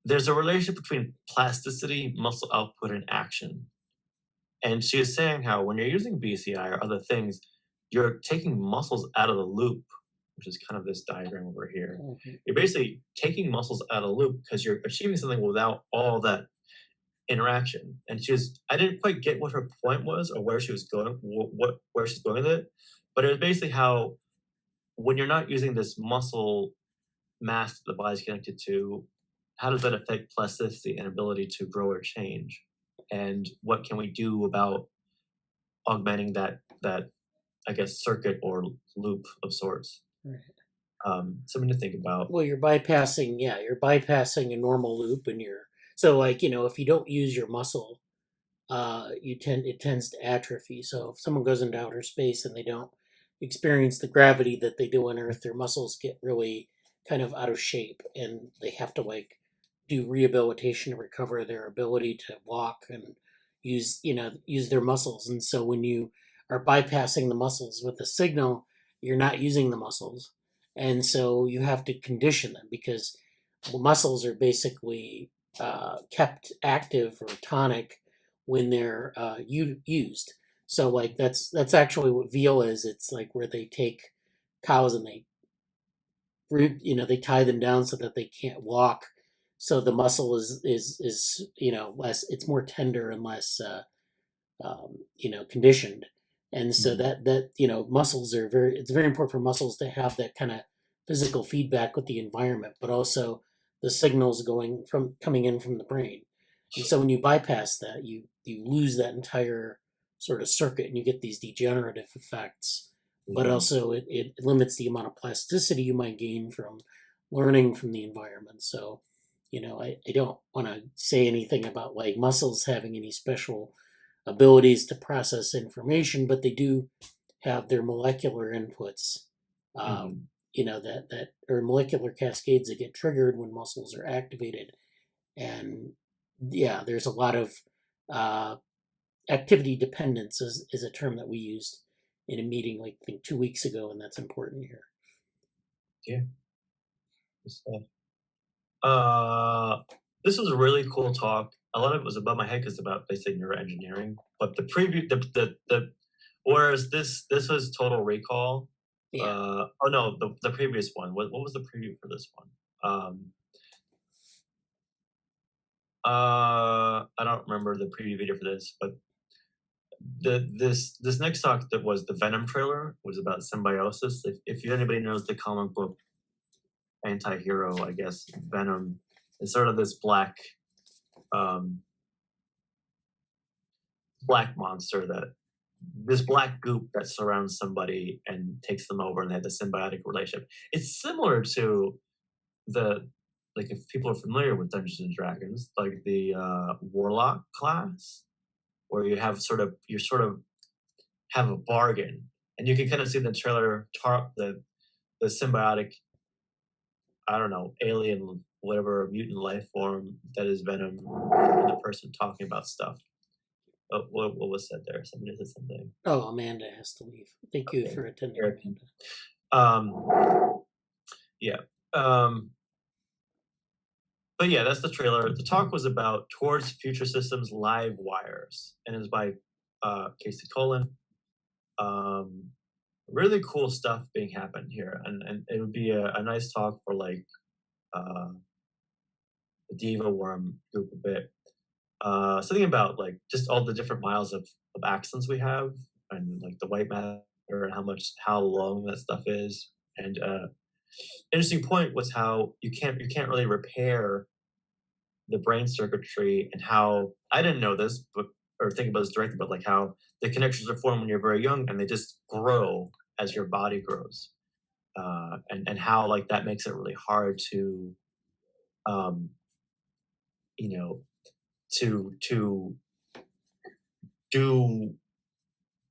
S1: there's a relationship between plasticity, muscle output, and action. And she was saying how when you're using BCI or other things, you're taking muscles out of the loop, which is kind of this diagram over here.
S2: Mhm.
S1: You're basically taking muscles out of the loop because you're achieving something without all that interaction. And I didn't quite get what her point was or where she was going, where she's going with it. But it was basically how when you're not using this muscle mass that the body's connected to, how does that affect plasticity and ability to grow or change? And what can we do about augmenting that I guess circuit or loop of sorts?
S2: Right.
S1: Something to think about.
S2: Well, you're bypassing a normal loop, and so like if you don't use your muscle, it tends to atrophy. So if someone goes into outer space and they don't experience the gravity that they do on Earth, their muscles get really kind of out of shape, and they have to like do rehabilitation to recover their ability to walk and use their muscles. And so when you are bypassing the muscles with a signal, you're not using the muscles, and so you have to condition them because muscles are basically kept active or tonic when they're used. So like that's actually what veal is. It's like where they take cows and they tie them down so that they can't walk. So the muscle is less. It's more tender and less conditioned. And so
S1: Mhm.
S2: that muscles are it's very important for muscles to have that kind of physical feedback with the environment, but also the signals coming in from the brain. And so when you bypass that, you lose that entire sort of circuit and you get these degenerative effects. But
S1: Mhm.
S2: also it limits the amount of plasticity you might gain from learning from the environment. So, I don't want to say anything about like muscles having any special abilities to process information, but they do have their molecular inputs,
S1: Mhm.
S2: that or molecular cascades that get triggered when muscles are activated. And yeah, there's a lot of uh, activity dependence is a term that we used in a meeting like I think 2 weeks ago, and that's important here.
S1: Yeah. Good stuff. Uh, this was a really cool talk. A lot of it was above my head because about basic neuroengineering. But the preview, the whereas this was Total Recall.
S2: Yeah.
S1: Oh no, the previous one. What was the preview for this one? I don't remember the preview video for this, but this next talk that was the Venom trailer was about symbiosis. If anybody knows the comic book anti-hero, I guess Venom is sort of this um, black monster this black goop that surrounds somebody and takes them over and they have the symbiotic relationship. It's similar to the like if people are familiar with Dungeons and Dragons, like the warlock class, where you sort of have a bargain. And you can kind of see the trailer the symbiotic, I don't know, alien, whatever mutant life form that is Venom, and the person talking about stuff. what was said there? Somebody said something.
S2: Oh, Amanda has to leave. Thank you for attending,
S1: Sure.
S2: Amanda.
S1: Yeah. But yeah, that's the trailer. The talk was about Towards Future Systems Live Wires, and it was by Casey Cullen. Really cool stuff being happened here, and it would be a nice talk for like the Diva Worm group a bit. Something about like just all the different miles of axons we have, and like the white matter and how long that stuff is. And interesting point was how you can't really repair the brain circuitry, and how I didn't know this, but or think about this directly, but like how the connections are formed when you're very young and they just grow as your body grows, and how like that makes it really hard to, you know, to do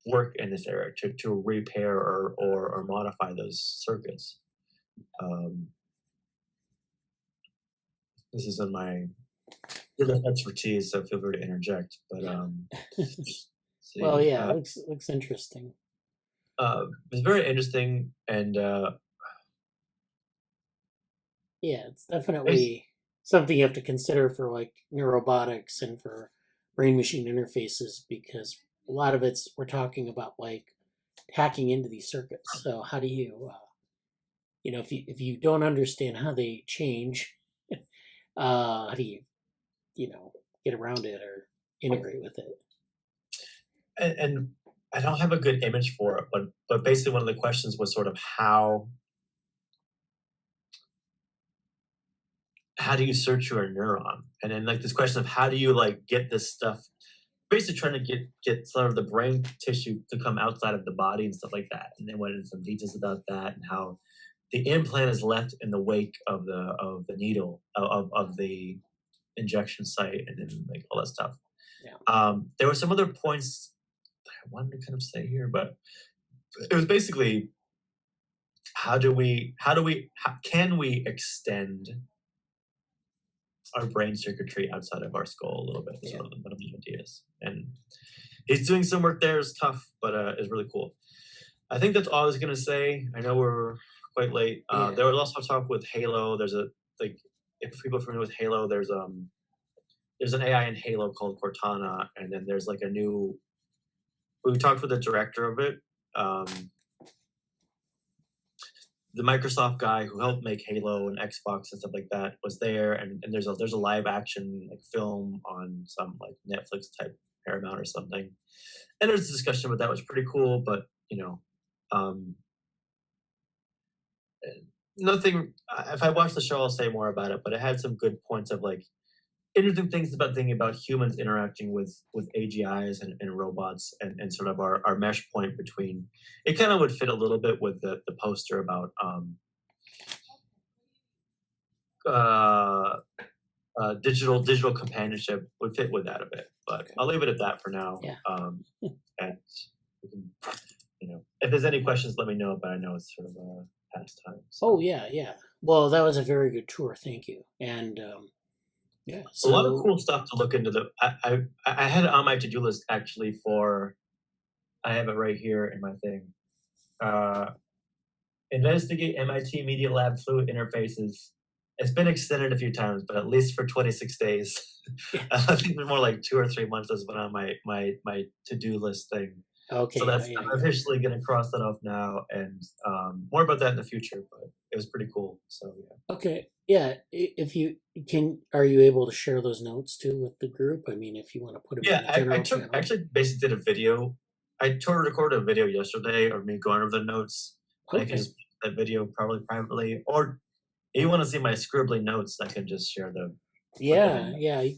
S1: work in this area to repair or modify those circuits. This isn't my expertise, so feel free to interject. But
S2: well, yeah, looks interesting.
S1: It's very interesting, and
S2: yeah, it's definitely something you have to consider for like neurobotics and for brain machine interfaces, because a lot of it's we're talking about like hacking into these circuits. So how do you, if you don't understand how they change, how do you, get around it or integrate with it?
S1: And I don't have a good image for it, but basically one of the questions was sort of how do you search your neuron? And then like this question of how do you like get this stuff, basically trying to get sort of the brain tissue to come outside of the body and stuff like that. And then went into some details about that and how the implant is left in the wake of the needle of the injection site, and then like all that stuff.
S2: Yeah.
S1: There were some other points that I wanted to kind of say here, but it was basically how can we extend our brain circuitry outside of our skull a little bit? Is one of the ideas, and he's doing some work there. It's tough, but it's really cool. I think that's all I was gonna say. I know we're quite late. There was also talk with Halo. There's if people are familiar with Halo, there's an AI in Halo called Cortana, and then there's like a new. We talked with the director of it, the Microsoft guy who helped make Halo and Xbox and stuff like that was there, and there's a live action like film on some like Netflix type Paramount or something, and there's a discussion about that, which was pretty cool, but nothing. If I watch the show, I'll say more about it, but it had some good points of like interesting things about thinking about humans interacting with AGIs and robots, and sort of our mesh point between. It kind of would fit a little bit with the poster about digital companionship would fit with that a bit, but I'll leave it at that for now.
S2: Yeah.
S1: And we can, if there's any questions, let me know. But I know it's sort of a past time. So.
S2: Oh yeah. Well, that was a very good tour. Thank you. And yeah, so
S1: a lot of cool stuff to look into. I had it on my to-do list actually for. I have it right here in my thing. Investigate MIT Media Lab fluid interfaces. It's been extended a few times, but at least for 26 days. I think more like 2 or 3 months has been on my to-do list thing.
S2: Okay.
S1: So I'm officially going to cross that off now, and more about that in the future. But it was pretty cool. So yeah.
S2: Okay. Yeah. If you can, are you able to share those notes too with the group? I mean, if you want to put them in the general channel.
S1: Actually basically did a video. I recorded a video yesterday of me going over the notes.
S2: Okay.
S1: I can just put that video probably privately, or if you want to see my scribbly notes, I can just share them.
S2: Yeah. You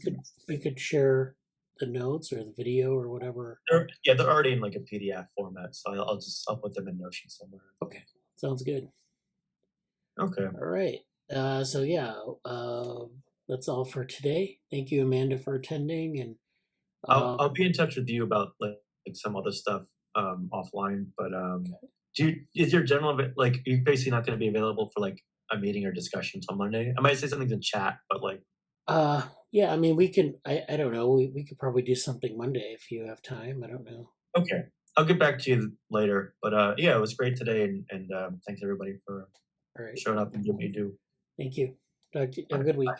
S2: could share the notes or the video or whatever.
S1: They're already in like a PDF format, so I'll put them in Notion somewhere.
S2: Okay, sounds good.
S1: Okay.
S2: All right. So yeah, that's all for today. Thank you, Amanda, for attending, and
S1: I'll be in touch with you about like some other stuff offline. But is your general like you're basically not going to be available for like a meeting or discussion until Monday? I might say something in chat, but like.
S2: Yeah, I mean, we can. I don't know. We could probably do something Monday if you have time. I don't know.
S1: Okay. I'll get back to you later. But yeah, it was great today, and thanks everybody for
S2: All right.
S1: showing up and doing what you do.
S2: Thank you. Have
S1: All
S2: a
S1: right.
S2: good
S1: Bye.
S2: week.